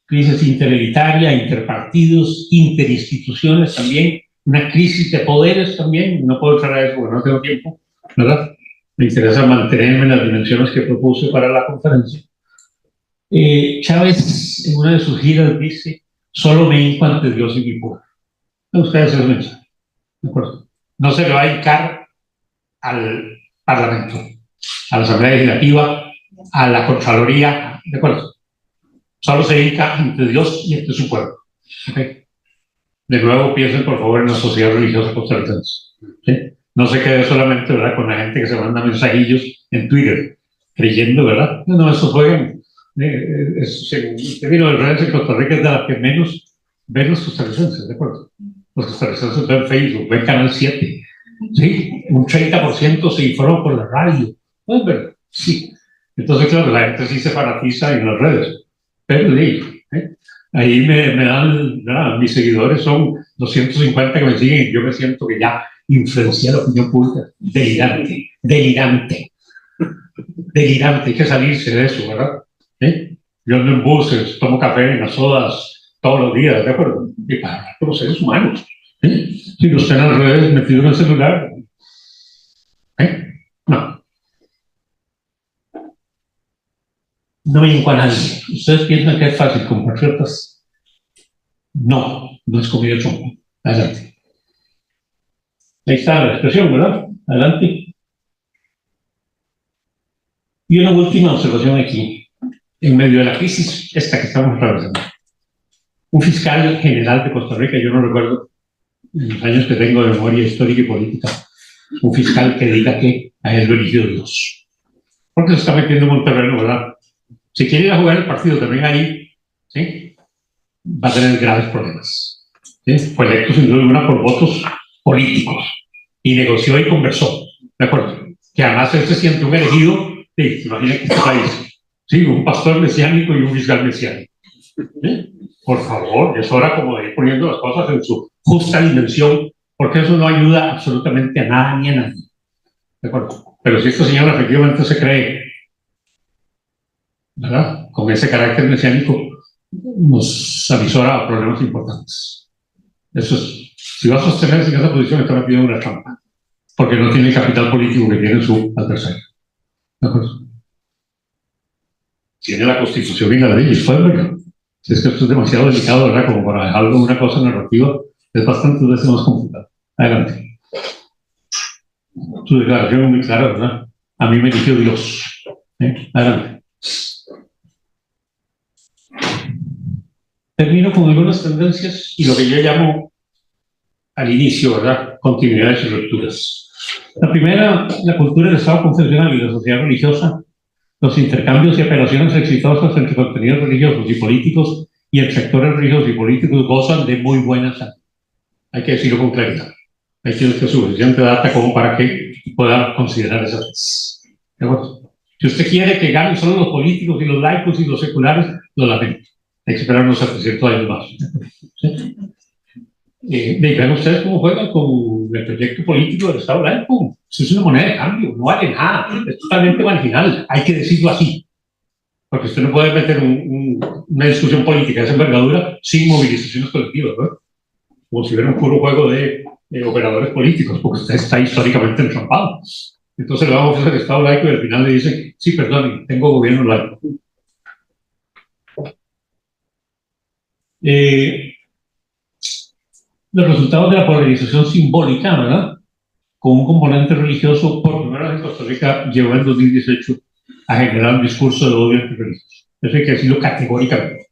crisis interelitaria, interpartidos, interinstituciones también, una crisis de poderes también, no puedo entrar a eso porque no tengo tiempo, ¿verdad? Me interesa mantenerme en las dimensiones que propuse para la conferencia. Chávez, en una de sus giras, dice: solo me hinco ante Dios y mi pueblo. Ustedes es el mensaje, ¿de acuerdo? No se le va a hincar al Parlamento, a la Asamblea Legislativa, a la Contraloría, ¿de acuerdo? Solo se hinca ante Dios y ante su pueblo. ¿Okay? De nuevo, piensen por favor en la sociedad religiosa costarricense. ¿Sí? No se quede solamente, ¿verdad?, con la gente que se manda mensajillos en Twitter, creyendo, ¿verdad? No, eso fue, según el término de redes en Costa Rica, es de la que menos ven los costarricenses, ¿de acuerdo? Los costarricenses ven Facebook, ven Canal 7, ¿sí? Un 30% se informa por la radio. ¿Pueden ver? Sí. Entonces, claro, la gente sí se fanatiza en las redes. Pero ahí me dan, ¿verdad? Mis seguidores son 250 que me siguen y yo me siento que ya influencia la opinión pública. Delirante, delirante, delirante. Hay que salirse de eso, ¿verdad? Yo ando en buses, tomo café en las sodas todos los días, ¿de acuerdo? Y para hablar con los seres humanos. Si los están en las redes metidos en el celular, no. No me hinco a nadie. ¿Ustedes piensan que es fácil con patriotas? No, no es comida chompa. Adelante. Ahí está la expresión, ¿verdad? Adelante. Y una última observación aquí. En medio de la crisis esta que estamos atravesando, un fiscal general de Costa Rica, yo no recuerdo en los años que tengo de memoria histórica y política, un fiscal que diga que a él lo eligió Dios. Porque se está metiendo en un terreno, ¿verdad? Si quiere ir a jugar el partido también ahí, ¿sí? va a tener graves problemas. ¿Sí? Fue electo sin duda alguna por votos políticos y negoció y conversó, ¿de acuerdo? Que además él se siente un elegido, sí, se imagina que este país, sí, un pastor mesiánico y un fiscal mesiánico. ¿Sí? Por favor, es hora como de ir poniendo las cosas en su justa dimensión, porque eso no ayuda absolutamente a nada ni a nadie. ¿De acuerdo? Pero si esta señora efectivamente se cree, ¿verdad?, con ese carácter mesiánico, nos avisora a problemas importantes. Eso es, si va a sostenerse en esa posición, está metido en una trampa, porque no tiene el capital político que tiene su adversario. ¿De acuerdo? Tiene la Constitución y la ley, pues, ¿verdad? Si es que esto es demasiado delicado, ¿verdad?, como para dejarlo una cosa narrativa, es bastante veces más complicado. Adelante. Su declaración es muy clara, ¿verdad? A mí me eligió Dios. Adelante. Termino con algunas tendencias y lo que yo llamo al inicio, ¿verdad?, continuidades y rupturas. La primera, la cultura del Estado confesional y la sociedad religiosa, los intercambios y apelaciones exitosas entre contenidos religiosos y políticos y entre sectores religiosos y políticos gozan de muy buena salud. Hay que decirlo con claridad. Hay que tener suficiente data como para que pueda considerar esas cosas. ¿De acuerdo? Si usted quiere que ganen solo los políticos y los laicos y los seculares, lo lamento. Hay que esperarnos hasta ciertos años más. ¿Sí? Vean ustedes cómo juegan con el proyecto político del Estado laico. Eso es una moneda de cambio, no vale nada, es totalmente marginal, hay que decirlo así. Porque usted no puede meter una discusión política de esa envergadura sin movilizaciones colectivas, ¿no? Como si hubiera un puro juego de operadores políticos, porque usted está históricamente entrampado. Entonces le vamos a hacer el Estado laico y al final le dicen, sí, perdón, tengo gobierno laico. Los resultados de la polarización simbólica, ¿verdad?, con un componente religioso, por primera vez en Costa Rica, llevó en 2018 a generar un discurso de odio antirreligioso. Eso hay que decirlo categóricamente.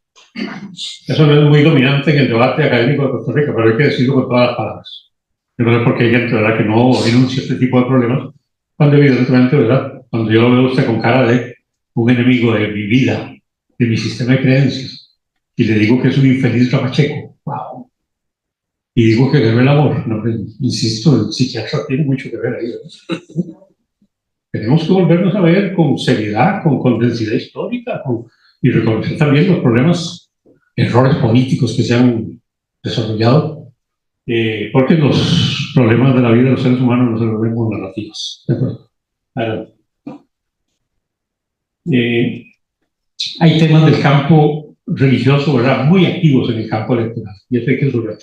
Eso no es muy dominante en el debate académico de Costa Rica, pero hay que decirlo con todas las palabras. Yo no sé por qué hay gente, ¿verdad?, que no denuncia este tipo de problemas, cuando evidentemente, ¿verdad?, cuando yo lo veo a usted con cara de un enemigo de mi vida, de mi sistema de creencias, y le digo que es un infeliz rapacheco, ¡wow! Y digo que debe el amor, no, insisto, el psiquiatra tiene mucho que ver ahí, ¿verdad? Tenemos que volvernos a ver con seriedad, con densidad histórica, y reconocer también los problemas, errores políticos que se han desarrollado, porque los problemas de la vida de los seres humanos no se los ven con narrativas. ¿De acuerdo? Ahora, hay temas del campo religioso, ¿verdad?, muy activos en el campo electoral, y eso hay que subrayar.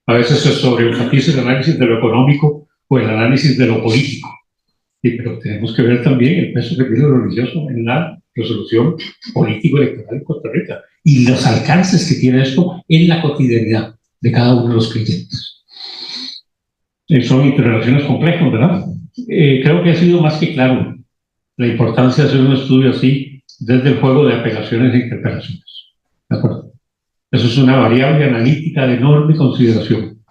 A veces se sobreenfatiza el análisis de lo económico o el análisis de lo político. Sí, pero tenemos que ver también el peso que tiene lo religioso en la resolución político-electoral en Costa Rica y los alcances que tiene esto en la cotidianidad de cada uno de los creyentes. Son interrelaciones complejas, ¿verdad? Creo que ha sido más que claro la importancia de hacer un estudio así desde el juego de apelaciones e interpelaciones. ¿De acuerdo? Eso es una variable analítica de enorme consideración.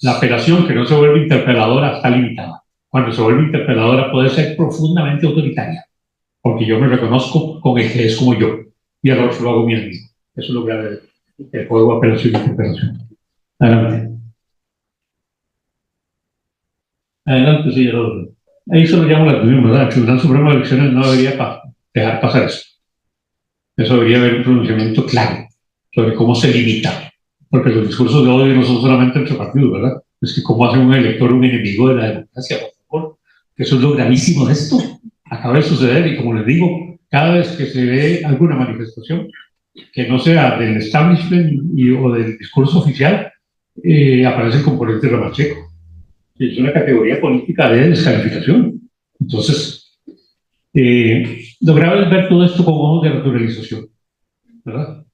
La apelación que no se vuelve interpeladora está limitada. Cuando se vuelve interpeladora puede ser profundamente autoritaria, porque yo me reconozco con el que es como yo, y el otro lo hago mi amigo. Eso es lo que el juego de apelación e interpelación. Adelante. Adelante, señor. Ahí se lo llamo la atención, ¿verdad? El Tribunal Supremo de Elecciones no debería dejar pasar eso. Eso debería haber un pronunciamiento claro sobre cómo se limita, porque los discursos de odio no son solamente entre partidos, ¿verdad? Es que cómo hace un elector un enemigo de la democracia, por favor. Eso es lo gravísimo de esto. Acaba de suceder y como les digo, cada vez que se ve alguna manifestación que no sea del establishment o del discurso oficial, aparece el componente ramacheco. Es una categoría política de descalificación. Entonces, lo grave es ver todo esto como ojos de naturalización, ¿verdad?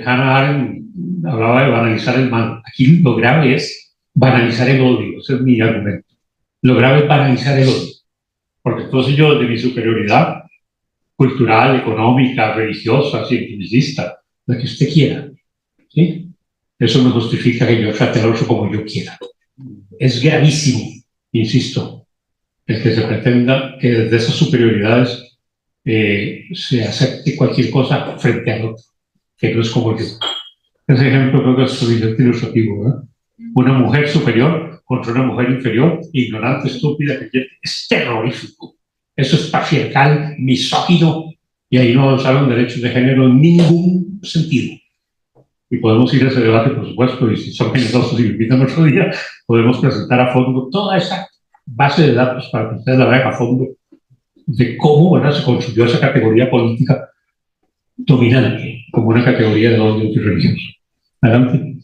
Hannah Arendt hablaba de banalizar el mal. Aquí lo grave es banalizar el odio. Ese es mi argumento. Lo grave es banalizar el odio. Porque entonces yo, desde mi superioridad cultural, económica, religiosa, científica, la que usted quiera, ¿sí?, eso me justifica que yo trate al otro como yo quiera. Es gravísimo, insisto, el que se pretenda que desde esas superioridades se acepte cualquier cosa frente al otro, que no es como yo. Ese ejemplo creo que es suficiente ilustrativo, ¿verdad? Una mujer superior contra una mujer inferior, ignorante, estúpida, creyente, es terrorífico. Eso es patriarcal, misógino, y ahí no avanzaron derechos de género en ningún sentido. Y podemos ir a ese debate, por supuesto, y si son generosos y me invitan otro día, podemos presentar a fondo toda esa base de datos para que ustedes la vean a fondo de cómo, ¿verdad?, se construyó esa categoría política dominante como una categoría de odio antirreligioso. Adelante.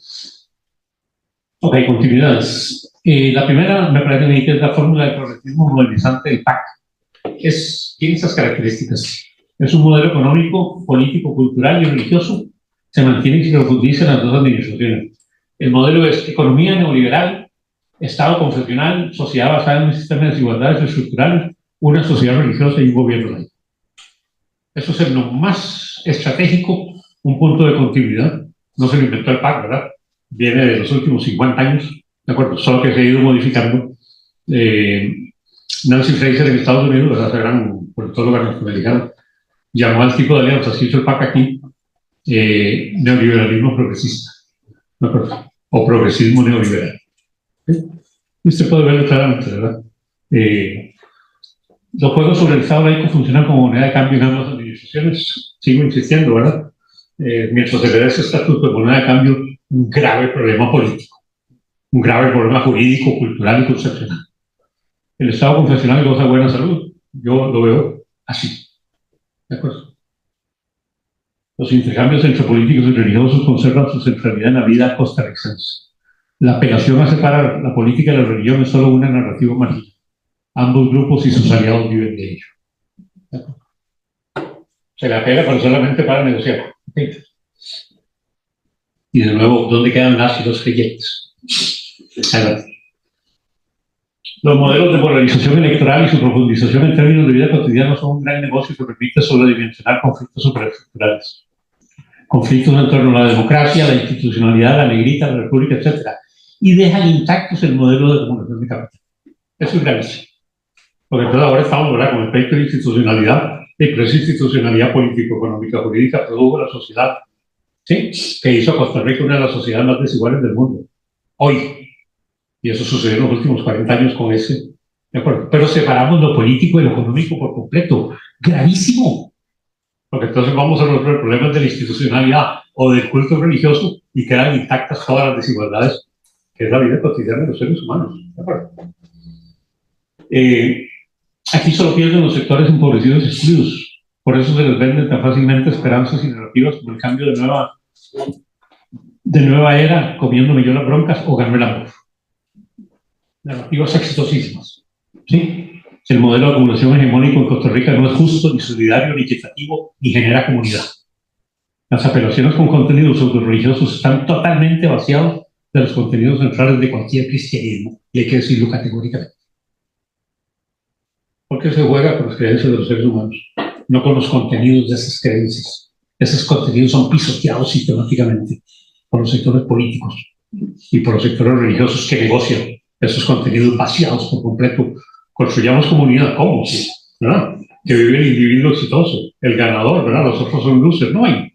Ok, continuidades. La primera, me parece a mí que es la fórmula del progresismo modernizante del PAC. Tiene esas características. Es un modelo económico, político, cultural y religioso. Se mantiene y se profundiza en las dos administraciones. El modelo es economía neoliberal, Estado confesional, sociedad basada en un sistema de desigualdades estructurales, una sociedad religiosa y un gobierno laico. Eso es en lo más estratégico, un punto de continuidad. No se lo inventó el PAC, ¿verdad? Viene de los últimos 50 años, ¿de acuerdo? Solo que se ha ido modificando. Nancy Fraser en Estados Unidos, ¿verdad?, esa gran politóloga norteamericana, llamó al tipo de alianzas que hizo el PAC aquí neoliberalismo progresista, ¿de acuerdo?, o progresismo neoliberal. ¿Sí? Usted puede verlo claramente, ¿verdad? Los juegos sobre el Estado laico funcionan como moneda de cambio en ambas administraciones. Sigo insistiendo, ¿verdad? Mientras se le da ese estatuto de moneda de cambio, un grave problema político, un grave problema jurídico, cultural y concepcional. El Estado confesional goza de buena salud. Yo lo veo así. ¿De acuerdo? Los intercambios entre políticos y religiosos conservan su centralidad en la vida costarricense. La apelación a separar la política de la religión es solo una narrativa marginal. Ambos grupos y sus aliados viven de ello. Se le apela, pero solamente para negociar. Y de nuevo, ¿dónde quedan las y los creyentes? Los modelos de polarización electoral y su profundización en términos de vida cotidiana son un gran negocio que permite sobredimensionar conflictos superestructurales. Conflictos en torno a la democracia, la institucionalidad, la negrita, la república, etc. Y dejan intactos el modelo de acumulación de capital. Eso es gravísimo. Porque entonces ahora estamos, ¿verdad?, con el efecto de institucionalidad, pero esa institucionalidad político-económica jurídica produjo la sociedad, ¿sí?, que hizo a Costa Rica una de las sociedades más desiguales del mundo. Hoy. Y eso sucedió en los últimos 40 años con ese. ¿De acuerdo? Pero separamos lo político y lo económico por completo. Gravísimo. Porque entonces vamos a resolver problemas de la institucionalidad o del culto religioso y quedan intactas todas las desigualdades que es la vida cotidiana de los seres humanos. ¿De acuerdo? Aquí solo pierden los sectores empobrecidos y excluidos. Por eso se les venden tan fácilmente esperanzas y narrativas como el cambio de nueva era, comiéndome yo las broncas o ganarme el amor. Narrativas exitosísimas. ¿Sí? El modelo de acumulación hegemónico en Costa Rica no es justo, ni solidario, ni equitativo, ni genera comunidad. Las apelaciones con contenidos pseudo-religiosos están totalmente vaciados de los contenidos centrales de cualquier cristianismo, y hay que decirlo categóricamente. Porque se juega con las creencias de los seres humanos, no con los contenidos de esas creencias. Esos contenidos son pisoteados sistemáticamente por los sectores políticos y por los sectores religiosos que negocian esos contenidos vaciados por completo. Construyamos comunidad, ¿cómo? ¿Verdad? Que vive el individuo exitoso, el ganador, ¿verdad? Los otros son losers, no hay.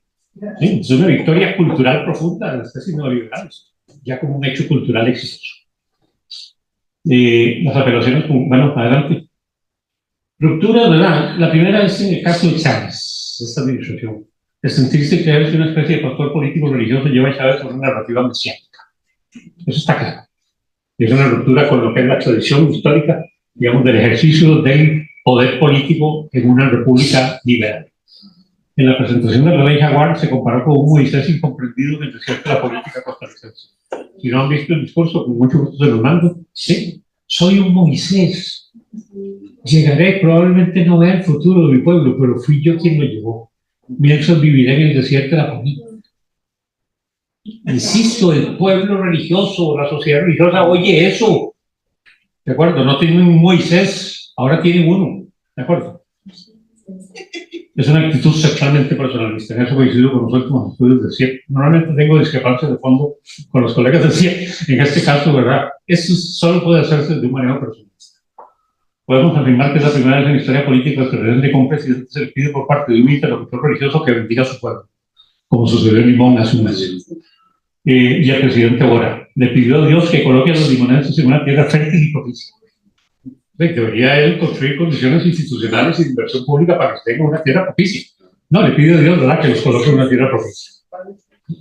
¿Sí? Es una victoria cultural profunda de las tesis neoliberales, ya como un hecho cultural exitoso. Las apelaciones, bueno, adelante. Ruptura, ¿verdad? La primera es en el caso de Chávez, esta administración. El sentirse que es una especie de pastor político religioso lleva a Chávez a una narrativa mesiánica. Eso está claro. Es una ruptura con lo que es la tradición histórica, digamos, del ejercicio del poder político en una república liberal. En la presentación de la ley Jaguar se comparó con un Moisés incomprendido en el desierto de la política costarricense. Si no han visto el discurso, con mucho gusto se los mando. Sí, soy un Moisés. Llegaré, probablemente no vea el futuro de mi pueblo, pero fui yo quien lo llevó. Mientras viviré en el desierto de la política. Insisto, el pueblo religioso, la sociedad religiosa, oye eso. ¿De acuerdo? No tienen un Moisés, ahora tienen uno. ¿De acuerdo? Es una actitud sexualmente personalista. En eso coincido con los últimos estudios del CIEP. Normalmente tengo discrepancias de fondo con los colegas del CIEP. En este caso, ¿verdad? Eso solo puede hacerse de un manejo personalista. Podemos afirmar que es la primera vez en la historia política que un presidente se le pide por parte de un interlocutor religioso que bendiga a su pueblo, como sucedió en Limón hace un mes. y al presidente Bora. Le pidió a Dios que coloque a los limonenses en una tierra fértil y propicia. Debería él construir condiciones institucionales y de inversión pública para que estén en una tierra propicia. No, le pide a Dios, ¿verdad?, que los coloque en una tierra propicia.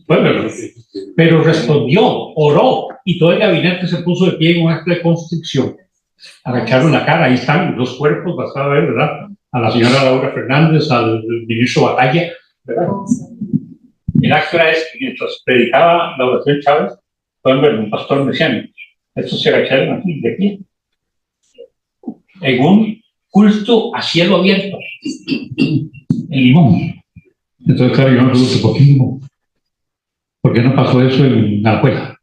Bueno, pero respondió, oró, y todo el gabinete se puso de pie en un acto de constricción. Agacharon la cara, ahí están los cuerpos, bastaba ver, ¿verdad?, a la señora Laura Fernández, al ministro Batalla, ¿verdad? El acto era este: mientras predicaba la oración Chávez, pueden ver un pastor mesiánico. Estos se agacharon aquí, de pie, en un culto a cielo abierto, en Limón. Entonces, claro, yo me pregunto, ¿por qué Limón? ¿Por qué no pasó eso en Alajuela?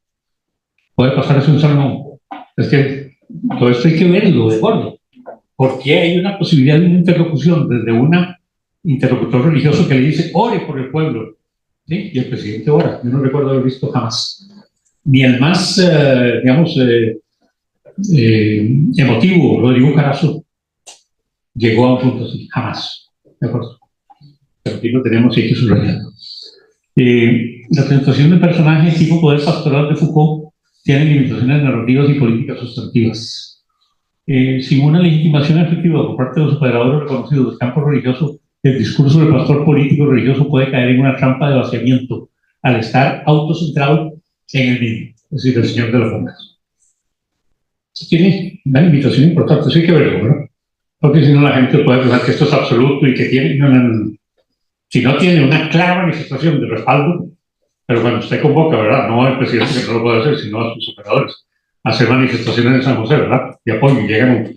¿Puede pasar eso en San Ramón? Es que todo esto hay que verlo de gordo. ¿Por qué hay una posibilidad de una interlocución desde un interlocutor religioso que le dice, ore por el pueblo? ¿Sí? Y el presidente ora. Yo no recuerdo haber visto jamás. Ni el más, emotivo, Rodrigo Carazo, llegó a un punto así. Jamás. ¿De acuerdo? Pero aquí lo tenemos y hay que subrayarlo. La presentación de personajes tipo poder pastoral de Foucault tiene limitaciones narrativas y políticas sustantivas. Sin una legitimación efectiva por parte de los operadores reconocidos del campo religioso, el discurso del pastor político religioso puede caer en una trampa de vaciamiento al estar autocentrado en el mismo, es decir, el Señor de las Fondas. Tiene una limitación importante, eso hay que verlo, ¿verdad? Porque si no la gente puede pensar que esto es absoluto y que tiene si no tiene una clara manifestación de respaldo, pero cuando usted convoca, ¿verdad?, no al presidente, que no lo puede hacer, sino a sus operadores, a hacer manifestaciones en San José, ¿verdad?, de apoyo, y llegan,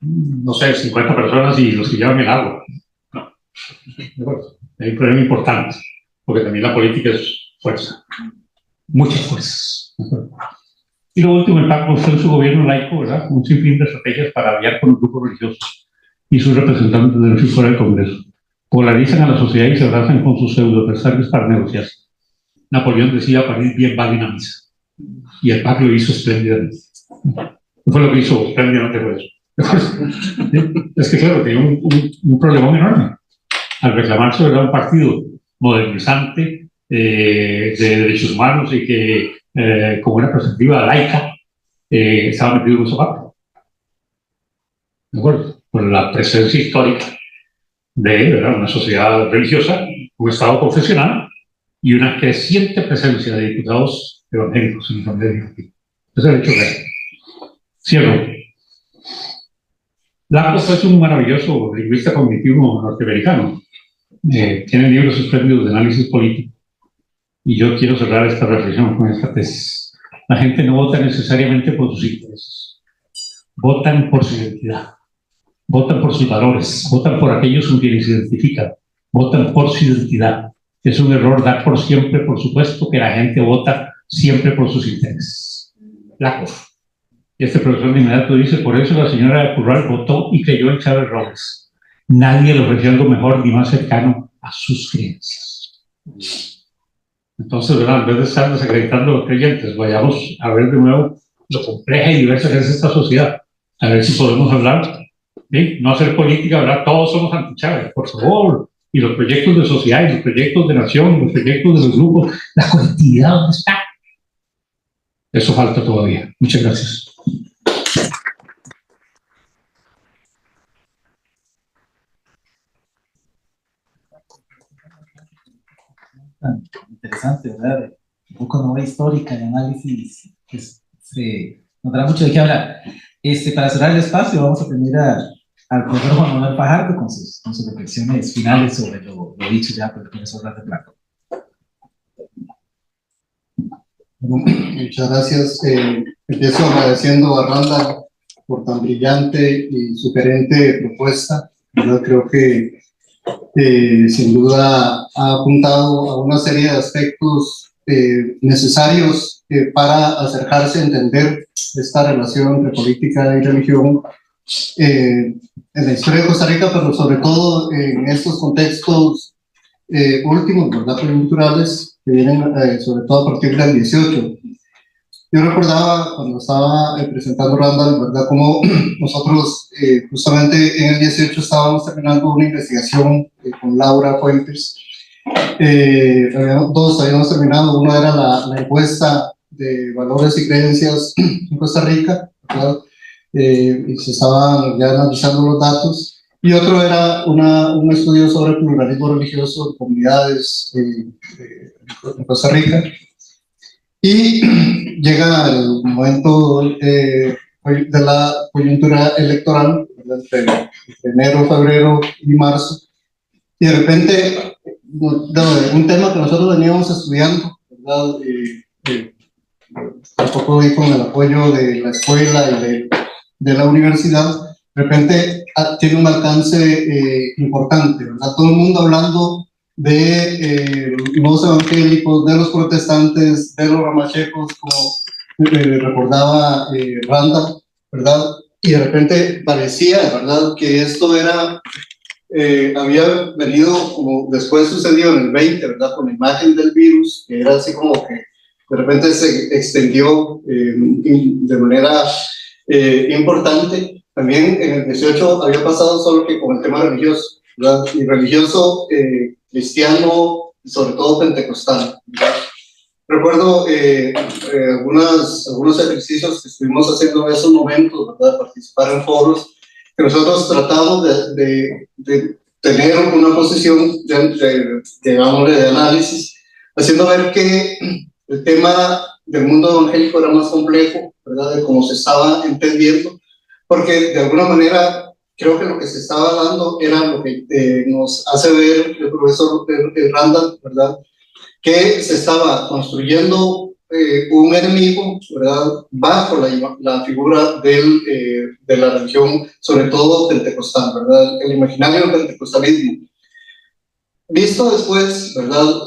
no sé, 50 personas y los que llevan el agua. No. Hay un problema importante, porque también la política es fuerza, muchas fuerzas. Y lo último, el pacto en su gobierno laico, ¿verdad?, un sinfín de estrategias para aliar con los grupos religiosos y sus representantes dentro y fuera del Congreso. Polarizan a la sociedad y se abrazan con sus pseudo-adversarios para negociar. Napoleón decía, París bien vale una misa. Y el PAC lo hizo espléndidamente. No fue lo que hizo espléndidamente, fue eso. Es que, claro, tiene un problemón enorme. Al reclamarse, ¿verdad?, un partido modernizante, de derechos humanos y que, con una perspectiva laica, estaba metido en un zapato. ¿De acuerdo? Por la presencia histórica de, ¿verdad?, una sociedad religiosa, un Estado confesional y una creciente presencia de diputados evangélicos en la Asamblea Legislativa. Ese es el hecho real. Cierro. Lakoff es un maravilloso lingüista cognitivo norteamericano. Tiene libros espléndidos de análisis político. Y yo quiero cerrar esta reflexión con esta tesis. La gente no vota necesariamente por sus intereses. Votan por su identidad. Votan por sus valores. Votan por aquellos con quienes se identifican. Votan por su identidad. Es un error dar por siempre, por supuesto, que la gente vota siempre por sus intereses. Lakoff. Y este profesor de inmediato dice, por eso la señora de Curral votó y creyó en Chávez Robles. Nadie le ofreció algo mejor ni más cercano a sus creencias. Entonces, ¿verdad?, en vez de estar desacreditando a los creyentes, vayamos a ver de nuevo lo compleja y diversa que es esta sociedad. A ver si podemos hablar, ¿sí?, no hacer política, ¿verdad? Todos somos anti-Chávez, por favor. Y los proyectos de sociedad, y los proyectos de nación, y los proyectos de los grupos, la colectividad, ¿dónde está? Eso falta todavía. Muchas gracias. Interesante, ¿verdad? Un poco nueva histórica de análisis, que nos dará mucho de qué hablar. Para cerrar el espacio, vamos a tener al profesor Juan Manuel Fajardo con sus reflexiones finales sobre lo dicho ya por el profesor Randa Blanco. Muchas gracias. Empiezo agradeciendo a Randa por tan brillante y sugerente propuesta. Yo creo que sin duda ha apuntado a una serie de aspectos necesarios para acercarse a entender esta relación entre política y religión en la historia de Costa Rica, pero sobre todo en estos contextos últimos, ¿verdad?, coyunturales, que vienen sobre todo a partir del 18. Yo recordaba cuando estaba presentando Randall, ¿verdad?, cómo nosotros justamente en el 18 estábamos terminando una investigación con Laura Fuentes Todos habíamos terminado. Uno era la encuesta de valores y creencias en Costa Rica, ¿verdad? Y se estaban ya analizando los datos. Y otro era un estudio sobre pluralismo religioso en comunidades en Costa Rica. Y llega el momento de la coyuntura electoral, entre enero, febrero y marzo, y de repente un tema que nosotros veníamos estudiando, ¿verdad? Un poco ahí con el apoyo de la escuela y de la universidad, de repente tiene un alcance importante, ¿verdad? Todo el mundo hablando de los evangélicos, de los protestantes, de los ramachecos, como recordaba Randa, ¿verdad? Y de repente parecía, ¿verdad?, que esto era, había venido, como después sucedió en el 20, ¿verdad?, con la imagen del virus, que era así como que de repente se extendió de manera importante. También en el 18 había pasado solo que con el tema religioso, ¿verdad? Y religioso cristiano, sobre todo pentecostal, ¿verdad? Recuerdo algunos ejercicios que estuvimos haciendo en esos momentos, ¿verdad? Participar en foros, que nosotros tratamos de tener una posición, digámosle, de análisis, haciendo ver que el tema del mundo evangélico era más complejo, ¿verdad?, de cómo se estaba entendiendo, porque de alguna manera creo que lo que se estaba dando era lo que nos hace ver el profesor Randall, ¿verdad?, que se estaba construyendo un enemigo, ¿verdad?, bajo la figura de la religión, sobre todo pentecostal, ¿verdad?, el imaginario del pentecostalismo. Visto después, ¿verdad?,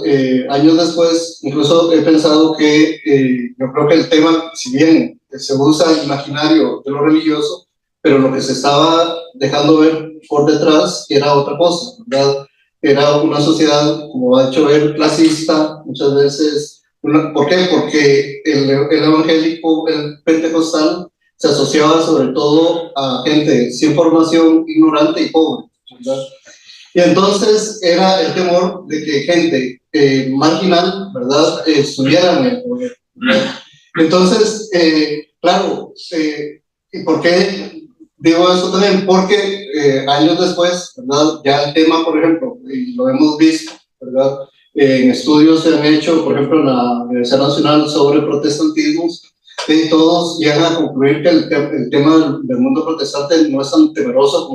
años después, incluso he pensado que yo creo que el tema, si bien se usa el imaginario de lo religioso, pero lo que se estaba dejando ver por detrás era otra cosa, ¿verdad? Era una sociedad, como ha hecho ver, clasista, muchas veces. ¿Por qué? Porque el evangélico, el pentecostal, se asociaba sobre todo a gente sin formación, ignorante y pobre, ¿verdad? Y entonces era el temor de que gente marginal, ¿verdad?, estuviera en el poder, ¿verdad? Entonces, claro, ¿y por qué digo eso también? Porque años después, ¿verdad?, ya el tema, por ejemplo, y lo hemos visto, ¿verdad?, en estudios se han hecho, por ejemplo, en la Universidad Nacional sobre protestantismos, y todos llegan a concluir que el tema del mundo protestante no es tan temeroso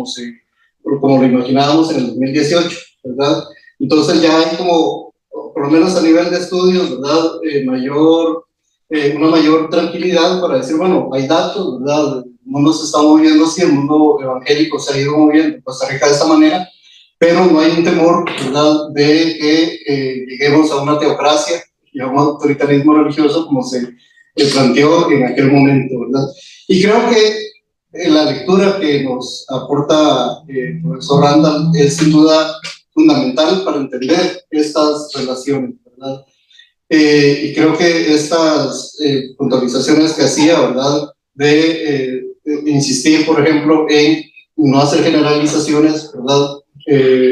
como lo imaginábamos en el 2018, ¿verdad? Entonces ya hay como, por lo menos a nivel de estudios, ¿verdad?, una mayor tranquilidad para decir, bueno, hay datos, ¿verdad? El mundo se está moviendo así, el mundo evangélico se ha ido moviendo en Costa Rica de esta manera, pero no hay un temor, ¿verdad?, de que lleguemos a una teocracia y a un autoritarismo religioso como se planteó en aquel momento, ¿verdad? Y creo que la lectura que nos aporta el profesor Randall es sin duda fundamental para entender estas relaciones, ¿verdad? Y creo que estas puntualizaciones que hacía, ¿verdad?, de insistir, por ejemplo, en no hacer generalizaciones, ¿verdad?,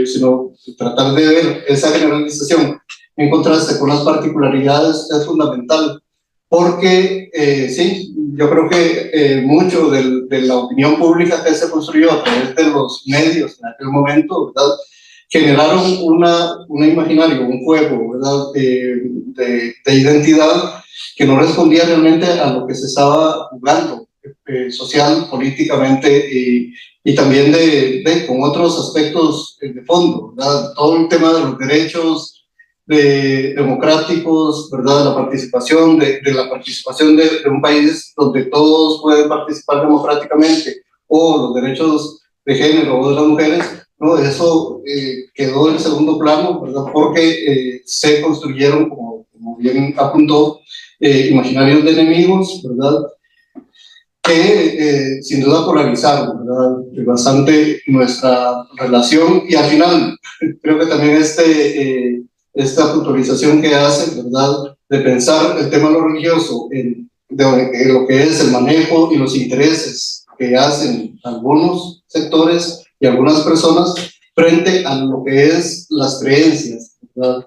sino tratar de ver esa generalización en contraste con las particularidades es fundamental, porque sí, yo creo que mucho de la opinión pública que se construyó a través de los medios en aquel momento, ¿verdad?, generaron un imaginario, un juego, ¿verdad?, de identidad que no respondía realmente a lo que se estaba jugando social, políticamente y también con otros aspectos de fondo, ¿verdad? Todo el tema de los derechos democráticos, ¿verdad?, la participación de un país donde todos pueden participar democráticamente, o los derechos de género o de las mujeres, ¿no? Eso quedó en segundo plano, ¿verdad?, porque se construyeron, como bien apuntó, imaginarios de enemigos, ¿verdad?, que sin duda polarizaron, ¿verdad?, bastante nuestra relación. Y al final creo que también esta puntualización que hace, ¿verdad?, de pensar el tema de lo religioso en lo que es el manejo y los intereses que hacen algunos sectores y algunas personas frente a lo que es las creencias, ¿verdad?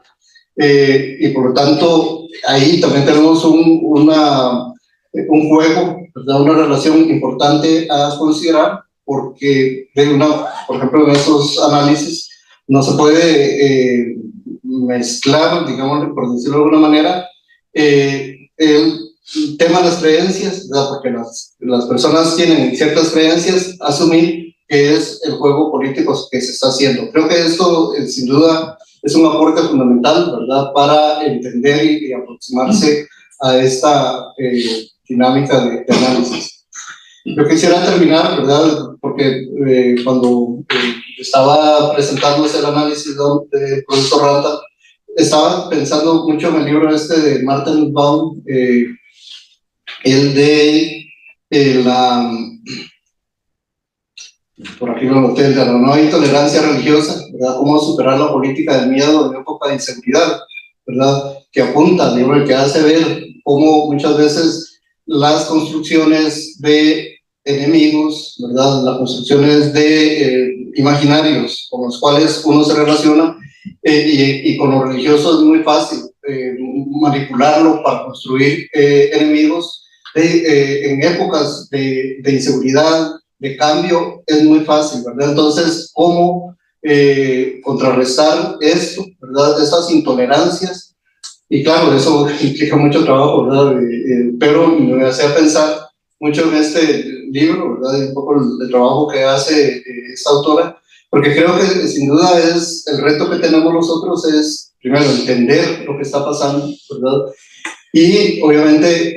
Y por lo tanto, ahí también tenemos un juego, ¿verdad? Una relación importante a considerar, porque por ejemplo, en esos análisis no se puede mezclar, digamos, por decirlo de alguna manera, el tema de las creencias, ¿verdad? Porque las personas tienen ciertas creencias, asumir que es el juego político que se está haciendo. Creo que esto, sin duda, es un aporte fundamental, ¿verdad?, para entender y aproximarse a esta dinámica de análisis. Yo quisiera terminar, ¿verdad?, porque cuando estaba presentándose el análisis del profesor Randa, estaba pensando mucho en el libro de Martin Nussbaum, el de por aquí lo noté, de la no intolerancia religiosa, ¿verdad? Cómo superar la política del miedo en época de inseguridad, ¿verdad? Que apunta, libro que hace ver cómo muchas veces las construcciones de enemigos, ¿verdad? Las construcciones de imaginarios con los cuales uno se relaciona, y con lo religioso es muy fácil manipularlo para construir enemigos en épocas de inseguridad, de cambio, es muy fácil, ¿verdad? Entonces, ¿cómo contrarrestar esto, ¿verdad? Esas intolerancias. Y claro, eso implica mucho trabajo, ¿verdad? Pero me hacía pensar mucho en este libro, ¿verdad? Y un poco el trabajo que hace esta autora, porque creo que sin duda es el reto que tenemos nosotros es, primero, entender lo que está pasando, ¿verdad? Y obviamente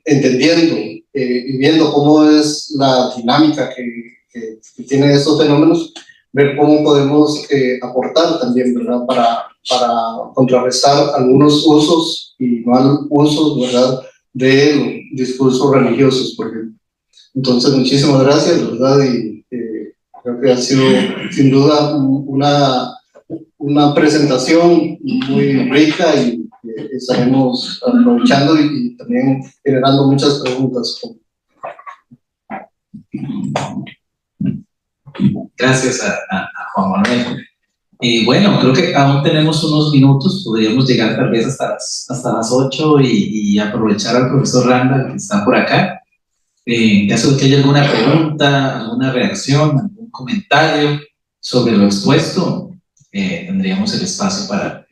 entendiendo y viendo cómo es la dinámica que tienen estos fenómenos, ver cómo podemos aportar también, ¿verdad? Para contrarrestar algunos usos y mal usos, ¿verdad?, de los discursos religiosos, por ejemplo. Entonces, muchísimas gracias, ¿verdad? Y creo que ha sido sin duda una presentación muy rica y estaremos aprovechando y también generando muchas preguntas. Gracias a Juan Manuel. Bueno, creo que aún tenemos unos minutos, podríamos llegar tal vez hasta las 8 y aprovechar al profesor Randa, que está por acá. En caso de que haya alguna pregunta, alguna reacción, algún comentario sobre lo expuesto, tendríamos el espacio para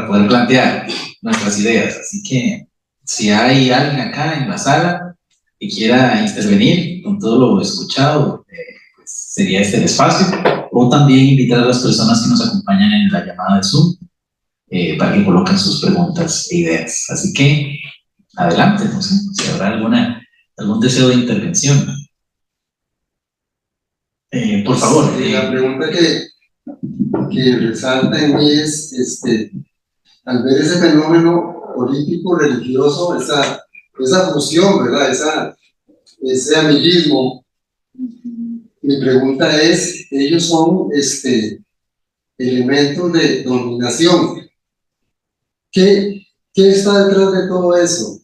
poder plantear nuestras ideas. Así que si hay alguien acá en la sala que quiera intervenir con todo lo escuchado, pues sería este el espacio. O también invitar a las personas que nos acompañan en la llamada de Zoom para que coloquen sus preguntas e ideas. Así que adelante, no sé si habrá algún deseo de intervención. Por favor. Sí, la pregunta que resalta en mí es, al ver ese fenómeno político, religioso, esa fusión, ¿verdad? Ese amiguismo, mi pregunta es, ellos son elementos de dominación. ¿Qué está detrás de todo eso?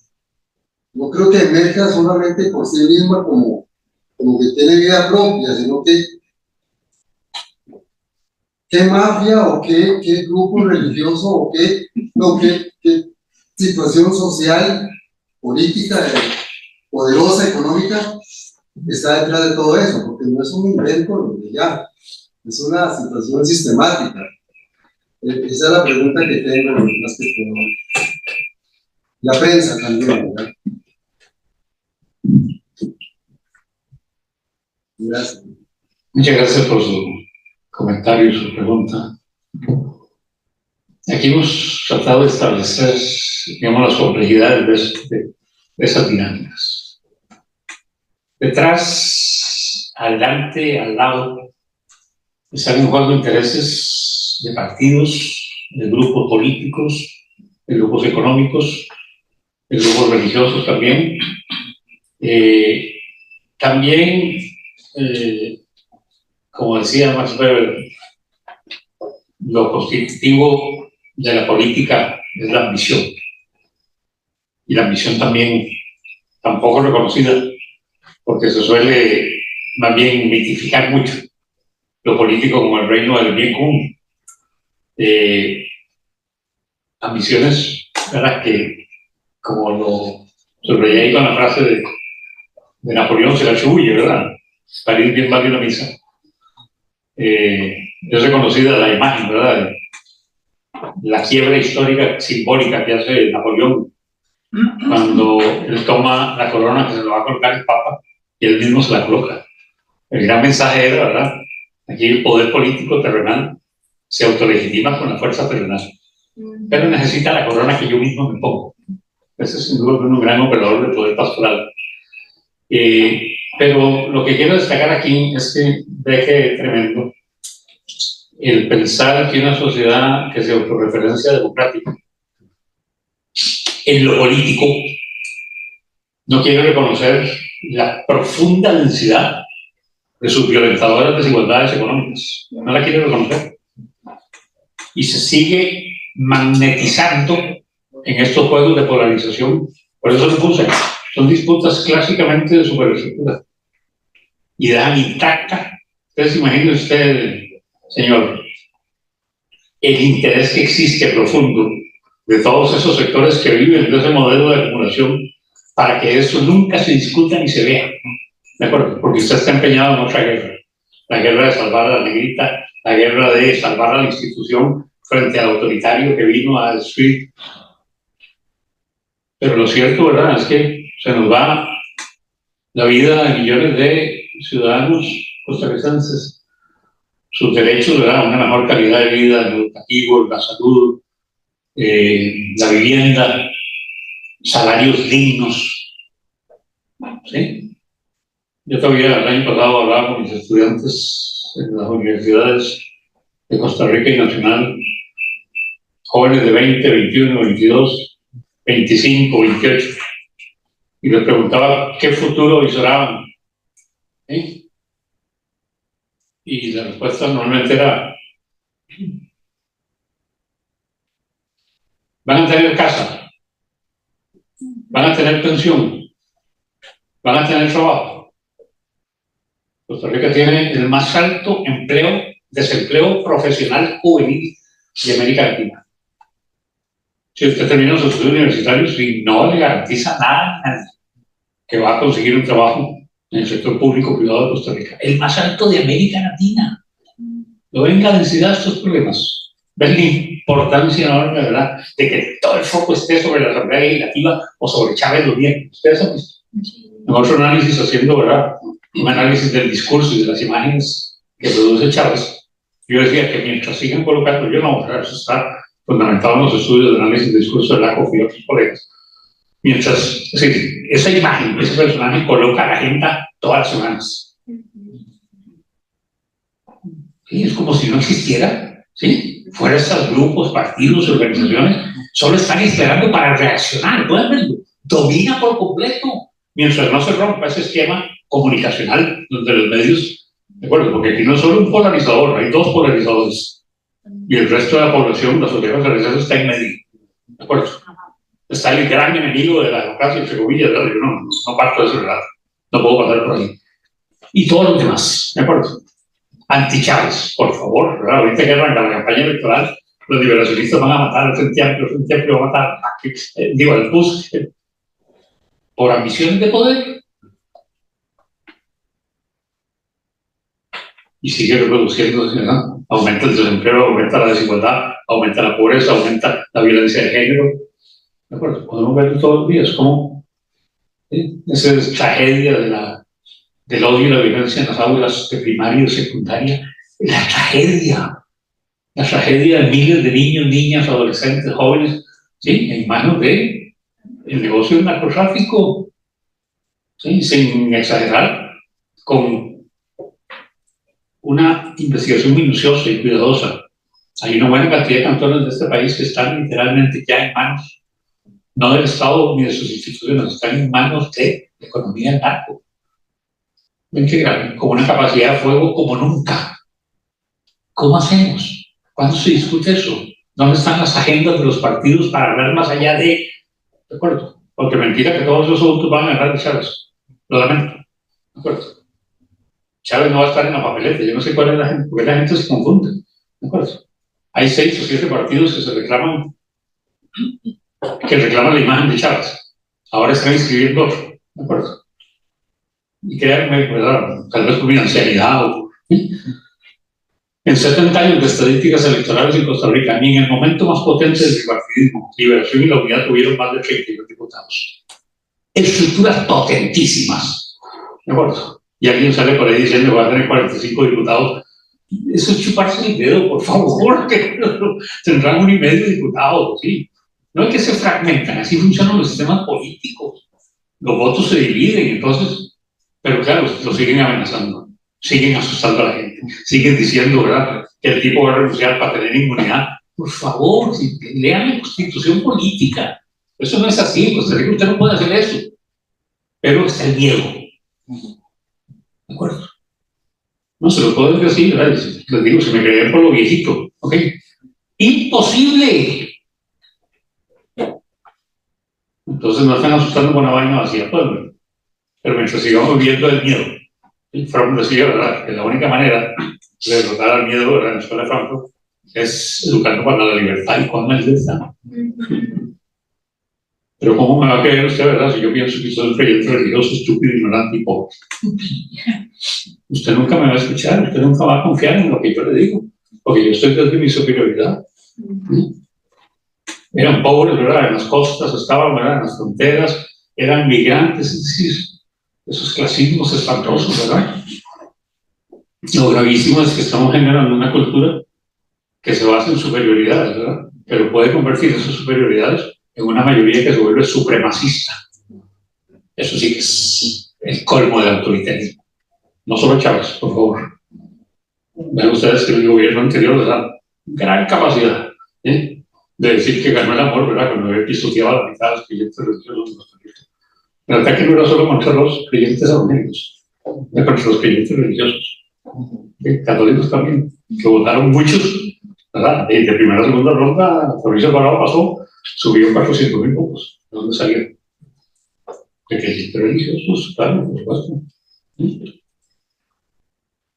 No creo que emerja solamente por sí misma como que tiene vida propia, sino que qué mafia o qué grupo religioso o qué situación social, política, poderosa, económica está detrás de todo eso, porque no es un invento de ya, es una situación sistemática. Esa es la pregunta que tengo, más que todo. La prensa también, ¿verdad? Gracias. Muchas gracias por su comentario y su pregunta. Aquí hemos tratado de establecer, digamos, las complejidades de esas dinámicas. Detrás, adelante, al lado, están en juego intereses de partidos, de grupos políticos, de grupos económicos, de grupos religiosos también. También, como decía Max Weber, lo constitutivo de la política es la ambición. Y la ambición también, tampoco reconocida, porque se suele más bien mitificar mucho lo político como el reino del bien común. ambiciones, ¿verdad? Que, como lo subrayé ahí con la frase de Napoleón, se la atribuye, ¿verdad? París bien vale una misa. Es reconocida la imagen, ¿verdad? La quiebra histórica simbólica que hace Napoleón cuando él toma la corona que se lo va a colocar el Papa y él mismo se la coloca. El gran mensaje era, ¿verdad? Aquí el poder político terrenal se autolegitima con la fuerza terrenal, pero necesita la corona que yo mismo me pongo. Ese es sin duda un gran operador de poder pastoral. Pero lo que quiero destacar aquí es que ve que tremendo el pensar que una sociedad que se autorreferencia democrática en lo político no quiere reconocer la profunda densidad de sus violentadoras desigualdades económicas. No la quiere reconocer. Y se sigue magnetizando en estos juegos de polarización. Por eso lo puse. Son disputas clásicamente de superestructura. Y dejan intacta. Ustedes imaginen usted, señor, el interés que existe profundo de todos esos sectores que viven de ese modelo de acumulación para que eso nunca se discuta ni se vea. ¿De acuerdo? Porque usted está empeñado en otra guerra. La guerra de salvar a la negrita, la guerra de salvar a la institución frente al autoritario que vino a destruir. Pero lo cierto, ¿verdad?, es que se nos va la vida de millones de ciudadanos costarricenses, sus derechos, ¿verdad?, a una mejor calidad de vida, el educativo, la salud, la vivienda, salarios dignos. ¿Sí? Yo todavía el año pasado hablaba con mis estudiantes en las universidades de Costa Rica y Nacional, jóvenes de 20, 21, 22, 25, 28, y les preguntaba qué futuro visoraban. ¿Sí? Y la respuesta normalmente era: van a tener casa, van a tener pensión, van a tener trabajo. Costa Rica tiene el más alto desempleo profesional juvenil de América Latina. Si usted termina sus estudios universitarios y no le garantiza nada a nadie que va a conseguir un trabajo en el sector público privado de Costa Rica, el más alto de América Latina. ¿Lo ven la densidad de estos problemas? ¿Ven la importancia enorme, verdad, de que todo el foco esté sobre la Asamblea Legislativa o sobre Chávez los bien? ¿Ustedes han visto? En otro análisis, haciendo, ¿verdad?, un análisis del discurso y de las imágenes que produce Chávez, yo decía que mientras sigan colocando, yo no, eso está fundamentado en los estudios de análisis del discurso de Lakoff y otros colegas, mientras, es decir, esa imagen, ese personaje coloca a la agenda todas las semanas. ¿Sí? Es como si no existiera, ¿sí? Fuera estos grupos, partidos, organizaciones, solo están esperando para reaccionar, pueden verlo, domina por completo, mientras no se rompa ese esquema comunicacional donde los medios, ¿de acuerdo? Porque aquí no es solo un polarizador, hay dos polarizadores, y el resto de la población, la sociedad costarricense, está en medio, ¿de acuerdo? Está el gran enemigo de la democracia, entre comillas, ¿verdad? Yo no parto de ese relato, no puedo pasar por ahí. Y todos los demás, ¿de acuerdo? Anti-Chávez, por favor, ¿verdad? Ahorita que arranca la campaña electoral, los liberacionistas van a matar al Frente Amplio, el Frente Amplio va a matar al PUS, por ambición de poder. Y sigue reproduciéndose, ¿no? Aumenta el desempleo, aumenta la desigualdad, aumenta la pobreza, aumenta la violencia de género. ¿De acuerdo? Podemos ver todos los días cómo esa es tragedia del odio y la violencia en las aulas de primaria y de secundaria. La tragedia de miles de niños, niñas, adolescentes, jóvenes, ¿sí?, en manos del negocio del narcotráfico, ¿sí?, sin exagerar, con una investigación minuciosa y cuidadosa. Hay una buena cantidad de cantones de este país que están literalmente ya en manos, no del Estado ni de sus instituciones, están en manos de la economía del narco. Ven que con una capacidad de fuego como nunca. ¿Cómo hacemos? ¿Cuándo se discute eso? ¿Dónde están las agendas de los partidos para hablar más allá de acuerdo? Porque mentira que todos esos adultos van a ganar de Chávez. Lo lamento. ¿De acuerdo? Chávez no va a estar en la papeleta. Yo no sé cuál es la gente, porque la gente se confunde. ¿De acuerdo? Hay 6 o 7 partidos que se reclaman que reclama la imagen de Chávez. Ahora están inscribiendo otro, ¿de acuerdo? Y créanme, ¿verdad? Tal vez por mi ancianidad o en 70 años de estadísticas electorales en Costa Rica, ni en el momento más potente del bipartidismo, Liberación y la Unidad tuvieron más de 32 diputados. Estructuras potentísimas, ¿de acuerdo? Y alguien sale por ahí diciendo que va a tener 45 diputados. Eso es chuparse el dedo, por favor, que tendrán 1,5 diputados, ¿sí? No es que se fragmentan, así funcionan los sistemas políticos. Los votos se dividen, entonces, pero claro, lo siguen amenazando, siguen asustando a la gente, siguen diciendo, ¿verdad?, que el tipo va a renunciar para tener inmunidad. Por favor, lean la Constitución política. Eso no es así, en Costa Rica usted no puede hacer eso. Pero está el miedo. ¿De acuerdo? No se lo puedo decir, ¿verdad? Les digo, se me creen por lo viejito, ¿ok? ¡Imposible! Entonces no están asustando con una vaina vacía, pues, ¿verdad? Pero mientras sigamos viviendo el miedo, Fromm decía, ¿verdad?, que la única manera de derrotar al miedo, ¿verdad?, en la escuela de Frankfurt, es educando para la libertad y con la libertad. Pero ¿cómo me va a creer usted, verdad, si yo pienso que soy un creyente religioso, estúpido, ignorante y pobre? Usted nunca me va a escuchar, usted nunca va a confiar en lo que yo le digo, porque yo estoy desde mi superioridad. Eran pobres, ¿verdad?, en las costas, estaban, ¿verdad?, en las fronteras, eran migrantes, es decir, esos clasismos espantosos, ¿verdad? Lo gravísimo es que estamos generando una cultura que se basa en superioridades, ¿verdad?, pero puede convertir esas superioridades en una mayoría que se vuelve supremacista. Eso sí que es el colmo del autoritarismo. No solo Chávez, por favor. Vean ustedes que el gobierno anterior les da gran capacidad de decir que ganó el amor, ¿verdad?, cuando había pisoteado a la mitad de los creyentes religiosos de Costa Rica. El ataque no era solo contra los creyentes evangélicos, era contra los creyentes religiosos, católicos también, que votaron muchos, ¿verdad? De primera a segunda ronda, Fabricio Alvarado pasó, subió 400,000 votos. ¿De dónde salieron? De creyentes religiosos, claro, por supuesto.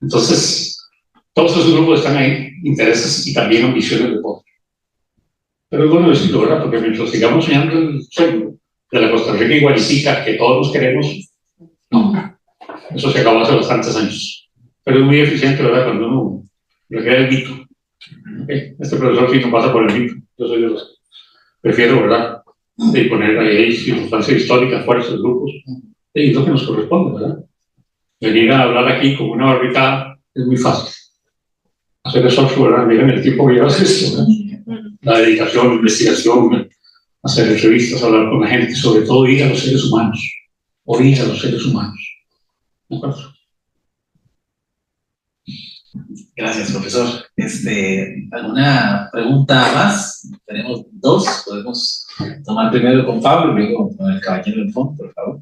Entonces, todos esos grupos están ahí, intereses y también ambiciones de poder. Pero es bueno decirlo, ¿verdad?, porque mientras sigamos soñando el sueño de la Costa Rica igualitica que todos nos queremos, no, eso se acabó hace bastantes años. Pero es muy eficiente, ¿verdad?, cuando uno recrea el mito. ¿Okay? Este profesor sí no pasa por el mito, yo soy de los que prefiero, ¿verdad?, de poner ahí circunstancias históricas, fuerzas, grupos, y es lo que nos corresponde, ¿verdad? Venir a hablar aquí como una barricada es muy fácil. Hacer eso, ¿verdad? Miren el tiempo que llevas esto, ¿verdad? La dedicación, la investigación, hacer entrevistas, hablar con la gente, sobre todo oír a los seres humanos, oír a los seres humanos. ¿De acuerdo? Gracias, profesor. ¿Alguna pregunta más? Tenemos 2. Podemos tomar primero con Pablo y luego con el caballero del fondo, por favor.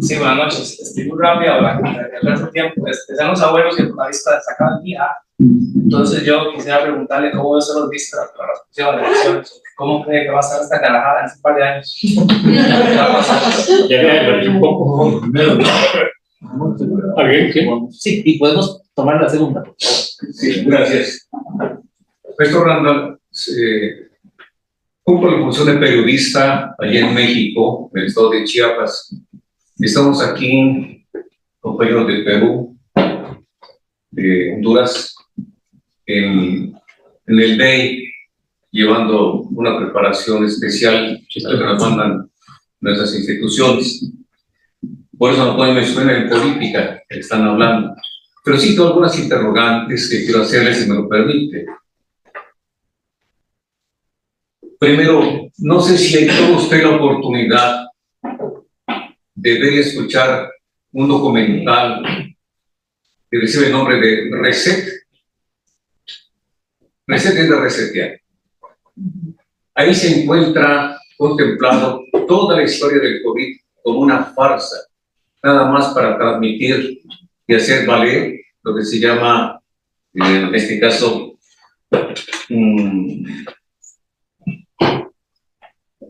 Sí, buenas noches. Estoy muy rápido ahora. El resto del tiempo, están los abuelos y el jurnalista destacado aquí. Entonces, yo quisiera preguntarle cómo ven los vistas para las próximas elecciones. ¿Cómo cree que va a estar esta carajada en un par de años? ¿Qué va a pasar? Ya le un poco. Sí, y podemos tomar la segunda, por favor. Sí, gracias. Respecto, Randall, cumplo la función de periodista allá en México, en el estado de Chiapas. Estamos aquí, compañeros de Perú, de Honduras, en el DEI, llevando una preparación especial que nos mandan nuestras instituciones. Por eso no pueden mencionar en política que están hablando. Pero sí tengo algunas interrogantes que quiero hacerles, si me lo permite. Primero, no sé si tuvo usted la oportunidad de ver y escuchar un documental que recibe el nombre de Reset. Reset es de resetear. Ahí se encuentra contemplado toda la historia del COVID como una farsa, nada más para transmitir y hacer valer lo que se llama, en este caso,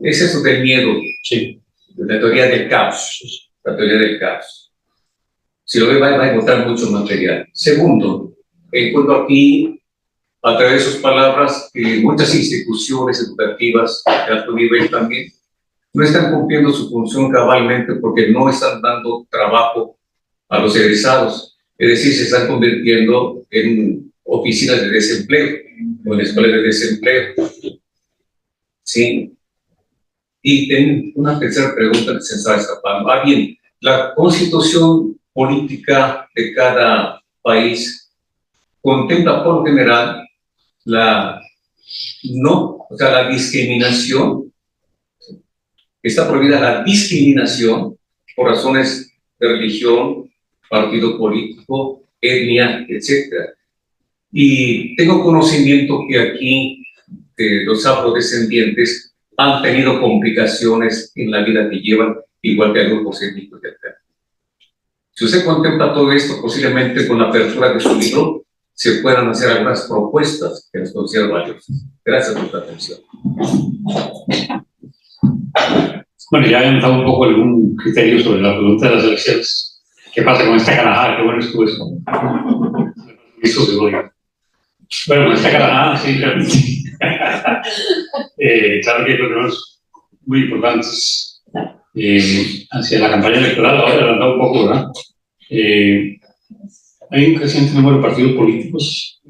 es eso del miedo, Sí. la teoría del caos, la teoría del caos. Si lo ve, va a encontrar mucho material. Segundo, encuentro aquí a través de sus palabras que muchas instituciones educativas de alto nivel también no están cumpliendo su función cabalmente porque no están dando trabajo a los egresados. Es decir, se están convirtiendo en oficinas de desempleo o en escuelas de desempleo. Sí. Y tengo una tercera pregunta que se estaba escapando. Bien, la constitución política de cada país contempla por lo general la discriminación. Está prohibida la discriminación por razones de religión, partido político, etnia, etc. Y tengo conocimiento que aquí los afrodescendientes han tenido complicaciones en la vida que llevan, igual que grupos étnicos de acá. Si usted contempla todo esto, posiblemente con la apertura de su libro se puedan hacer algunas propuestas que los considero valiosas. Gracias por su atención. Bueno, ya habíamos dado un poco algún criterio sobre la pregunta de las elecciones. ¿Qué pasa con esta carajada? Qué bueno estuvo eso. Eso se oye. Bueno, con esta carajada, sí, realmente. Claro que hay problemas muy importantes hacia la campaña electoral. Ahora le han dado un poco, ¿verdad? Hay un creciente número de partidos políticos.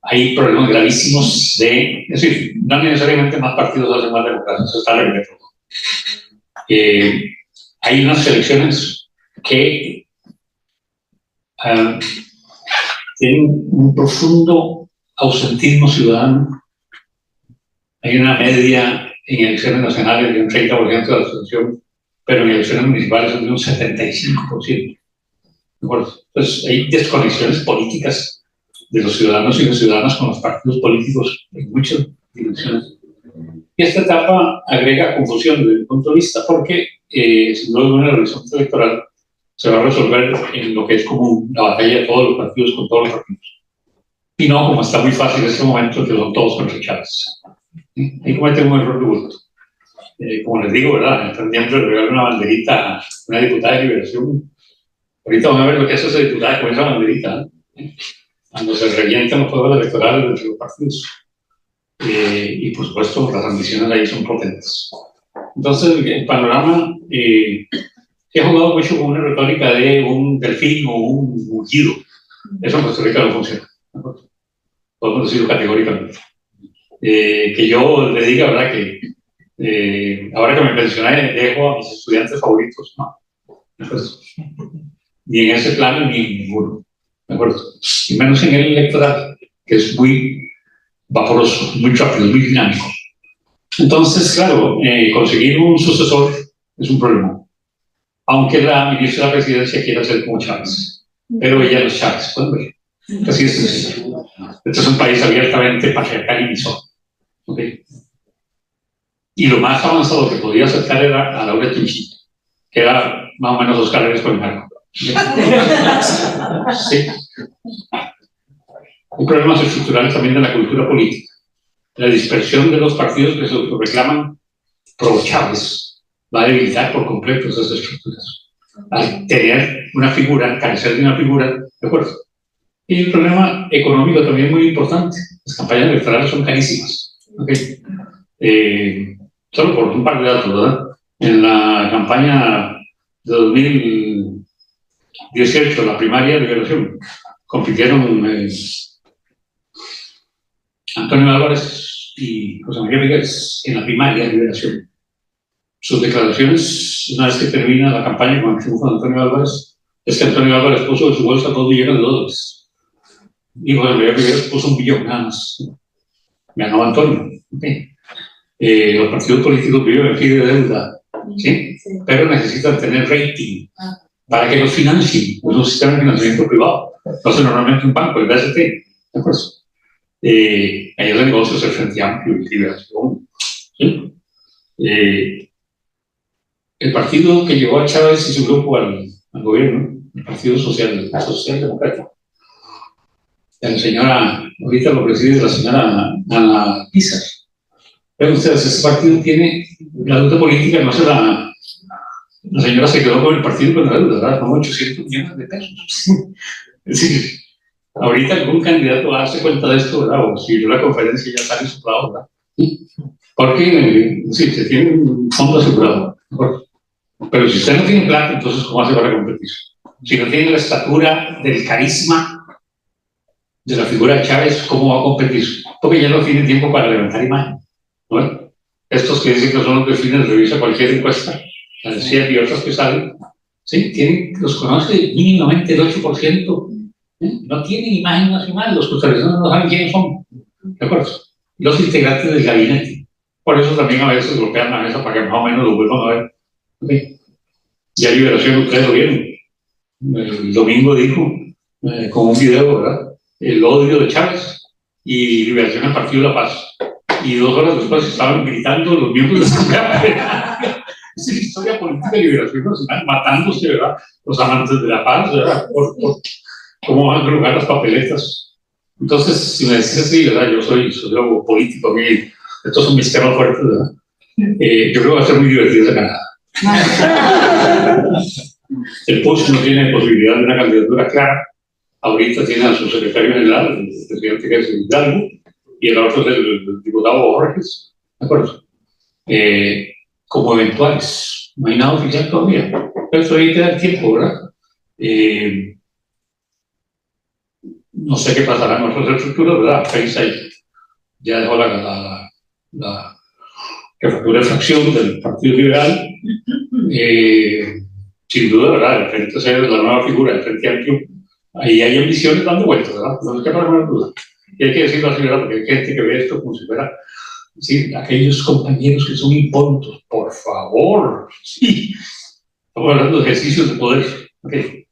Hay problemas gravísimos es decir, no necesariamente más partidos hacen más democracia, eso está en el método. Hay unas elecciones que tienen un profundo ausentismo ciudadano. Hay una media en elecciones nacionales de un 30% de la abstención, pero en elecciones municipales son de un 75%. ¿De acuerdo? Entonces, hay desconexiones políticas de los ciudadanos y las ciudadanas con los partidos políticos en muchas dimensiones. Y esta etapa agrega confusión desde mi punto de vista, porque sin duda alguna la elección electoral se va a resolver en lo que es como la batalla de todos los partidos con todos los partidos. Y no como está muy fácil en este momento, que son todos contra Chávez. Ahí cometen un error de bulto. Como les digo, ¿verdad? Están siempre le regalan una banderita a una diputada de Liberación. Ahorita van a ver lo que hace esa diputada con esa banderita, cuando se revientan los poderes electorales entre los partidos. Y por supuesto, las ambiciones ahí son potentes. Entonces, el panorama se ha jugado mucho con una retórica de un delfín o un mugido. Eso en Costa Rica no funciona. Podemos decirlo categóricamente. Que yo le diga, ¿verdad?, que ahora que me pensioné, dejo a mis estudiantes favoritos, no. Pues, ni en ese plano ni en ninguno. ¿De acuerdo? Y menos en el electoral, que es muy vaporoso, muy rápido, muy dinámico. Entonces, claro, conseguir un sucesor es un problema. Aunque la ministra de la Presidencia quiera ser como Chávez. Pero ella no es Chávez, ¿pueden ver? Así es sencillo. Este es un país abiertamente patriarcal y misógino. ¿Okay? Y lo más avanzado que podía acercar era a Laura Chinchilla, que era más o menos 2 carreras con el marco. Sí. Hay problemas estructurales también de la cultura política. La dispersión de los partidos que se reclaman pro Chávez va a debilitar por completo esas estructuras. Al tener una figura, carecer de una figura, ¿de acuerdo? Y el problema económico también muy importante. Las campañas electorales son carísimas. ¿Okay? Solo por un par de datos, ¿verdad? En la campaña de 2018, la primaria de Liberación, compitieron Antonio Álvarez y José María Migueles en la primaria de Liberación. Sus declaraciones, una vez que termina la campaña con el triunfo de Antonio Álvarez, es que Antonio Álvarez puso de su bolsa $2 millones. Y José María Migueles puso $1 millón nada más. Ganó Antonio. ¿Okay? Los partidos políticos viven aquí de deuda, ¿sí? Sí. Pero necesitan tener rating para que los financien. Es un sistema de financiamiento privado. Entonces, normalmente un banco, el BST, ¿de acuerdo? Ahí el negocio es el Frente Amplio y Liberación. ¿Sí? El partido que llevó a Chávez y su grupo al gobierno, el Partido Socialdemócrata, la señora, ahorita lo preside la señora Ana Pizar. Pero ustedes, este partido tiene la deuda política, no se la señora se quedó con el partido con la deuda, ¿verdad? Con $800 millones. Es decir, ahorita algún candidato va a darse cuenta de esto, ¿verdad? O si yo la conferencia ya sale soplado, ¿verdad? Porque si se tiene un fondo asegurado, mejor. Pero si usted no tiene plata, entonces ¿cómo hace para competir? Si no tiene la estatura del carisma de la figura de Chávez, ¿cómo va a competir? Porque ya no tiene tiempo para levantar imagen, ¿no? Estos que dicen que son los delfines, revisa cualquier encuesta, las 100 y otras que salen, ¿sí? Los conoce mínimamente el 8%, ¿eh? No tienen imagen nacional, los costarricenses no saben quiénes son, ¿de acuerdo? Los integrantes del gabinete. Por eso también a veces golpean la mesa para que más o menos lo vuelvan a ver. ¿Okay? Ya Liberación, ustedes lo vieron. El domingo dijo, con un video, ¿verdad? El odio de Chávez y Liberación al Partido de la Paz. Y 2 horas después estaban gritando los miembros de la Asamblea. Es la historia política de Liberación Nacional, matándose, ¿verdad? Los amantes de la paz, ¿verdad? Por cómo van a colocar las papeletas. Entonces, si me decís así, ¿verdad? Yo soy sociólogo político, a mí, estos son mis temas fuertes, ¿verdad? Yo creo que va a ser muy divertido esa Canadá. El PUSC no tiene posibilidad de una candidatura clara. Ahorita tiene a su secretario general, el presidente que es Hidalgo, y el otro es el diputado Borges, ¿de acuerdo? Como eventuales, no hay nada oficial todavía, pero eso ahí te da el tiempo, ¿verdad? No sé qué pasará en otras estructuras, ¿verdad? FaceTime ya dejó la jefatura de fracción del Partido Liberal. Sin duda, ¿verdad? El Frente C es la nueva figura del Frente Amplio. Ahí hay ambiciones dando vueltas, ¿verdad? No hay que poner duda. Y hay que decirlo así, ¿verdad? Porque hay gente que ve esto como si fuera, sí, aquellos compañeros que son impolutos, por favor, sí. Estamos hablando de ejercicios de poder. Okay.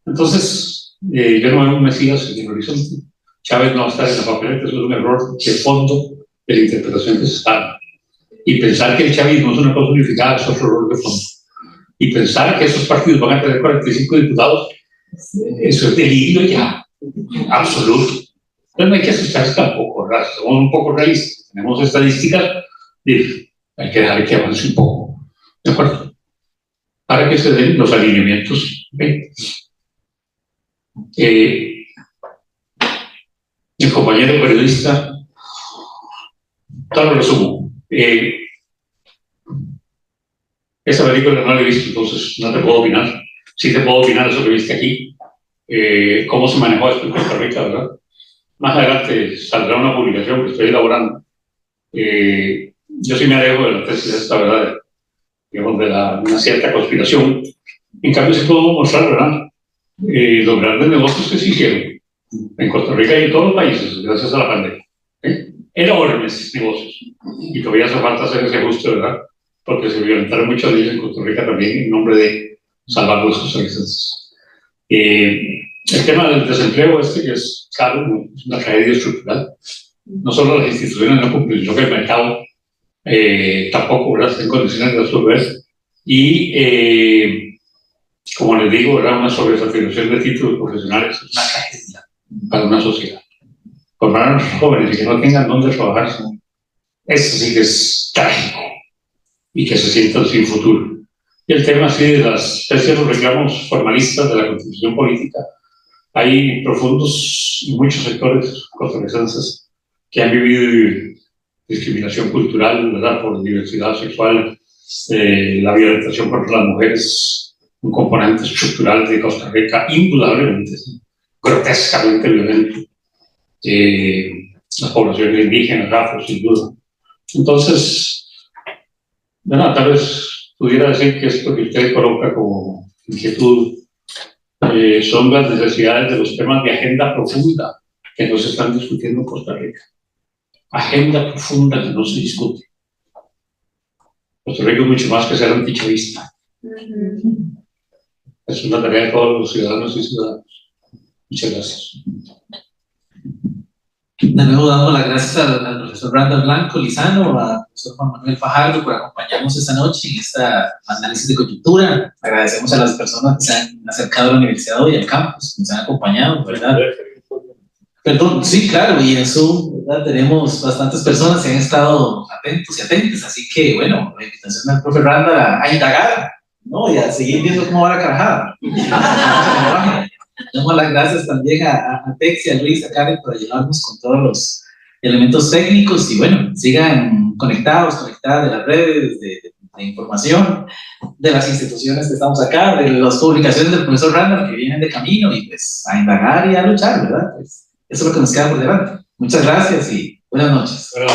Entonces, yo no veo un Mesías en el horizonte. Chávez no va a estar en la papeleta, eso es un error de fondo de la interpretación que se está dando. Y pensar que el chavismo es una cosa unificada es otro error de fondo. Y pensar que esos partidos van a tener 45 diputados, eso es delirio ya, absoluto. Entonces no hay que asustarse tampoco, ¿verdad? Somos un poco realistas, tenemos estadísticas, y hay que dejar que avance un poco, ¿de acuerdo? Para que se den los alineamientos. ¿Okay? El compañero periodista, todo lo resumo. Esa película no la he visto, entonces no te puedo opinar. Sí te puedo opinar eso que viste aquí, cómo se manejó esto en Costa Rica, ¿verdad? Más adelante saldrá una publicación que estoy elaborando. Yo sí me alejo de la tesis esta, ¿verdad? Digamos, de una cierta conspiración. En cambio, sí puedo mostrar, ¿verdad? Los grandes negocios que se hicieron en Costa Rica y en todos los países, gracias a la pandemia. Enormes negocios. Y todavía hace falta hacer ese ajuste, ¿verdad? Porque se violentaron muchas leyes en Costa Rica también en nombre de salvar los costarricenses. El tema del desempleo que es caro, es una tragedia estructural. No solo las instituciones no cumplen, sino que el mercado tampoco, ¿verdad?, está en condiciones de resolver. Y, como les digo, ¿verdad?, una sobresaturación de títulos profesionales es una tragedia para una sociedad. Formar a los jóvenes y que no tengan dónde trabajar, eso sí que es trágico. Y que se sientan sin futuro. Y el tema así de las especies de los reclamos formalistas de la Constitución política, hay profundos y muchos sectores costarricenses que han vivido discriminación cultural, ¿verdad?, por diversidad sexual, la violentación contra las mujeres, un componente estructural de Costa Rica, indudablemente, grotescamente violento. Las poblaciones indígenas, afro, sin duda. Entonces, bueno, tal vez pudiera decir que esto que usted coloca como inquietud son las necesidades de los temas de agenda profunda que no se están discutiendo en Costa Rica. Agenda profunda que no se discute. Costa Rica es mucho más que ser antichavista. Es una tarea de todos los ciudadanos y ciudadanas. Muchas gracias. De nuevo damos las gracias al profesor Randall Blanco Lizano, al profesor Juan Manuel Fajardo por acompañarnos esta noche en esta análisis de coyuntura. Agradecemos a las personas que se han acercado a la universidad hoy, al campus, que nos han acompañado, ¿verdad? Perdón, sí, claro, y en Zoom, ¿verdad?, tenemos bastantes personas que han estado atentos y atentas, así que, bueno, la invitación al profe Randall a indagar, ¿no?, y a seguir viendo cómo va la carajada. Damos las gracias también a Tex y a Luis, a Karen, por ayudarnos con todos los elementos técnicos y bueno, sigan conectadas de las redes, de información, de las instituciones que estamos acá, de las publicaciones del profesor Randall que vienen de camino y pues a indagar y a luchar, ¿verdad? Pues, eso es lo que nos queda por delante. Muchas gracias y buenas noches. Pero...